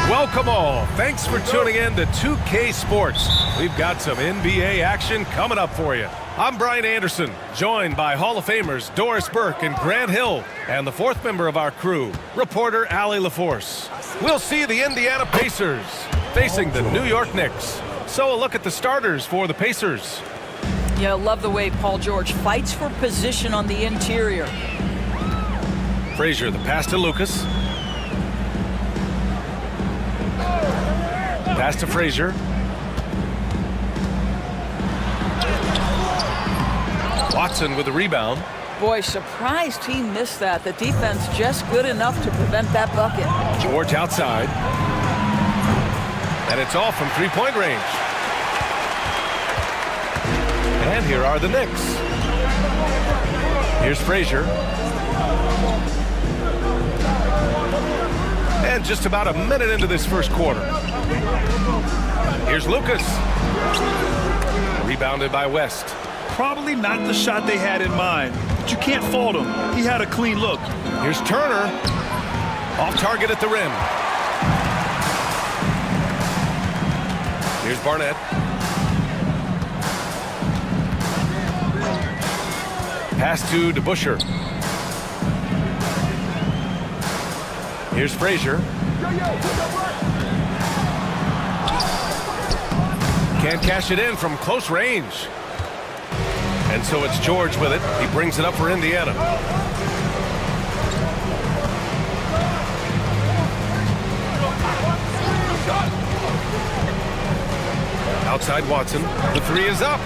Speaker 2: Welcome all. Thanks for tuning in to 2K Sports. We've got some NBA action coming up for you. I'm Brian Anderson, joined by Hall of Famers Doris Burke and Grant Hill, and the fourth member of our crew, reporter Allie LaForce. We'll see the Indiana Pacers facing the New York Knicks. So a look at the starters for the Pacers.
Speaker 15: Yeah, love the way Paul George fights for position on the interior.
Speaker 2: Frazier, the pass to Lucas. Pass to Frazier. Watson with the rebound.
Speaker 15: Boy, surprised he missed that. The defense just good enough to prevent that bucket.
Speaker 2: George outside. And it's off from three-point range. And here are the Knicks. Here's Frazier. And just about a minute into this first quarter. Here's Lucas. Rebounded by West.
Speaker 3: Probably not the shot they had in mind, but you can't fault him. He had a clean look.
Speaker 2: Here's Turner. Off target at the rim. Here's Barnett. Pass to DeBusschere. Here's Frazier. Can't cash it in from close range. And so it's George with it. He brings it up for Indiana. Outside Watson. The three is up.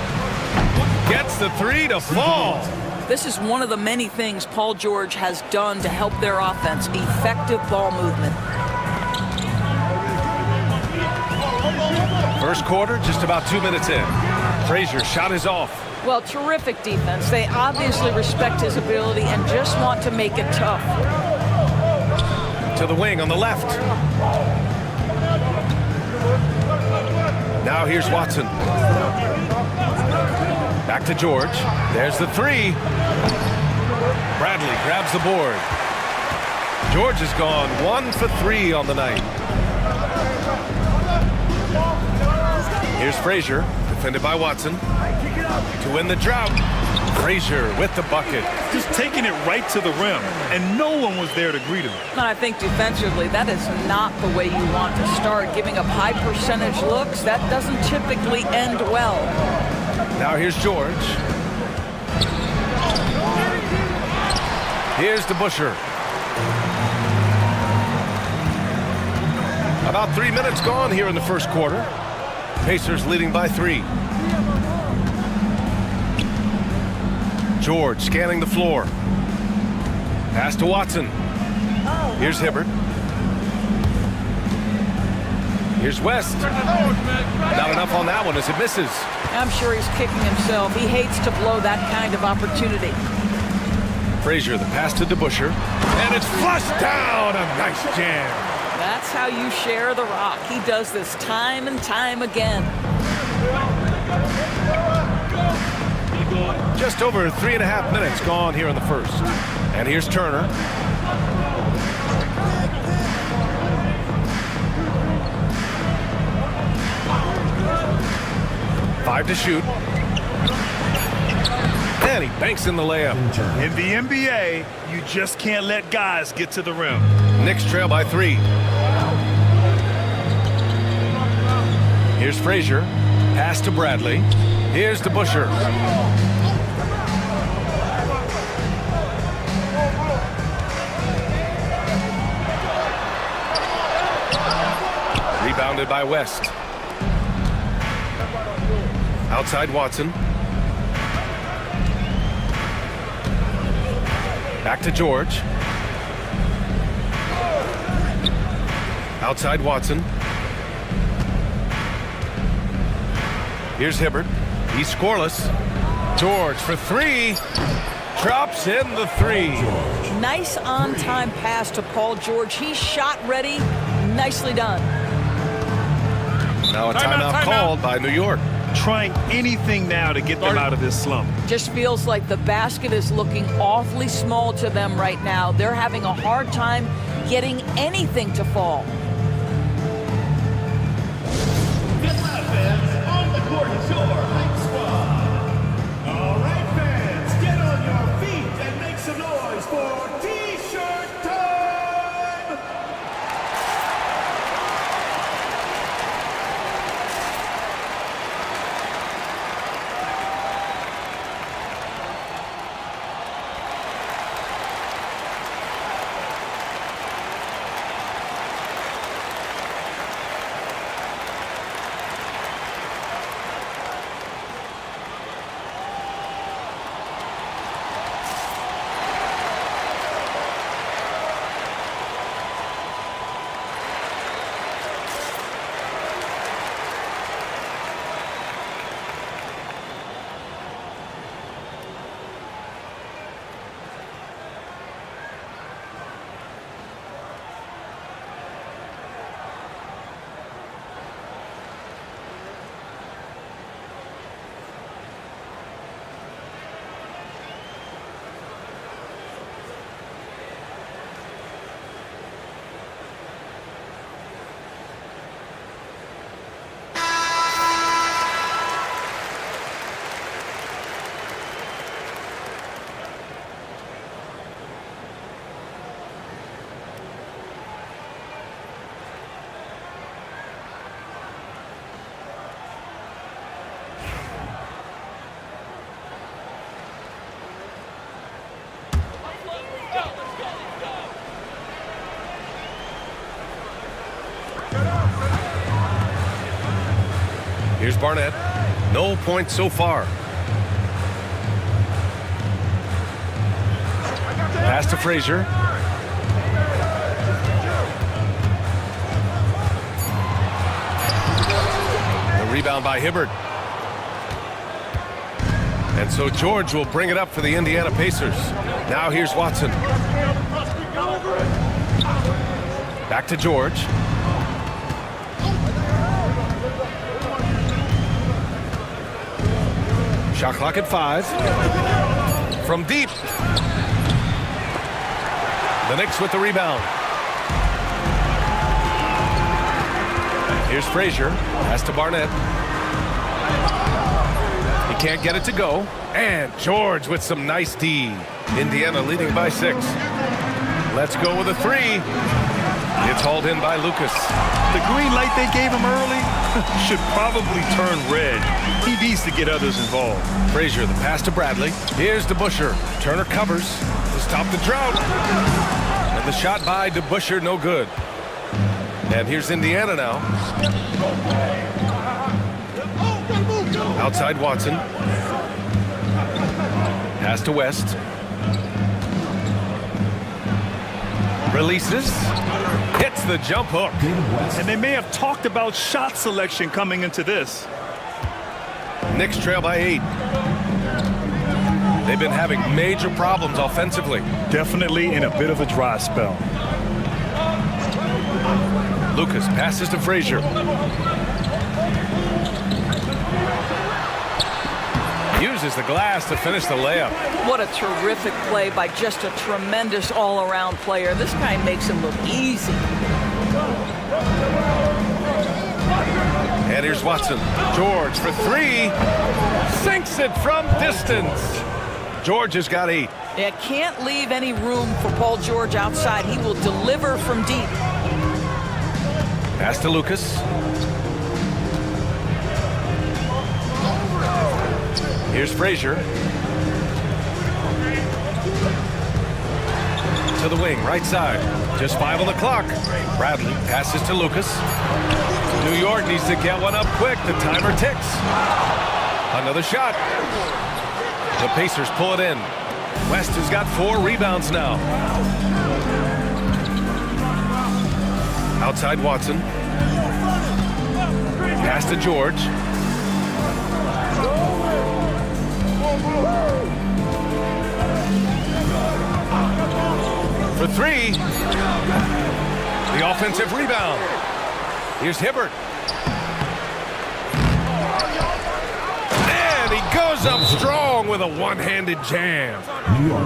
Speaker 2: Gets the three to fall.
Speaker 15: This is one of the many things Paul George has done to help their offense. Effective ball movement.
Speaker 2: First quarter, just about 2 minutes in. Frazier shot is off.
Speaker 15: Well, terrific defense. They obviously respect his ability and just want to make it tough.
Speaker 2: To the wing on the left. Now here's Watson. Back to George. There's the three. Bradley grabs the board. George has gone 1 for 3 on the night. Here's Frazier, defended by Watson. To win the drought, Frazier with the bucket.
Speaker 3: Just taking it right to the rim, and no one was there to greet him.
Speaker 15: And I think defensively, that is not the way you want to start. Giving up high percentage looks, that doesn't typically end well.
Speaker 2: Now here's George. Here's DeBusschere. About 3 minutes gone here in the first quarter. Pacers leading by 3. George scanning the floor. Pass to Watson. Here's Hibbert. Here's West. Not enough on that one as it misses.
Speaker 15: I'm sure he's kicking himself. He hates to blow that kind of opportunity.
Speaker 2: Frazier, the pass to DeBusschere. And it's flushed down. A nice jam.
Speaker 15: That's how you share the rock. He does this time and time again.
Speaker 2: Just over 3.5 minutes gone here in the first. And here's Turner. Five to shoot. And he banks in the layup.
Speaker 3: In the NBA, you just can't let guys get to the rim.
Speaker 2: Knicks trail by 3. Here's Frazier. Pass to Bradley. Here's DeBusschere. Rebounded by West. Outside Watson. Back to George. Outside Watson. Here's Hibbert. He's scoreless. George for 3. Drops in the 3.
Speaker 15: Nice on-time pass to Paul George. He's shot ready. Nicely done.
Speaker 2: Now a timeout called by New York.
Speaker 3: Trying anything now to get them out of this slump.
Speaker 15: Just feels like the basket is looking awfully small to them right now. They're having a hard time getting anything to fall.
Speaker 1: On the court is your hype squad. All right, fans, get on your feet and make some noise for T-shirt time!
Speaker 2: Here's Barnett. No points so far. Pass to Frazier. The rebound by Hibbert. And so George will bring it up for the Indiana Pacers. Now here's Watson. Back to George. Shot clock at 5. From deep. The Knicks with the rebound. Here's Frazier. Pass to Barnett. He can't get it to go. And George with some nice D. Indiana leading by 6. Let's go with a 3. It's hauled in by Lucas.
Speaker 3: The green light they gave him early should probably turn red. He needs to get others involved.
Speaker 2: Frazier, the pass to Bradley. Here's DeBusschere. Turner covers to stop the drought. And the shot by DeBusschere, no good. And here's Indiana now. Outside Watson. Pass to West. Releases. Hits the jump hook.
Speaker 3: And they may have talked about shot selection coming into this.
Speaker 2: Knicks trail by 8. They've been having major problems offensively.
Speaker 3: Definitely in a bit of a dry spell.
Speaker 2: Lucas passes to Frazier. Uses the glass to finish the layup.
Speaker 15: What a terrific play by just a tremendous all-around player. This guy makes him look easy.
Speaker 2: And here's Watson. George for 3. Sinks it from distance. George has got 8.
Speaker 15: Yeah, can't leave any room for Paul George outside. He will deliver from deep.
Speaker 2: Pass to Lucas. Here's Frazier. To the wing, right side. Just 5 on the clock. Bradley passes to Lucas. New York needs to get one up quick. The timer ticks. Another shot. The Pacers pull it in. West has got 4 rebounds now. Outside Watson. Pass to George. For 3. The offensive rebound. Here's Hibbert. And he goes up strong with a one-handed jam.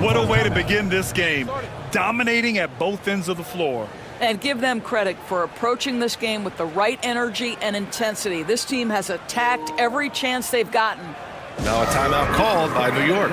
Speaker 3: What a way to begin this game. Dominating at both ends of the floor.
Speaker 15: And give them credit for approaching this game with the right energy and intensity. This team has attacked every chance they've gotten.
Speaker 2: Now a timeout called by New York.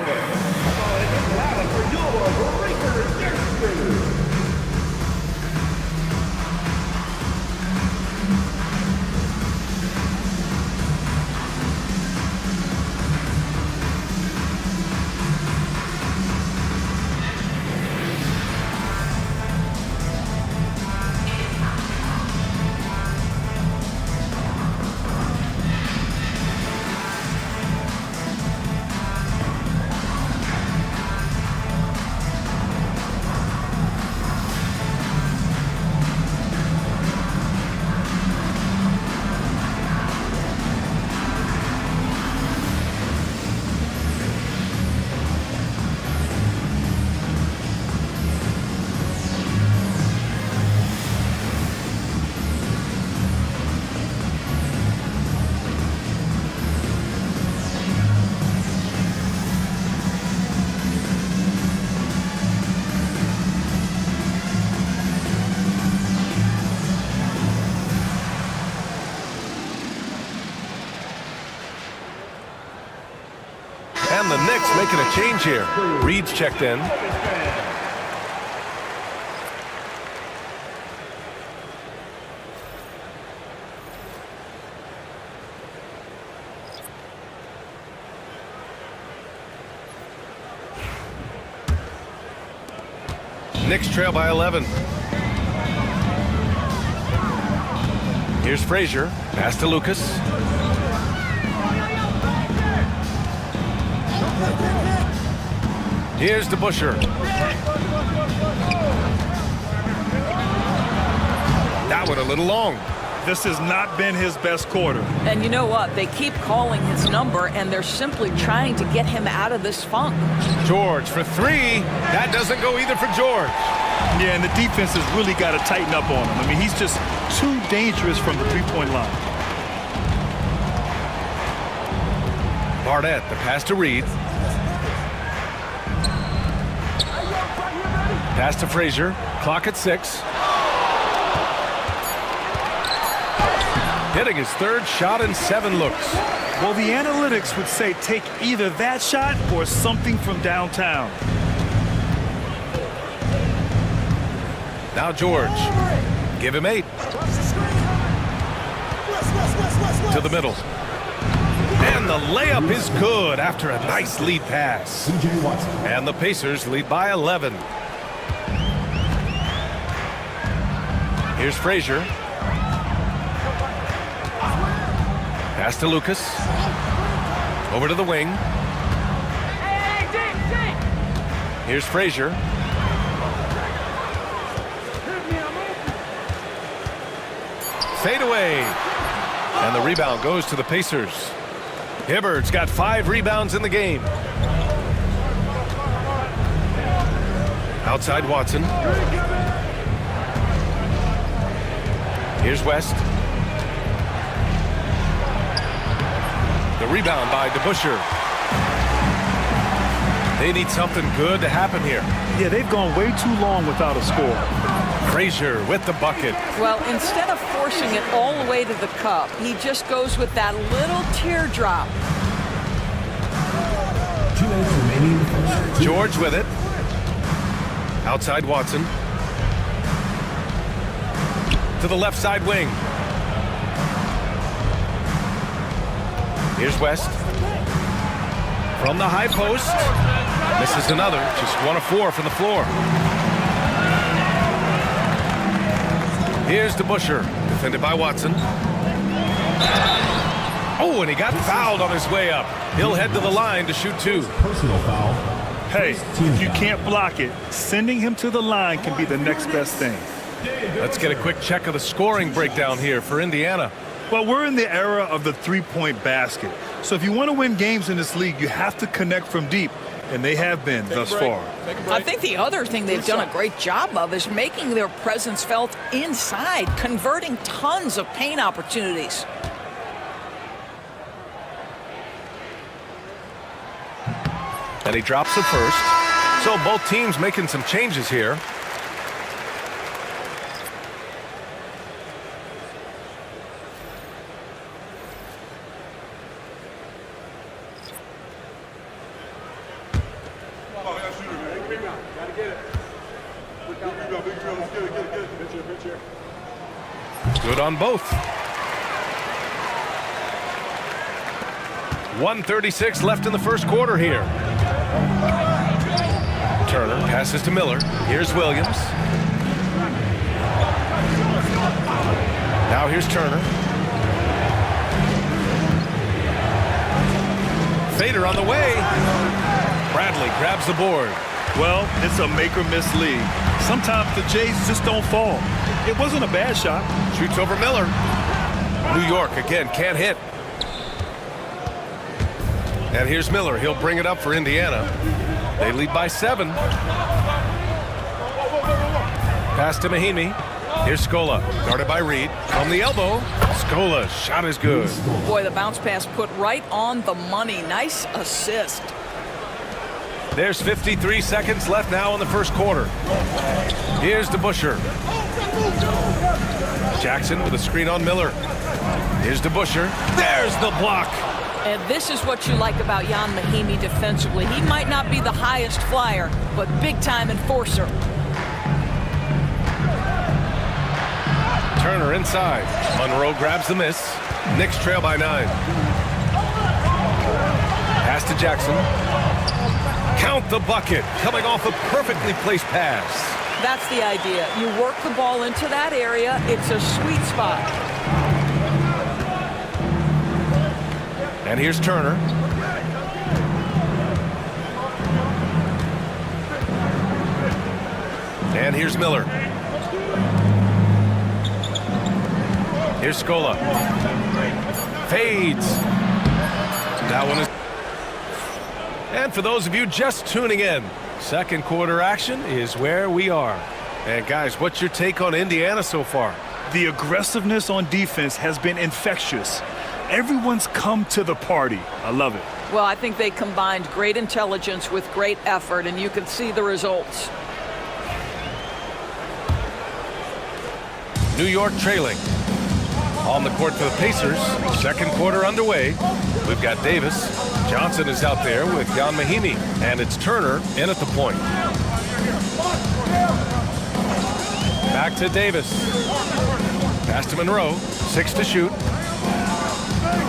Speaker 2: And the Knicks making a change here. Reed's checked in. Knicks trail by 11. Here's Frazier. Pass to Lucas. Here's DeBusschere. That one a little long.
Speaker 3: This has not been his best quarter.
Speaker 15: And you know what? They keep calling his number, and they're simply trying to get him out of this funk.
Speaker 2: George for 3. That doesn't go either for George.
Speaker 3: Yeah, and the defense has really got to tighten up on him. I mean, he's just too dangerous from the three-point line.
Speaker 2: Barnett, the pass to Reed. Pass to Frazier. Clock at 6. Hitting his third shot in 7 looks.
Speaker 3: Well, the analytics would say take either that shot or something from downtown.
Speaker 2: Now George. Give him 8. To the middle. And the layup is good after a nice lead pass. And the Pacers lead by 11. Here's Frazier. Pass to Lucas. Over to the wing. Here's Frazier. Fade away. And the rebound goes to the Pacers. Hibbard's got 5 rebounds in the game. Outside Watson. Here's West. The rebound by DeBusschere. They need something good to happen here.
Speaker 3: Yeah, they've gone way too long without a score.
Speaker 2: Frazier with the bucket.
Speaker 15: Well, instead of forcing it all the way to the cup, he just goes with that little teardrop.
Speaker 14: 2 minutes remaining in the first.
Speaker 2: George with it. Outside Watson. To the left side wing. Here's West. From the high post. Misses another. Just 1 of 4 from the floor. Here's DeBusschere. Defended by Watson. Oh, and he got fouled on his way up. He'll head to the line to shoot 2.
Speaker 14: Personal foul.
Speaker 3: Hey, if you can't block it, sending him to the line can be the next best thing.
Speaker 2: Let's get a quick check of the scoring breakdown here for Indiana.
Speaker 3: Well, we're in the era of the three-point basket. So if you want to win games in this league, you have to connect from deep. And they have been thus far.
Speaker 15: I think the other thing they've done a great job of is making their presence felt inside, converting tons of paint opportunities.
Speaker 2: And he drops it first. So both teams making some changes here. Good on both. 1:36 left in the first quarter here. Turner passes to Miller. Here's Williams. Now here's Turner. Fader on the way. Bradley grabs the board.
Speaker 3: Well, it's a make-or-miss league. Sometimes the Jays just don't fall. It wasn't a bad shot.
Speaker 2: Shoots over Miller. New York again can't hit. And here's Miller. He'll bring it up for Indiana. They lead by 7. Pass to Mahinmi. Here's Scola. Guarded by Reed. From the elbow. Scola's shot is good.
Speaker 15: Boy, the bounce pass put right on the money. Nice assist.
Speaker 2: There's 53 seconds left now in the first quarter. Here's DeBusschere. Jackson with a screen on Miller. Here's DeBusschere. There's the block.
Speaker 15: And this is what you like about Jan Mahinmi defensively. He might not be the highest flyer, but big-time enforcer.
Speaker 2: Turner inside. Monroe grabs the miss. Knicks trail by 9. Pass to Jackson. Count the bucket. Coming off a perfectly placed pass.
Speaker 15: That's the idea. You work the ball into that area. It's a sweet spot.
Speaker 2: And here's Turner. And here's Miller. Here's Scola. Fades. That one is... And for those of you just tuning in, second quarter action is where we are. And guys, what's your take on Indiana so far?
Speaker 3: The aggressiveness on defense has been infectious. Everyone's come to the party. I love it.
Speaker 15: Well, I think they combined great intelligence with great effort, and you can see the results.
Speaker 2: New York trailing. On the court for the Pacers. Second quarter underway. We've got Davis. Johnson is out there with Jan Mahimi. And it's Turner in at the point. Back to Davis. Pass to Monroe. 6 to shoot.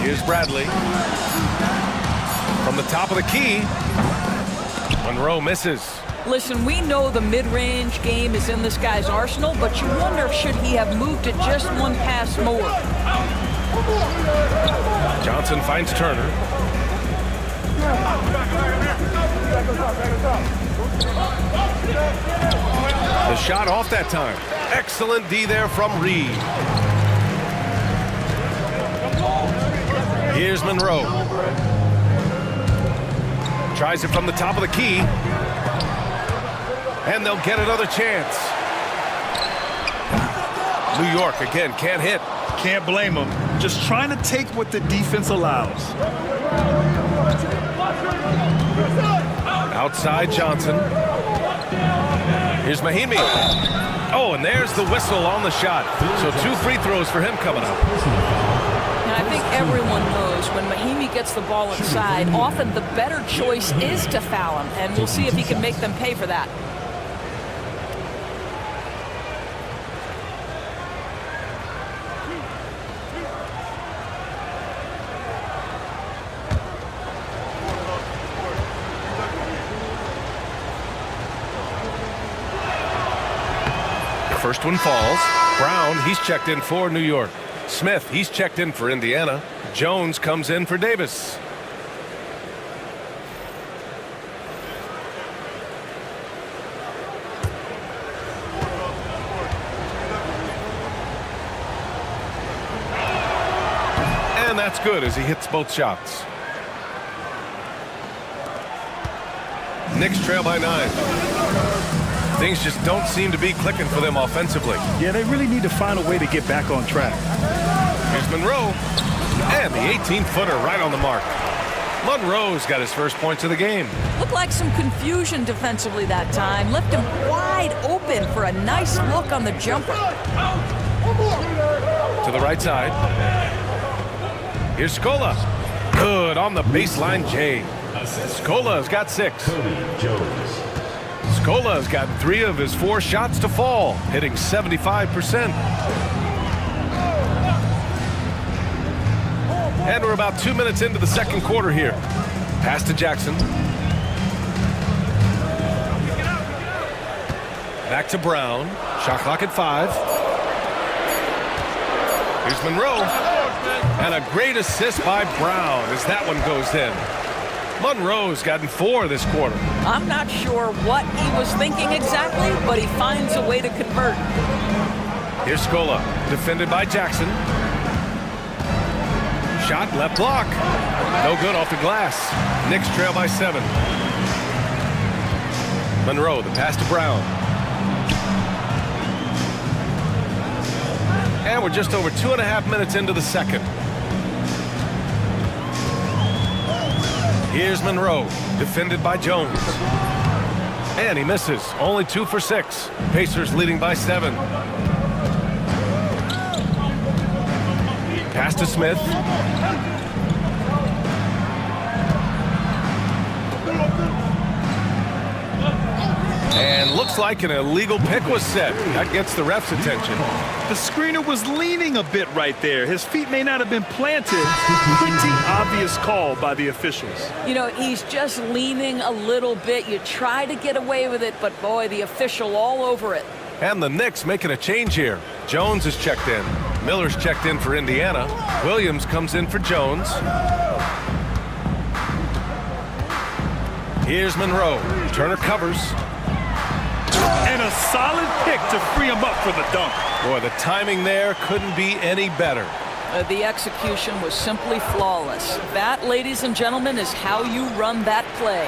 Speaker 2: Here's Bradley. From the top of the key. Monroe misses.
Speaker 15: Listen, we know the mid-range game is in this guy's arsenal, but you wonder, should he have moved it just one pass more?
Speaker 2: Johnson finds Turner. The shot off that time. Excellent D there from Reed. Here's Monroe. Tries it from the top of the key. And they'll get another chance. New York, again, can't hit.
Speaker 3: Can't blame them. Just trying to take what the defense allows.
Speaker 2: Outside Johnson. Here's Mahimi. Oh, and there's the whistle on the shot. So 2 free throws for him coming up.
Speaker 15: And I think everyone knows when Mahimi gets the ball inside, often the better choice is to foul him. And we'll see if he can make them pay for that.
Speaker 2: First one falls. Brown, he's checked in for New York. Smith, he's checked in for Indiana. Jones comes in for Davis. And that's good as he hits both shots. Knicks trail by 9. Things just don't seem to be clicking for them offensively.
Speaker 3: Yeah, they really need to find a way to get back on track.
Speaker 2: Here's Monroe. And the 18-footer right on the mark. Monroe's got his first points of the game.
Speaker 15: Looked like some confusion defensively that time. Left him wide open for a nice look on the jumper.
Speaker 2: To the right side. Here's Scola. Good on the baseline, Jay. Scola's got 6. Scola's got 3 of his 4 shots to fall, hitting 75%. And we're about 2 minutes into the second quarter here. Pass to Jackson. Back to Brown. Shot clock at 5. Here's Monroe. And a great assist by Brown as that one goes in. Monroe's gotten 4 this quarter.
Speaker 15: I'm not sure what he was thinking exactly, but he finds a way to convert.
Speaker 2: Here's Scola, defended by Jackson. Shot left block. No good off the glass. Knicks trail by 7. Monroe, the pass to Brown. And we're just over 2.5 minutes into the second. Here's Monroe, defended by Jones. And he misses. Only 2 for 6. Pacers leading by 7. Pass to Smith. And looks like an illegal pick was set. That gets the ref's attention.
Speaker 3: The screener was leaning a bit right there. His feet may not have been planted. Pretty obvious call by the officials.
Speaker 15: You know, he's just leaning a little bit. You try to get away with it, but boy, the official all over it.
Speaker 2: And the Knicks making a change here. Jones is checked in. Miller's checked in for Indiana. Williams comes in for Jones. Here's Monroe. Turner covers.
Speaker 3: And a solid pick to free him up for the dunk.
Speaker 2: Boy, the timing there couldn't be any better.
Speaker 15: The execution was simply flawless. That, ladies and gentlemen, is how you run that play.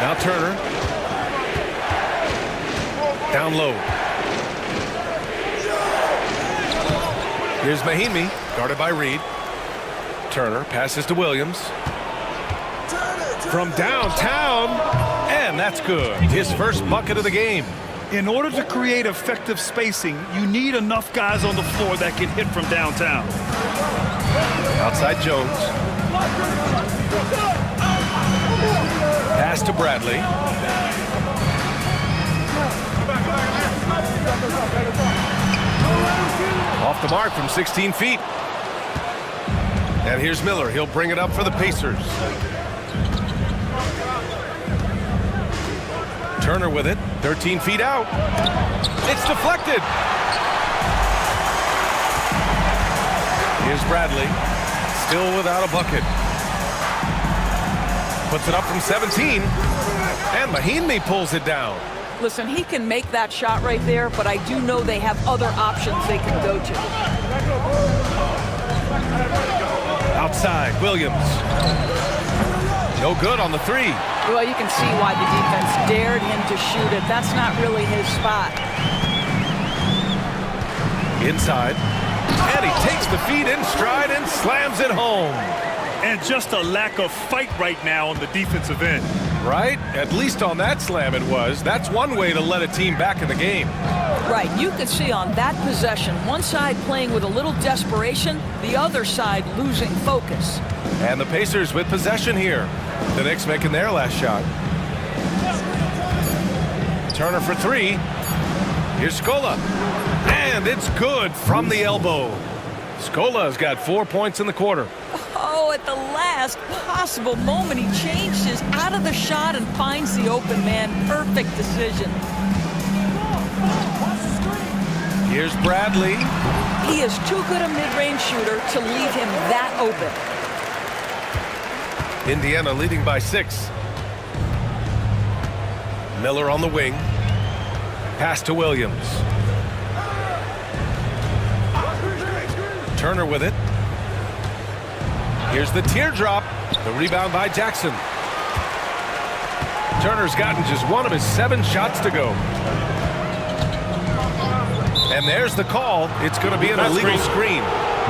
Speaker 2: Now Turner. Down low. Here's Mahimi, guarded by Reed. Turner passes to Williams. From downtown, and that's good. His first bucket of the game.
Speaker 3: In order to create effective spacing, you need enough guys on the floor that can hit from downtown.
Speaker 2: Outside Jones. Pass to Bradley. Off the mark from 16 feet. And here's Miller. He'll bring it up for the Pacers. Turner with it. 13 feet out. It's deflected. Here's Bradley. Still without a bucket. Puts it up from 17. And Mahinmi pulls it down.
Speaker 15: Listen, he can make that shot right there, but I do know they have other options they can go to.
Speaker 2: Outside, Williams. No good on the three.
Speaker 15: Well, you can see why the defense dared him to shoot it. That's not really his spot.
Speaker 2: Inside. And he takes the feed in stride and slams it home.
Speaker 3: And just a lack of fight right now on the defensive end.
Speaker 2: Right? At least on that slam it was. That's one way to let a team back in the game.
Speaker 15: Right. You could see on that possession, one side playing with a little desperation, the other side losing focus.
Speaker 2: And the Pacers with possession here. The Knicks making their last shot. Turner for three. Here's Scola. And it's good from the elbow. Scola's got 4 points in the quarter.
Speaker 15: Oh, at the last possible moment, he changes out of the shot and finds the open man. Perfect decision.
Speaker 2: Here's Bradley.
Speaker 15: He is too good a mid-range shooter to leave him that open.
Speaker 2: Indiana leading by 6. Miller on the wing. Pass to Williams. Turner with it. Here's the teardrop. The rebound by Jackson. Turner's gotten just one of his 7 shots to go. And there's the call. It's going to be an illegal screen.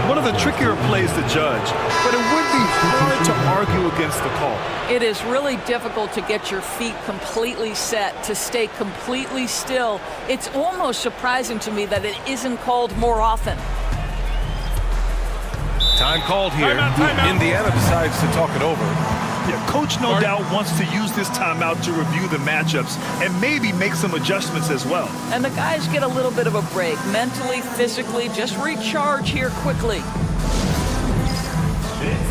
Speaker 3: One of the trickier plays to judge, but it would be hard to argue against the call.
Speaker 15: It is really difficult to get your feet completely set, to stay completely still. It's almost surprising to me that it isn't called more often.
Speaker 2: Time called here. Timeout. Indiana decides to talk it over.
Speaker 3: Yeah, coach no doubt wants to use this timeout to review the matchups and maybe make some adjustments as well.
Speaker 15: And the guys get a little bit of a break, mentally, physically, just recharge here quickly.
Speaker 1: It's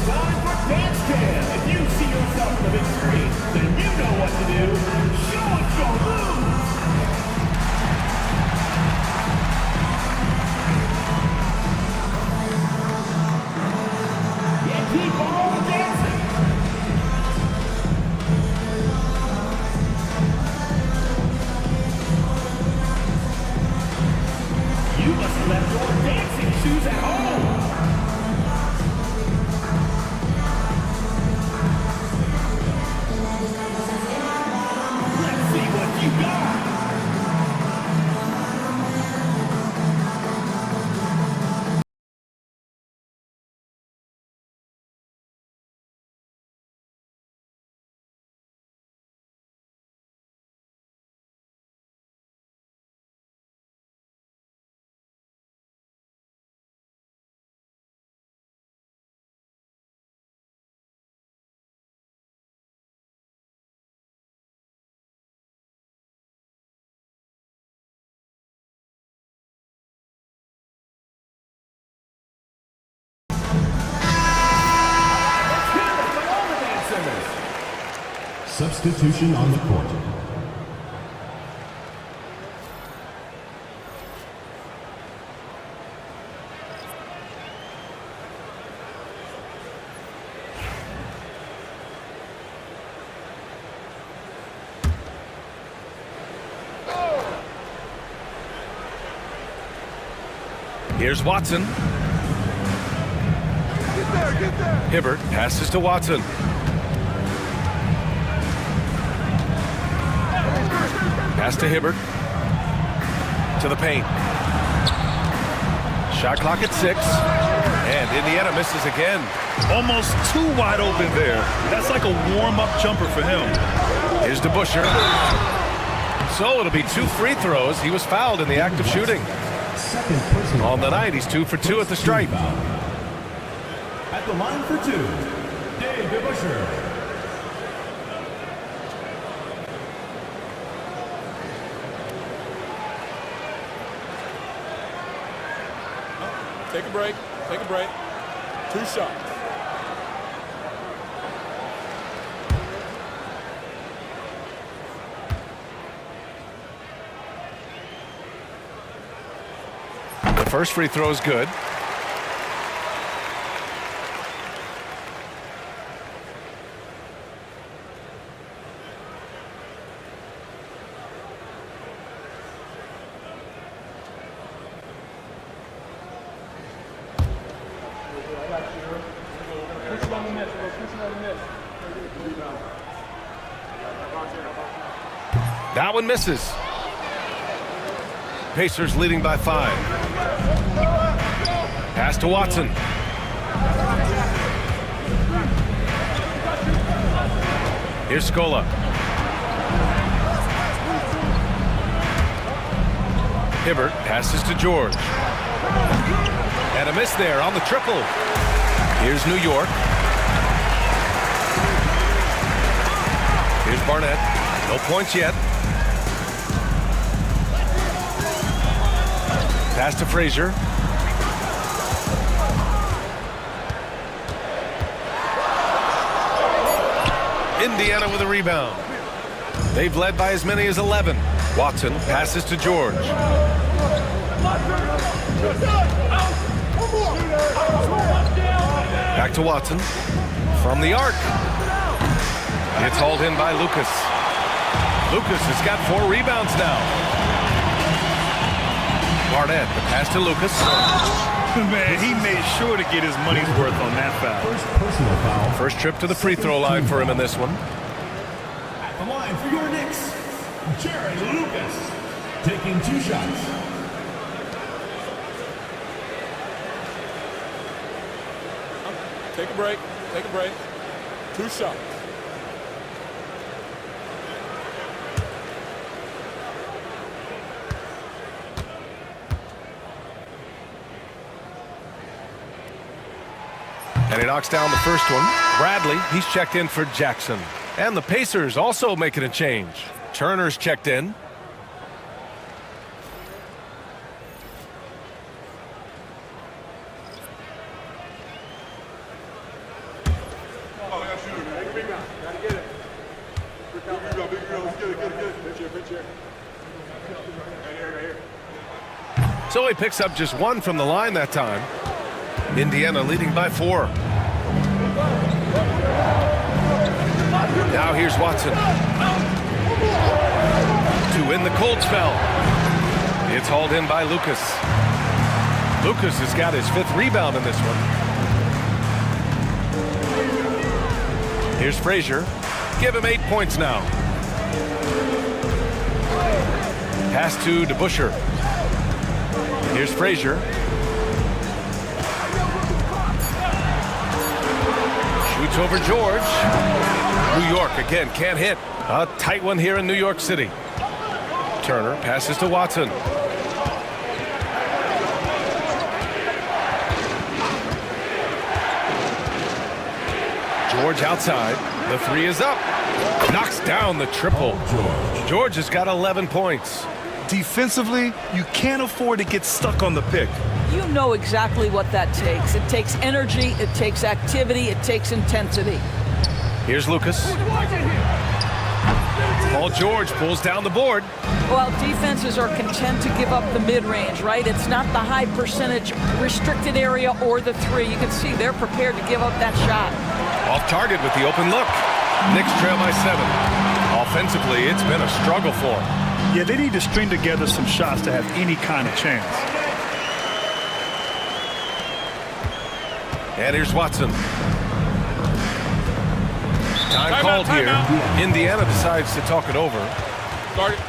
Speaker 1: time for Dance Cam. If you see yourself on the big screen, then you know what to do. Show us your moves. Yeah, keep on dancing. You must have left your dancing shoes at home. Let's see what you got.
Speaker 14: Substitution on the court.
Speaker 2: Here's Watson.
Speaker 3: Get there.
Speaker 2: Hibbert passes to Watson. Pass to Hibbert. To the paint. Shot clock at 6. And Indiana misses again.
Speaker 3: Almost too wide open there. That's like a warm-up jumper for him.
Speaker 2: Here's DeBuscher. So it'll be 2 free throws. He was fouled in the act of shooting. On the night, he's 2 for 2 at the stripe.
Speaker 14: At the line for 2, Dave DeBuscher.
Speaker 7: Take a break. Take a break. 2 shots.
Speaker 2: The first free throw is good. That one misses. Pacers leading by 5. Pass to Watson. Here's Scola. Hibbert passes to George. And a miss there on the triple. Here's New York. Here's Barnett. No points yet. Pass to Frazier. Indiana with a rebound. They've led by as many as 11. Watson passes to George. Back to Watson. From the arc. It's hauled in by Lucas. Lucas has got 4 rebounds now. Barnett, the pass to Lucas.
Speaker 3: Man, he made sure to get his money's worth on that foul.
Speaker 14: Personal foul.
Speaker 2: First trip to the free throw line for him in this one.
Speaker 14: At the line for your Knicks, Jerry Lucas, taking 2 shots.
Speaker 7: Take a break. Take a break. 2 shots.
Speaker 2: And he knocks down the first one. Bradley, he's checked in for Jackson. And the Pacers also making a change. Turner's checked in. So he picks up just 1 from the line that time. Indiana leading by 4. Now here's Watson. To win the cold spell. It's hauled in by Lucas. Lucas has got his 5th rebound in this one. Here's Frazier. Give him 8 points now. Pass to DeBuscher. Here's Frazier. Shoots over George. New York again can't hit. A tight one here in New York City. Turner passes to Watson. George outside. The 3 is up. Knocks down the triple. George has got 11 points.
Speaker 3: Defensively, you can't afford to get stuck on the pick.
Speaker 15: You know exactly what that takes. It takes energy, it takes activity, it takes intensity.
Speaker 2: Here's Lucas. Paul George pulls down the board.
Speaker 15: Well, defenses are content to give up the mid-range, right? It's not the high percentage restricted area or the 3. You can see they're prepared to give up that shot.
Speaker 2: Off target with the open look. Knicks trail by 7. Offensively, it's been a struggle for them.
Speaker 3: Yeah, they need to string together some shots to have any kind of chance.
Speaker 2: And here's Watson. Time called here. Indiana decides to talk it over.
Speaker 7: Start it.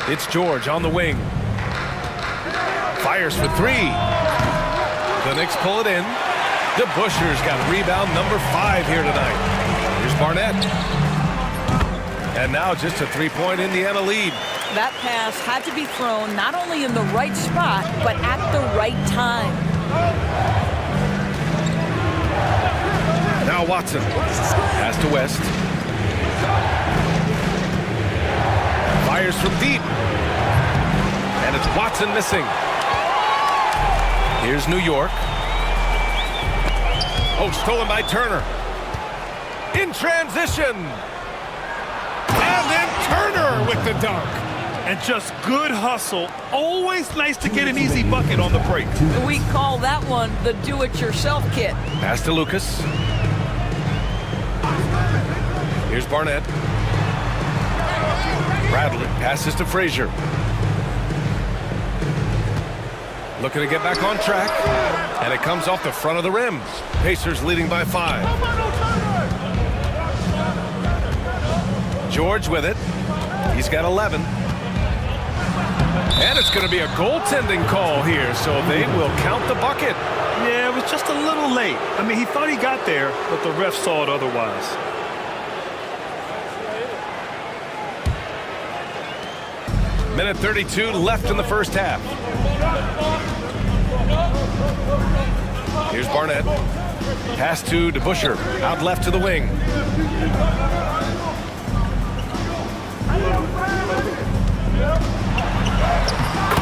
Speaker 2: It's George on the wing. Fires for three. The Knicks pull it in. DeBusschere's got rebound number 5 here tonight. Here's Barnett. And now just a three-point Indiana lead.
Speaker 15: That pass had to be thrown not only in the right spot, but at the right time.
Speaker 2: Now Watson. Pass to West. Fires from deep. And it's Watson missing. Here's New York. Oh, stolen by Turner. In transition. And then Turner with the dunk.
Speaker 3: And just good hustle. Always nice to get an easy bucket on the break.
Speaker 15: We call that one the do-it-yourself kit.
Speaker 2: Pass to Lucas. Here's Barnett. Bradley passes to Frazier. Looking to get back on track. And it comes off the front of the rim. Pacers leading by 5. George with it. He's got 11. And it's going to be a goaltending call here, so they will count the bucket.
Speaker 3: Yeah, it was just a little late. I mean, he thought he got there, but the ref saw it otherwise.
Speaker 2: Minute 32 left in the first half. Here's Barnett. Pass to DeBusschere. Out left to the wing.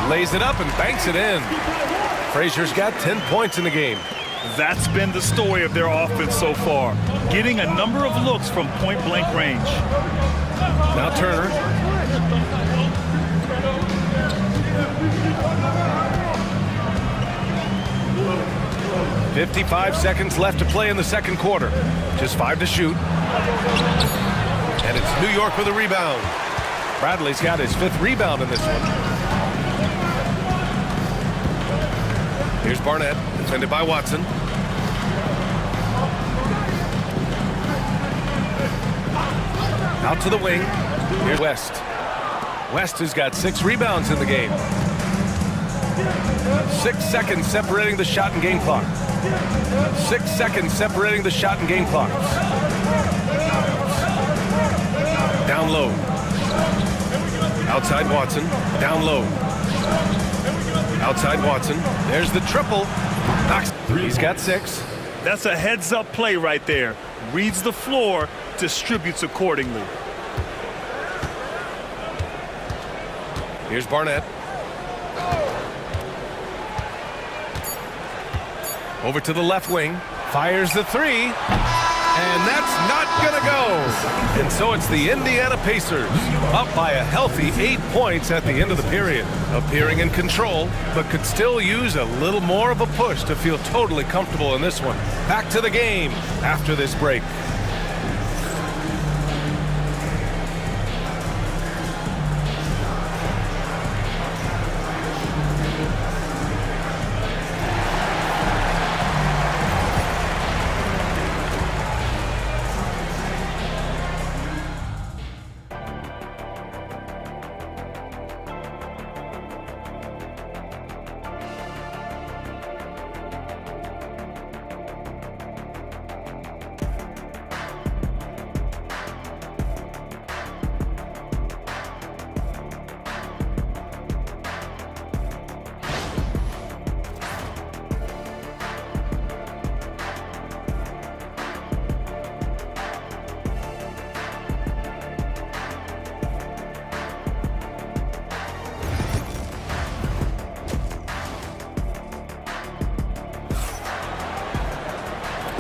Speaker 2: Lays it up and banks it in. Frazier's got 10 points in the game.
Speaker 3: That's been the story of their offense so far. Getting a number of looks from point-blank range.
Speaker 2: Now Turner. 55 seconds left to play in the second quarter. Just 5 to shoot. And it's New York with a rebound. Bradley's got his 5th rebound in this one. Here's Barnett, defended by Watson. Out to the wing. Here's West. West has got 6 rebounds in the game. 6 seconds separating the shot and game clock. 6 seconds separating the shot and game clock. Down low. Outside Watson. Down low. Outside Watson. There's the triple. He's got 6.
Speaker 3: That's a heads-up play right there. Reads the floor, distributes accordingly.
Speaker 2: Here's Barnett. Over to the left wing. Fires the 3. And that's not going to go. And so it's the Indiana Pacers up by a healthy 8 points at the end of the period. Appearing in control, but could still use a little more of a push to feel totally comfortable in this one. Back to the game after this break.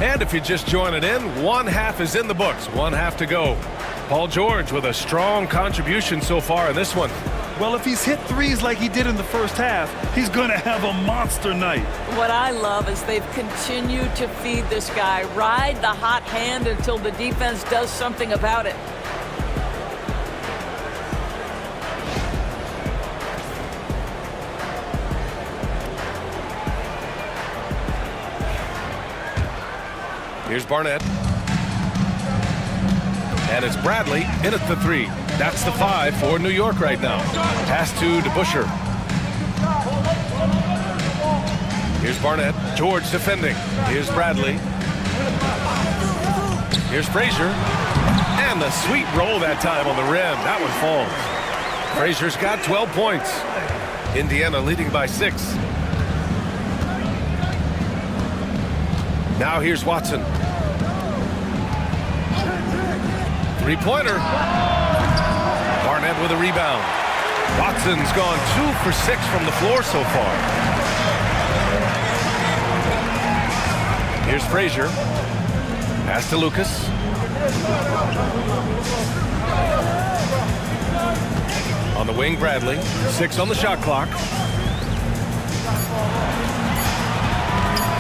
Speaker 2: And if you're just joining in, 1 half is in the books, 1 half to go. Paul George with a strong contribution so far in this one.
Speaker 3: Well, if he's hit threes like he did in the first half, he's going to have a monster night.
Speaker 15: What I love is they've continued to feed this guy, ride the hot hand until the defense does something about it.
Speaker 2: Here's Barnett. And it's Bradley in at the 3. That's the 5 for New York right now. Pass to DeBusschere. Here's Barnett. George defending. Here's Bradley. Here's Frazier. And the sweet roll that time on the rim. That one falls. Frazier's got 12 points. Indiana leading by 6. Now here's Watson. Three-pointer. Barnett with a rebound. Watson's gone 2 for 6 from the floor so far. Here's Frazier. Pass to Lucas. On the wing, Bradley. 6 on the shot clock.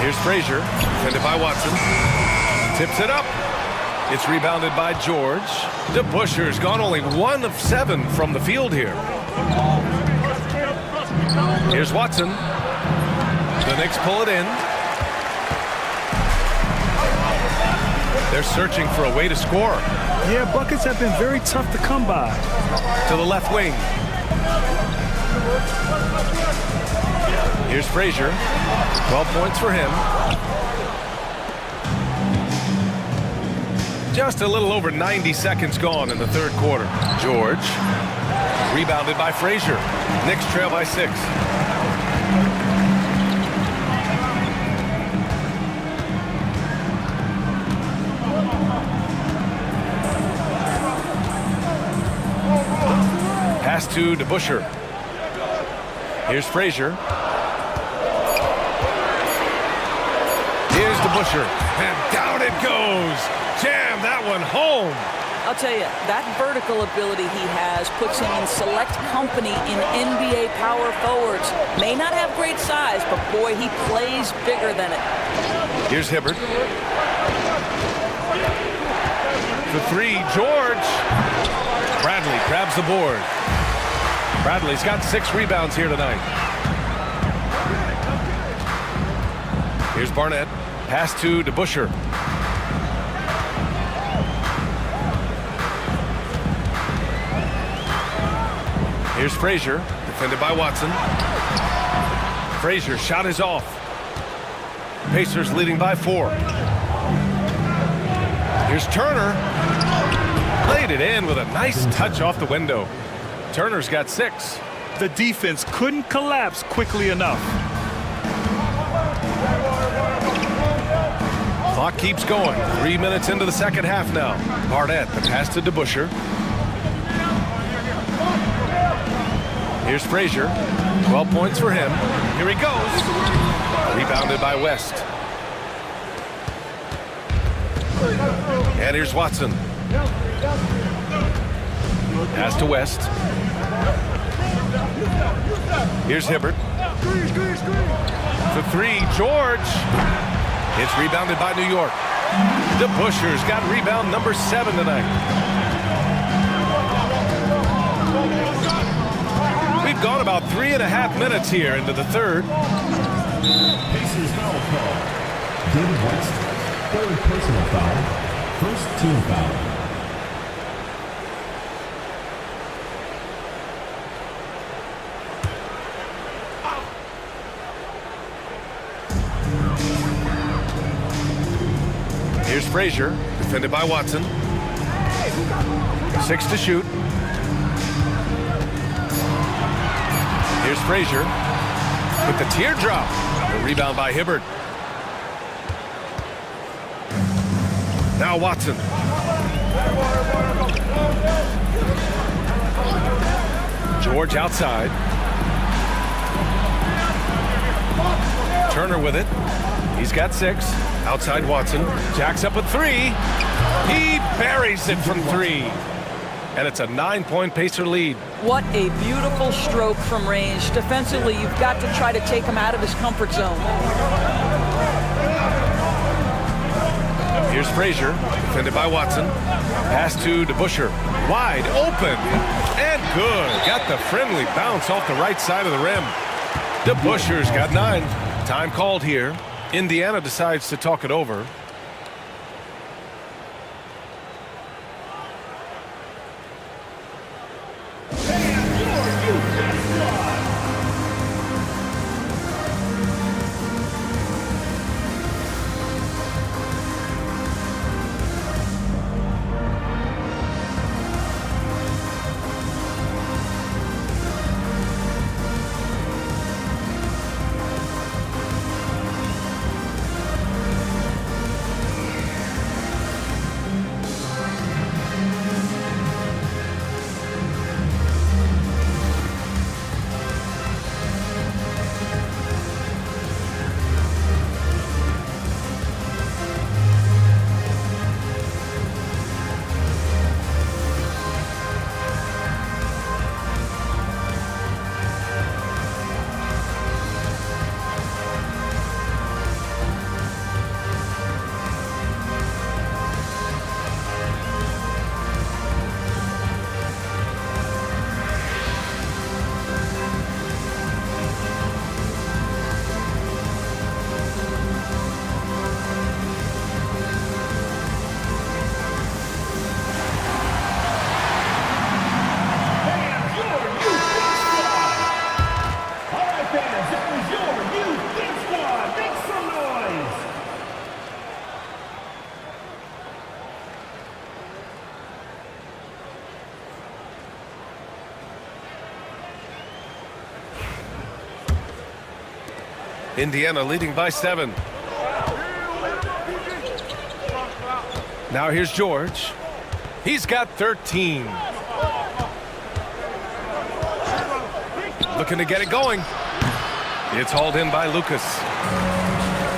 Speaker 2: Here's Frazier. Defended by Watson. Tips it up. It's rebounded by George. DeBusschere's gone only 1 of 7 from the field here. Here's Watson. The Knicks pull it in. They're searching for a way to score.
Speaker 3: Yeah, buckets have been very tough to come by.
Speaker 2: To the left wing. Here's Frazier. 12 points for him. Just a little over 90 seconds gone in the third quarter. George. Rebounded by Frazier. Knicks trail by 6. Pass to DeBusschere. Here's Frazier. Here's DeBusschere. And down it goes. Jam that one home.
Speaker 15: I'll tell you, that vertical ability he has puts him in select company in NBA power forwards. May not have great size, but boy, he plays bigger than it.
Speaker 2: Here's Hibbert. The 3, George. Bradley grabs the board. Bradley's got 6 rebounds here tonight. Here's Barnett. Pass to DeBusschere. Here's Frazier. Defended by Watson. Frazier's shot is off. Pacers leading by 4. Here's Turner. Played it in with a nice touch off the window. Turner's got 6.
Speaker 3: The defense couldn't collapse quickly enough.
Speaker 2: Clock keeps going. 3 minutes into the second half now. Barnett, the pass to DeBusschere. Here's Frazier. 12 points for him. Here he goes. Rebounded by West. And here's Watson. Pass to West. Here's Hibbert. The 3, George. It's rebounded by New York. DeBusschere's got rebound number 7 tonight. We've gone about 3.5 minutes here into the third.
Speaker 14: Pacers foul call. David West, 3rd personal foul, 1st team foul.
Speaker 2: Here's Frazier, defended by Watson. 6 to shoot. Here's Frazier with the teardrop. The rebound by Hibbert. Now Watson. George outside. Turner with it. He's got 6. Outside Watson. Jacks up a 3. He buries it from 3. And it's a 9-point Pacer lead.
Speaker 15: What a beautiful stroke from range. Defensively, you've got to try to take him out of his comfort zone.
Speaker 2: Here's Frazier, defended by Watson. Pass to DeBusschere. Wide open. And good. Got the friendly bounce off the right side of the rim. DeBusschere's got 9. Time called here. Indiana decides to talk it over. Indiana leading by 7. Now here's George. He's got 13. Looking to get it going. It's hauled in by Lucas.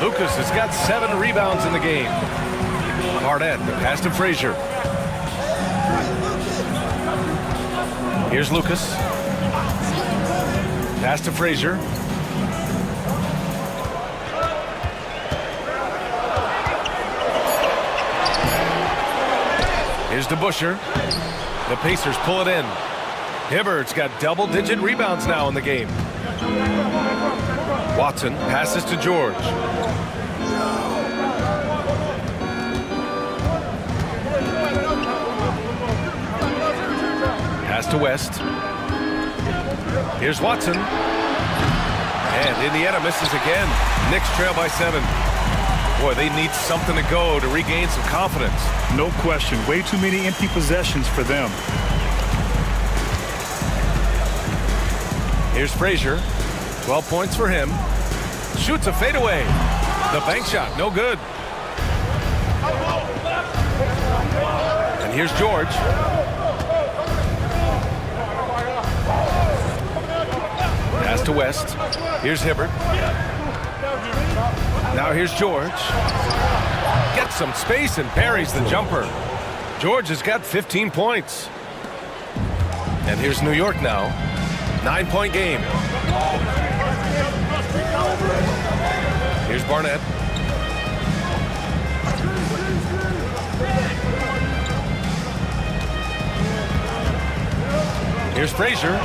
Speaker 2: Lucas has got 7 rebounds in the game. Barnett, the pass to Frazier. Here's Lucas. Pass to Frazier. Here's DeBusschere. The Pacers pull it in. Hibbert's got double-digit rebounds now in the game. Watson passes to George. Pass to West. Here's Watson. And Indiana misses again. Knicks trail by 7. Boy, they need something to go to regain some confidence.
Speaker 3: No question. Way too many empty possessions for them.
Speaker 2: Here's Frazier. 12 points for him. Shoots a fadeaway. The bank shot, no good. And here's George. Pass to West. Here's Hibbert. Now here's George. Gets some space and parries the jumper. George has got 15 points. And here's New York now. 9-point game. Here's Barnett. Here's Frazier.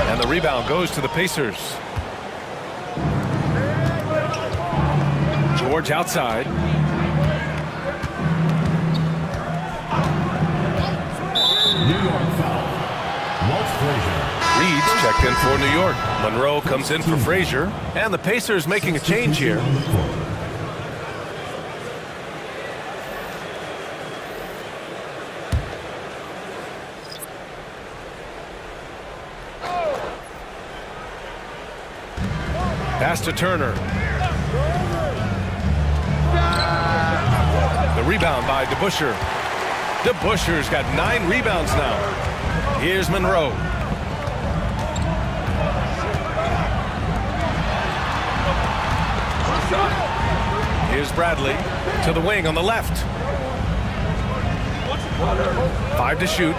Speaker 2: And the rebound goes to the Pacers. George outside.
Speaker 14: New York foul. Walt Frazier.
Speaker 2: Reed's checked in for New York. Monroe comes in for Frazier. And the Pacers making a change here. Pass to Turner. The rebound by DeBusschere. DeBusschere's got 9 rebounds now. Here's Monroe. Here's Bradley to the wing on the left. 5 to shoot.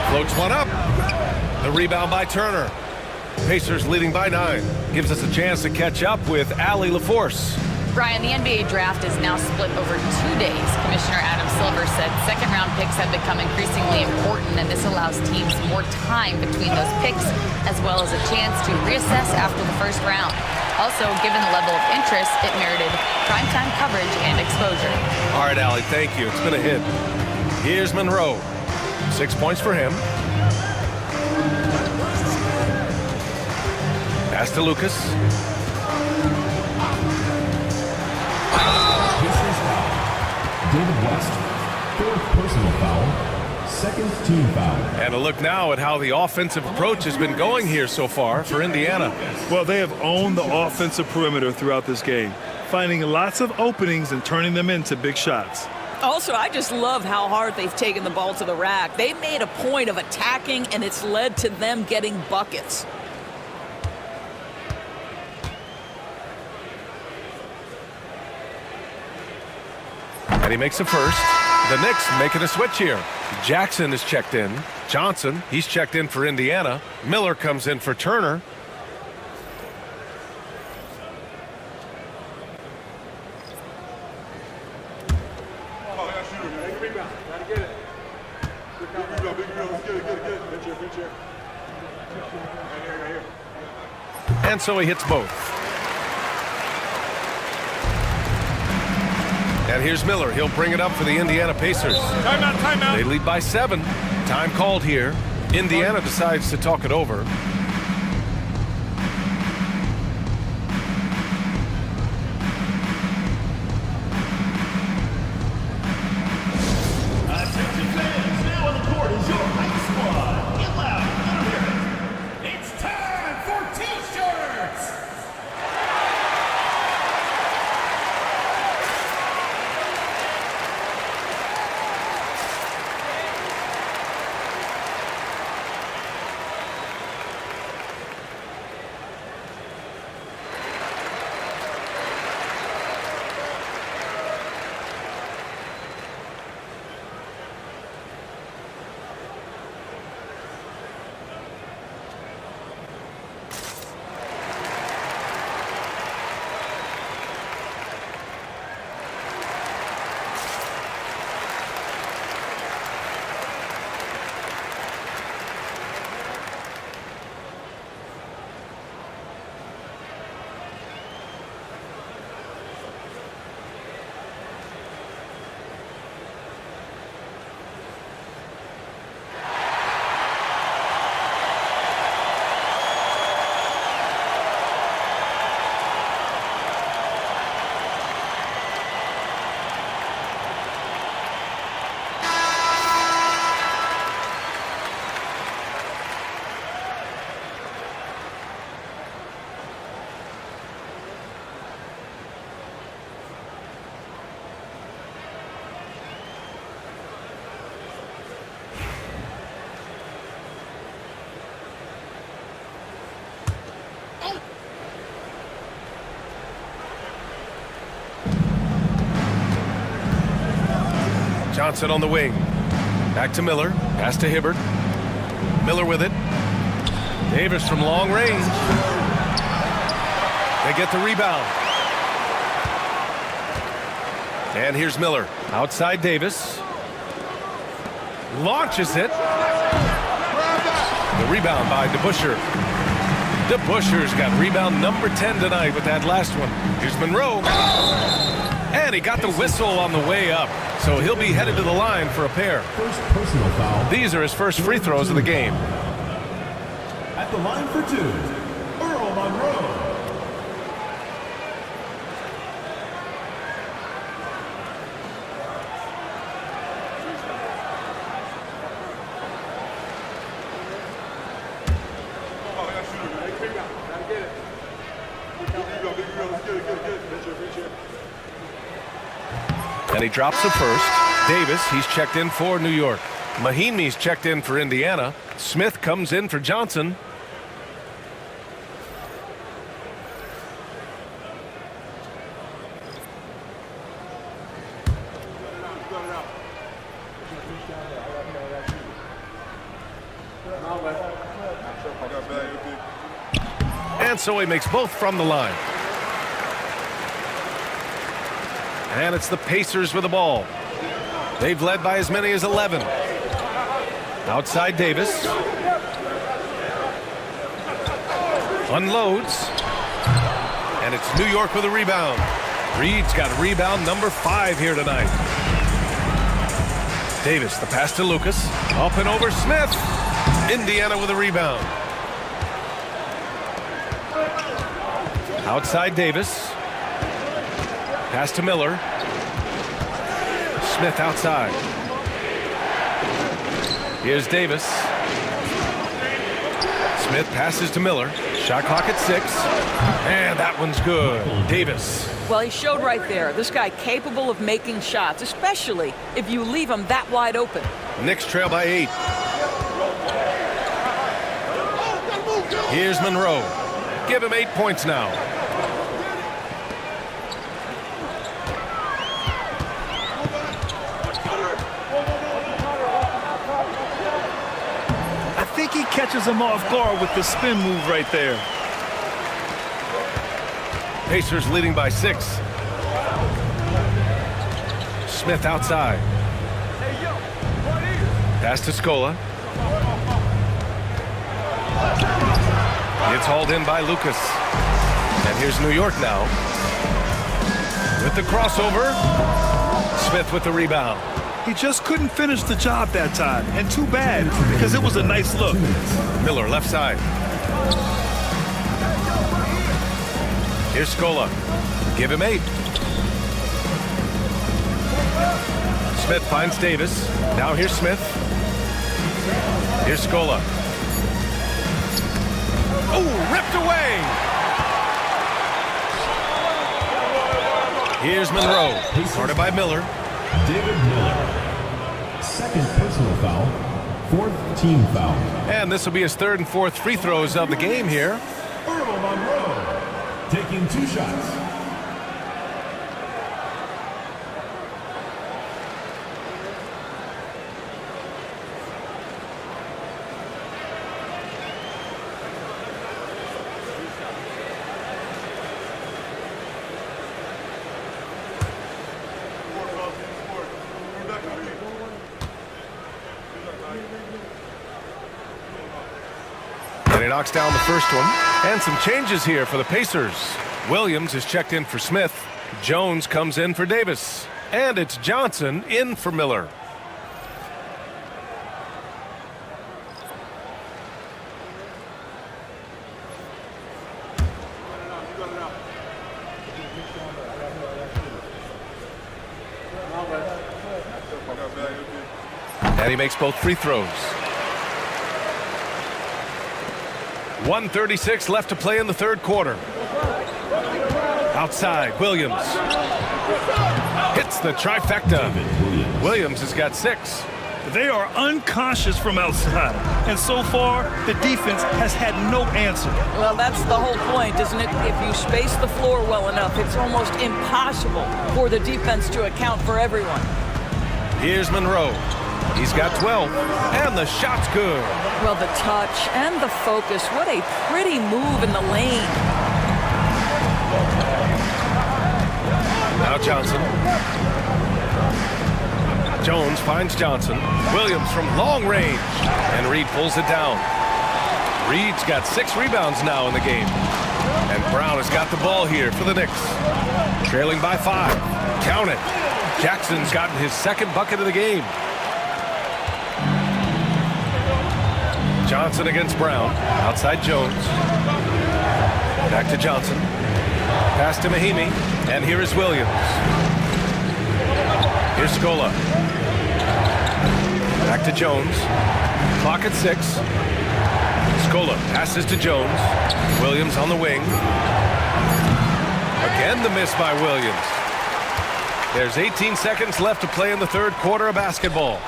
Speaker 2: Floats one up. The rebound by Turner. Pacers leading by 9. Gives us a chance to catch up with Allie LaForce.
Speaker 5: Brian, the NBA draft is now split over 2 days. Commissioner Adam Silver said second-round picks have become increasingly important, and this allows teams more time between those picks, as well as a chance to reassess after the first round. Also, given the level of interest, it merited primetime coverage and exposure.
Speaker 2: All right, Allie, thank you. It's been a hit. Here's Monroe. 6 points for him. Pass to Lucas.
Speaker 14: David West, 4th personal foul, 2nd team foul.
Speaker 2: And a look now at how the offensive approach has been going here so far for Indiana.
Speaker 3: Well, they have owned the offensive perimeter throughout this game, finding lots of openings and turning them into big shots.
Speaker 15: Also, I just love how hard they've taken the ball to the rack. They've made a point of attacking, and it's led to them getting buckets.
Speaker 2: And he makes a first. The Knicks making a switch here. Jackson is checked in. Johnson, he's checked in for Indiana. Miller comes in for Turner. And so he hits both. And here's Miller. He'll bring it up for the Indiana Pacers.
Speaker 3: Timeout, timeout.
Speaker 2: They lead by 7. Time called here. Indiana decides to talk it over.
Speaker 1: Attention fans, now on the court is your hype squad. Get loud, let 'em hear it. It's time
Speaker 2: Johnson on the wing. Back to Miller. Pass to Hibbert. Miller with it. Davis from long range. They get the rebound. And here's Miller. Outside Davis. Launches it. The rebound by DeBusschere. DeBusschere's got rebound number 10 tonight with that last one. Here's Monroe. And he got the whistle on the way up. So he'll be headed to the line for a pair.
Speaker 14: First personal foul.
Speaker 2: These are his first free throws of the game.
Speaker 14: At the line for two, Earl Monroe.
Speaker 2: And he drops the first. Davis, he's checked in for New York. Mahinmi's checked in for Indiana. Smith comes in for Johnson. And so he makes both from the line. And it's the Pacers with the ball. They've led by as many as 11. Outside Davis. Unloads. And it's New York with a rebound. Reed's got rebound number 5 here tonight. Davis, the pass to Lucas. Up and over Smith. Indiana with a rebound. Outside Davis. Pass to Miller. Smith outside. Here's Davis. Smith passes to Miller. Shot clock at 6. And that one's good. Davis.
Speaker 15: Well, he showed right there. This guy capable of making shots, especially if you leave him that wide open.
Speaker 2: Knicks trail by 8. Here's Monroe. Give him 8 points now.
Speaker 3: I think he catches him off guard with the spin move right there.
Speaker 2: Pacers leading by 6. Smith outside. Pass to Scola. It's hauled in by Lucas. And here's New York now. With the crossover. Smith with the rebound.
Speaker 3: He just couldn't finish the job that time. And too bad, because it was a nice look.
Speaker 2: Miller left side. Here's Scola. Give him 8. Smith finds Davis. Now here's Smith. Here's Scola. Oh, ripped away. Here's Monroe. Started by Miller.
Speaker 14: David Miller. Second personal foul. Fourth team foul.
Speaker 2: And this will be his 3rd and 4th free throws of the game here.
Speaker 14: Earl Monroe taking 2 shots.
Speaker 2: And he knocks down the first one. And some changes here for the Pacers. Williams is checked in for Smith. Jones comes in for Davis. And it's Johnson in for Miller. And he makes both free throws. 1:36 left to play in the 3rd quarter. Outside, Williams. Hits the trifecta. Williams has got 6.
Speaker 3: They are unconscious from outside. And so far, the defense has had no answer.
Speaker 15: Well, that's the whole point, isn't it? If you space the floor well enough, it's almost impossible for the defense to account for everyone.
Speaker 2: Here's Monroe. He's got 12, and the shot's good.
Speaker 15: Well, the touch and the focus. What a pretty move in the lane.
Speaker 2: Now Johnson. Jones finds Johnson. Williams from long range, and Reed pulls it down. Reed's got 6 rebounds now in the game. And Brown has got the ball here for the Knicks. Trailing by 5. Count it. Jackson's gotten his 2nd bucket of the game. Johnson against Brown. Outside Jones. Back to Johnson. Pass to Mahimi. And here is Williams. Here's Scola. Back to Jones. Clock at 6. Scola passes to Jones. Williams on the wing. Again the miss by Williams. There's 18 seconds left to play in the 3rd quarter of basketball.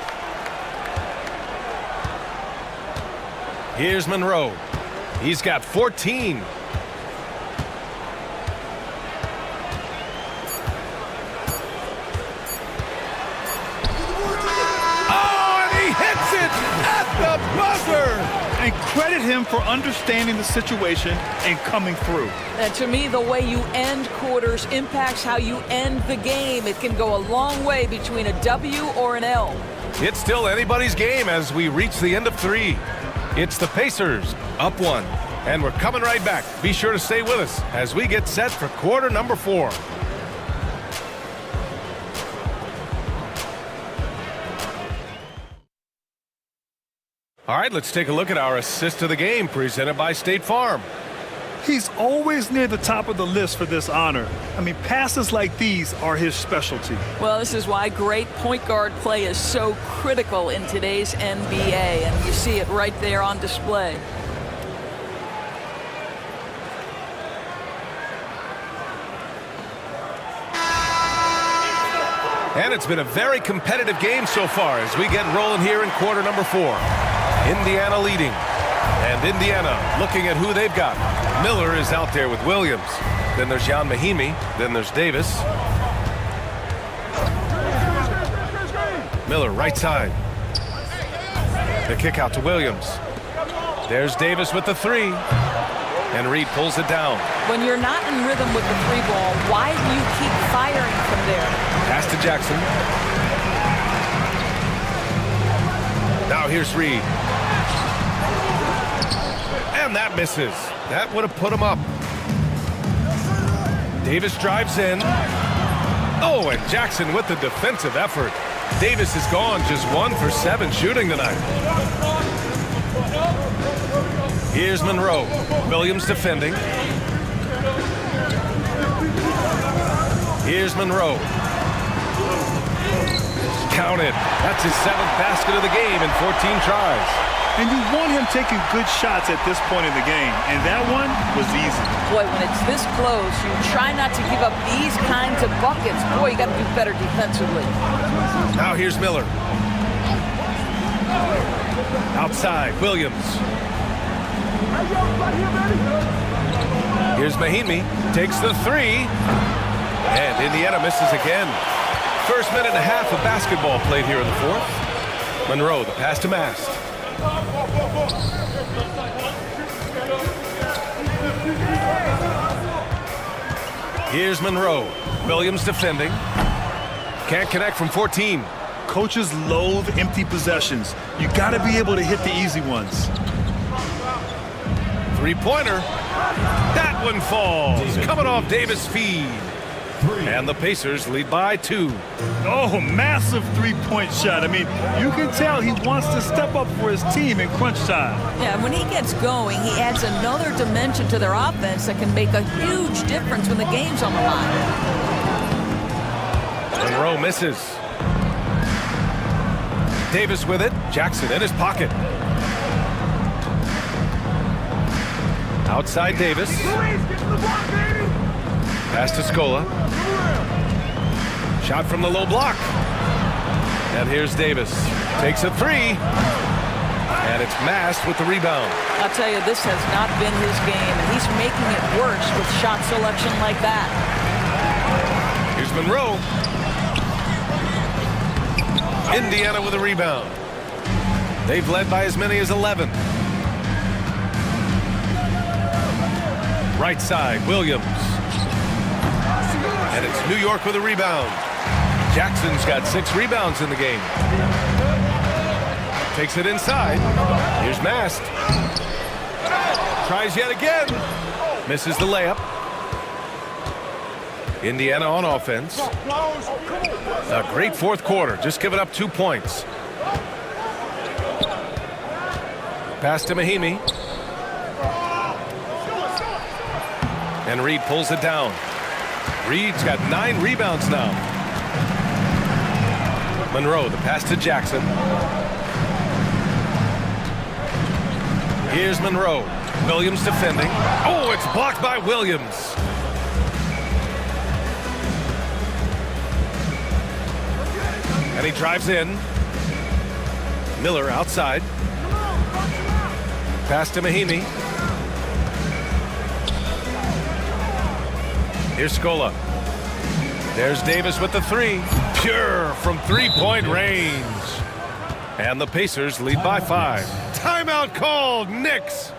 Speaker 2: Here's Monroe. He's got 14. Oh, and he hits it at the buzzer!
Speaker 3: And credit him for understanding the situation and coming through.
Speaker 15: And to me, the way you end quarters impacts how you end the game. It can go a long way between a W or an L.
Speaker 2: It's still anybody's game as we reach the end of 3. It's the Pacers up 1. And we're coming right back. Be sure to stay with us as we get set for quarter number 4. All right, let's take a look at our assist of the game presented by State Farm.
Speaker 3: He's always near the top of the list for this honor. I mean, passes like these are his specialty.
Speaker 15: Well, this is why great point guard play is so critical in today's NBA, and you see it right there on display.
Speaker 2: And it's been a very competitive game so far as we get rolling here in quarter number 4. Indiana leading. And Indiana looking at who they've got. Miller is out there with Williams. Then there's Jan Mahimi. Then there's Davis. Miller right side. The kick out to Williams. There's Davis with the 3. And Reed pulls it down.
Speaker 15: When you're not in rhythm with the 3 ball, why do you keep firing from there?
Speaker 2: Pass to Jackson. Now here's Reed. And that misses. That would have put him up. Davis drives in. Oh, and Jackson with the defensive effort. Davis is gone, just 1 for 7 shooting tonight. Here's Monroe. Williams defending. Here's Monroe. Counted. That's his 7th basket of the game in 14 tries.
Speaker 3: And you want him taking good shots at this point in the game. And that one was easy.
Speaker 15: Boy, when it's this close, you try not to give up these kinds of buckets. Boy, you got to do better defensively.
Speaker 2: Now here's Miller. Outside, Williams. Here's Mahimi. Takes the 3. And Indiana misses again. First minute and a half of basketball played here in the 4th. Monroe, the pass to Mast. Here's Monroe. Williams defending. Can't connect from 14.
Speaker 3: Coaches loathe empty possessions. You got to be able to hit the easy ones.
Speaker 2: 3-pointer. That one falls. Coming off Davis' feed. And the Pacers lead by 2.
Speaker 3: Oh, massive 3-point shot. I mean, you can tell he wants to step up for his team in crunch time.
Speaker 15: Yeah, when he gets going, he adds another dimension to their offense that can make a huge difference when the game's on the line.
Speaker 2: Monroe misses. Davis with it. Jackson in his pocket. Outside Davis. Pass to Scola. Shot from the low block. And here's Davis. Takes a 3. And it's Mast with the rebound.
Speaker 15: I'll tell you, this has not been his game, and he's making it worse with shot selection like that.
Speaker 2: Here's Monroe. Indiana with a rebound. They've led by as many as 11. Right side, Williams. And it's New York with a rebound. Jackson's got 6 rebounds in the game. Takes it inside. Here's Mast. Tries yet again. Misses the layup. Indiana on offense. A great fourth quarter. Just giving up 2 points. Pass to Mahimi. And Reed pulls it down. Reed's got 9 rebounds now. Monroe, the pass to Jackson. Here's Monroe. Williams defending. Oh, it's blocked by Williams. And he drives in. Miller outside. Pass to Mahimi. Here's Scola. There's Davis with the 3. Pure from 3-point range. And the Pacers lead by 5. Timeout called, Knicks.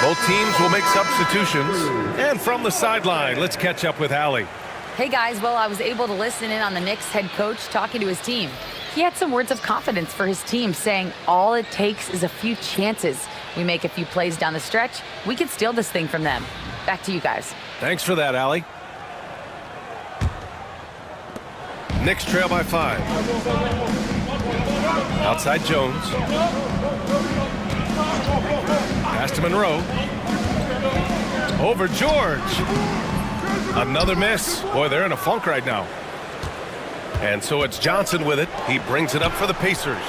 Speaker 2: Both teams will make substitutions. And from the sideline, let's catch up with Allie.
Speaker 5: Hey guys, well, I was able to listen in on the Knicks head coach talking to his team. He had some words of confidence for his team, saying all it takes is a few chances. We make a few plays down the stretch, we can steal this thing from them. Back to you guys.
Speaker 2: Thanks for that, Allie. Knicks trail by 5. Outside Jones. Pass to Monroe. Over George. Another miss. Boy, they're in a funk right now. And so it's Johnson with it. He brings it up for the Pacers.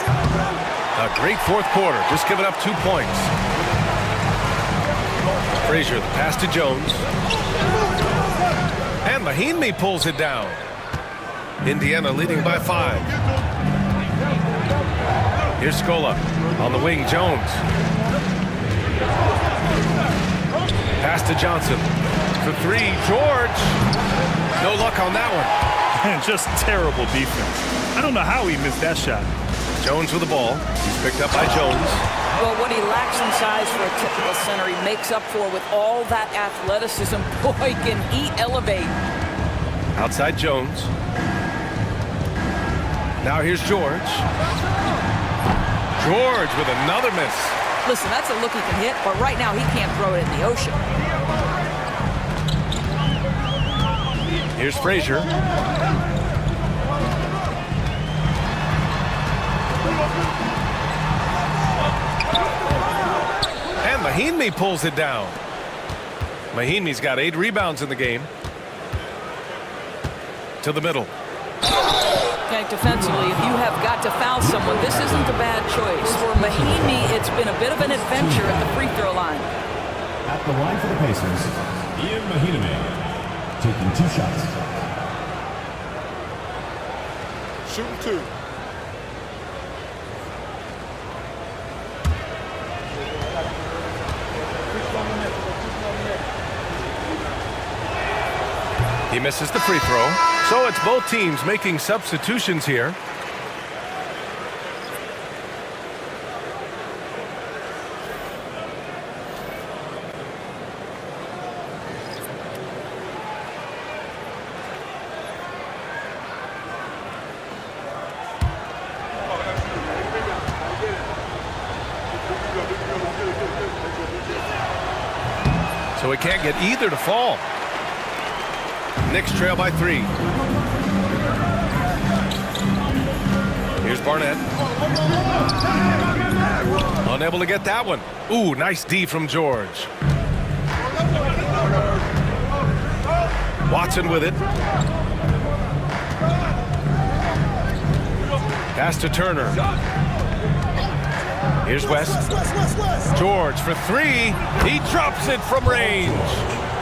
Speaker 2: A great fourth quarter. Just giving up 2 points. Frazier, the pass to Jones. And Mahimi pulls it down. Indiana leading by 5. Here's Scola. On the wing, Jones. Pass to Johnson. For 3, George. No luck on that one.
Speaker 3: Man, just terrible defense. I don't know how he missed that shot.
Speaker 2: Jones with the ball. He's picked up by Jones.
Speaker 15: Well, what he lacks in size for a typical center, he makes up for with all that athleticism. Boy, can he elevate.
Speaker 2: Outside Jones. Now here's George. George with another miss.
Speaker 15: Listen, that's a look he can hit, but right now he can't throw it in the ocean.
Speaker 2: Here's Frazier. And Mahimi pulls it down. Mahimi's got 8 rebounds in the game. To the middle.
Speaker 15: Okay, defensively, if you have got to foul someone, this isn't a bad choice. For Mahimi, it's been a bit of an adventure at the free throw line.
Speaker 14: At the line for the Pacers, Ian Mahimi, taking 2 shots.
Speaker 7: Shooting 2.
Speaker 2: He misses the free throw. So it's both teams making substitutions here. So he can't get either to fall. Knicks trail by 3. Here's Barnett. Unable to get that one. Ooh, nice D from George. Watson with it. Pass to Turner. Here's West. George for 3. He drops it from range.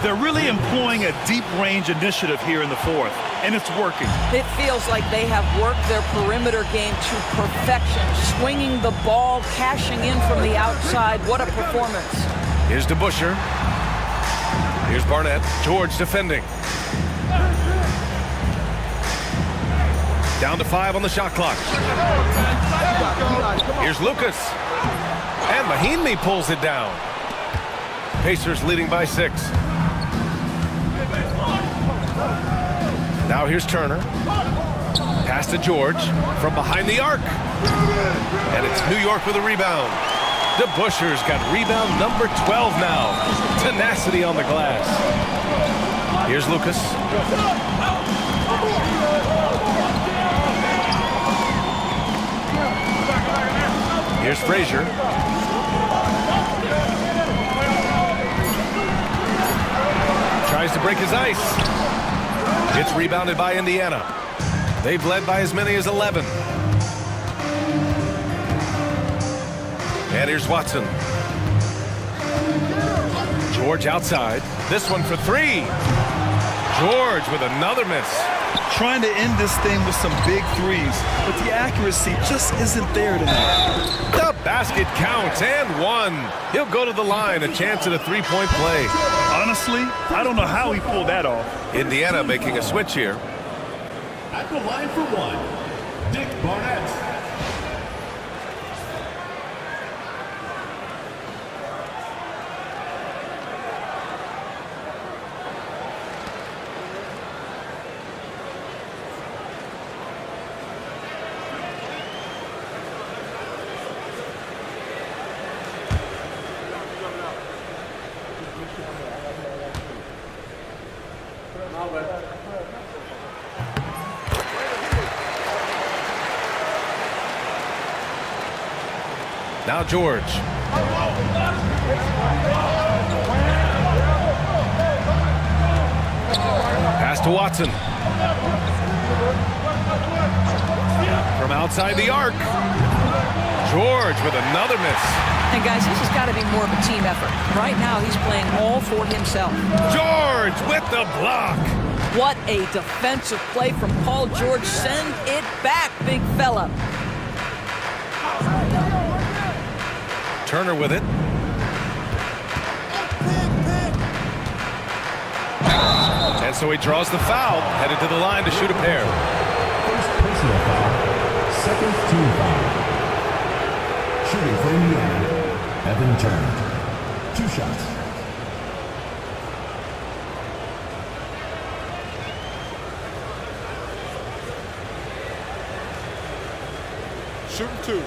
Speaker 3: They're really employing a deep range initiative here in the fourth, and it's working.
Speaker 15: It feels like they have worked their perimeter game to perfection, swinging the ball, cashing in from the outside. What a performance.
Speaker 2: Here's DeBusschere. Here's Barnett. George defending. Down to 5 on the shot clock. Here's Lucas. And Mahinmi pulls it down. Pacers leading by 6. Now here's Turner. Pass to George from behind the arc. And it's New York with a rebound. DeBusschere's got rebound number 12 now. Tenacity on the glass. Here's Lucas. Here's Frazier. Tries to break his ice. It's rebounded by Indiana. They've led by as many as 11. And here's Watson. George outside. This one for 3. George with another miss.
Speaker 3: Trying to end this thing with some big threes, but the accuracy just isn't there tonight.
Speaker 2: The basket counts and 1. He'll go to the line, a chance at a 3-point play.
Speaker 3: Honestly, I don't know how he pulled that off.
Speaker 2: Indiana making a switch here.
Speaker 14: At the line for 1, Dick Barnett.
Speaker 2: Now George. Pass to Watson. From outside the arc. George with another miss.
Speaker 15: And guys, this has got to be more of a team effort. Right now, he's playing all for himself.
Speaker 2: George with the block.
Speaker 15: What a defensive play from Paul George. Send it back, big fella.
Speaker 2: Turner with it. And so he draws the foul, headed to the line to shoot a pair.
Speaker 14: First personal foul, second team foul. Shooting for Indiana, Evan Turner. 2 shots.
Speaker 7: Shooting 2.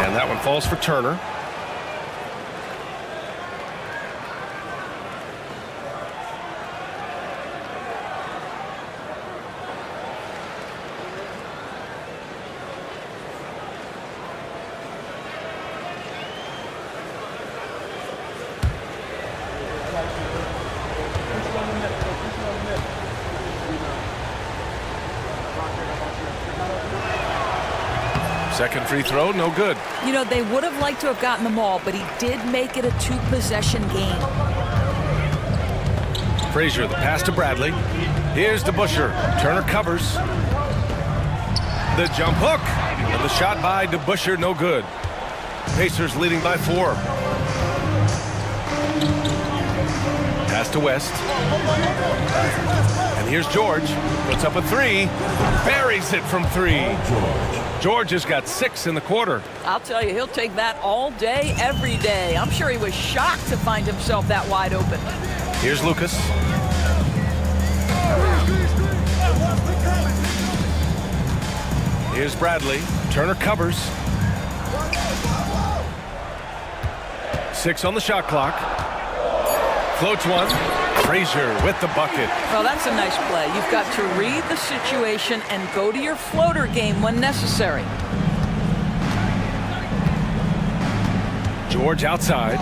Speaker 2: And that one falls for Turner. Second free throw, no good.
Speaker 15: You know, they would have liked to have gotten them all, but he did make it a 2-possession game.
Speaker 2: Frazier, the pass to Bradley. Here's DeBusschere. Turner covers. The jump hook. And the shot by DeBusschere, no good. Pacers leading by 4. Pass to West. And here's George. Puts up a 3. Buries it from 3. George has got 6 in the quarter.
Speaker 15: I'll tell you, he'll take that all day, every day. I'm sure he was shocked to find himself that wide open.
Speaker 2: Here's Lucas. Here's Bradley. Turner covers. 6 on the shot clock. Floats one. Frazier with the bucket.
Speaker 15: Well, that's a nice play. You've got to read the situation and go to your floater game when necessary.
Speaker 2: George outside.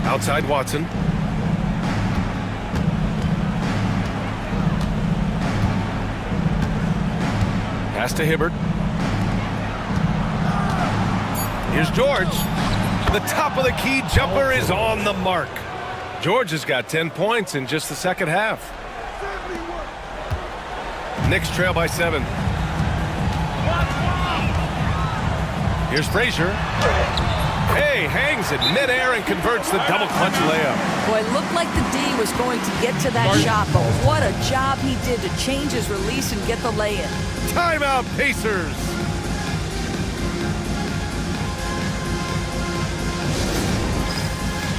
Speaker 2: Outside Watson. Pass to Hibbert. Here's George. The top of the key jumper is on the mark. George has got 10 points in just the second half. Knicks trail by 7. Here's Frazier. Hey, hangs it midair and converts the double clutch layup.
Speaker 15: Boy, it looked like the D was going to get to that shot, but what a job he did to change his release and get the lay-in.
Speaker 2: Timeout, Pacers.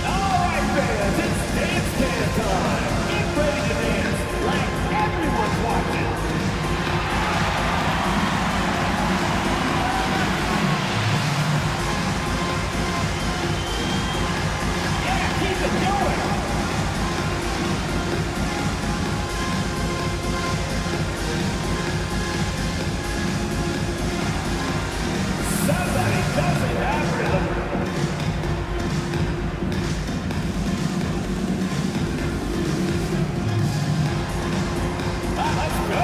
Speaker 1: All right, fans, it's dance time. Get ready to dance like everyone's watching. Yeah, keep it going. Somebody doesn't have rhythm. Let's go.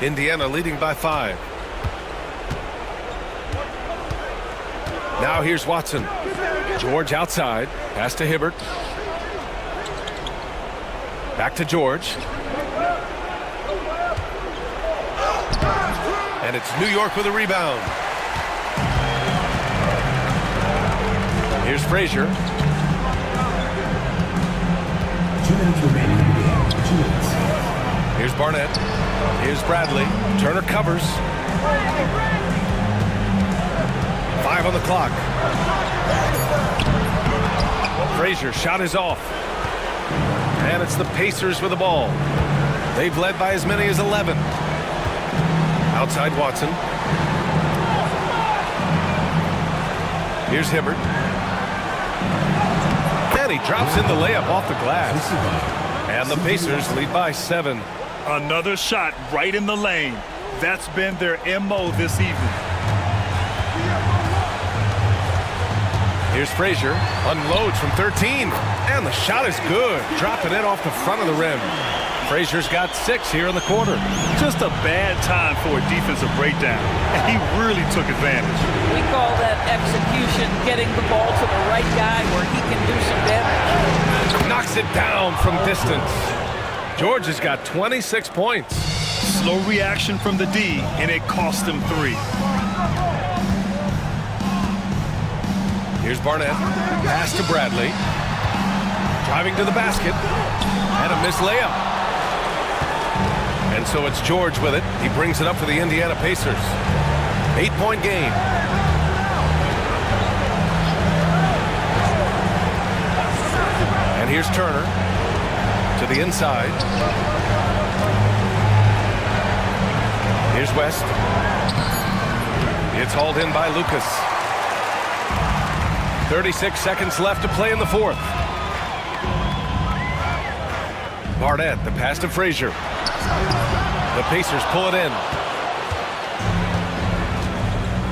Speaker 2: Indiana leading by 5. Now here's Watson. George outside. Pass to Hibbert. Back to George. And it's New York with a rebound. Here's Frazier.
Speaker 14: 2 minutes remaining in the game. 2 minutes.
Speaker 2: Here's Barnett. Here's Bradley. Turner covers. 5 on the clock. Frazier shot is off. And it's the Pacers with the ball. They've led by as many as 11. Outside Watson. Here's Hibbert. And he drops in the layup off the glass. And the Pacers lead by 7.
Speaker 3: Another shot right in the lane. That's been their MO this evening.
Speaker 2: Here's Frazier. Unloads from 13. And the shot is good. Dropping it off the front of the rim. Frazier's got 6 here in the quarter.
Speaker 3: Just a bad time for a defensive breakdown. And he really took advantage.
Speaker 15: We call that execution, getting the ball to the right guy where he can do some damage.
Speaker 2: Knocks it down from distance. George has got 26 points.
Speaker 3: Slow reaction from the D, and it cost him 3.
Speaker 2: Here's Barnett. Pass to Bradley. Driving to the basket. And a missed layup. And so it's George with it. He brings it up for the Indiana Pacers. 8-point game. And here's Turner to the inside. Here's West. It's hauled in by Lucas. 36 seconds left to play in the fourth. Barnett, the pass to Frazier. The Pacers pull it in.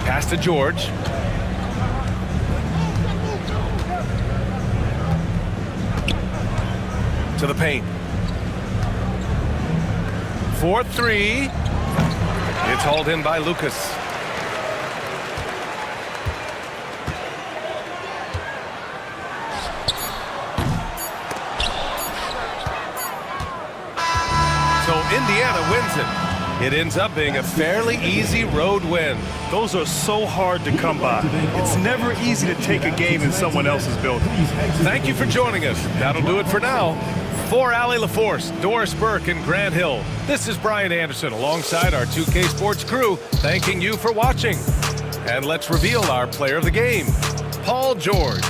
Speaker 2: Pass to George. To the paint. 4-3. It's hauled in by Lucas. So Indiana wins it. It ends up being a fairly easy road win.
Speaker 3: Those are so hard to come by. It's never easy to take a game in someone else's building.
Speaker 2: Thank you for joining us. That'll do it for now. For Allie LaForce, Doris Burke, and Grant Hill, this is Brian Anderson alongside our 2K Sports crew, thanking you for watching. And let's reveal our player of the game, Paul George.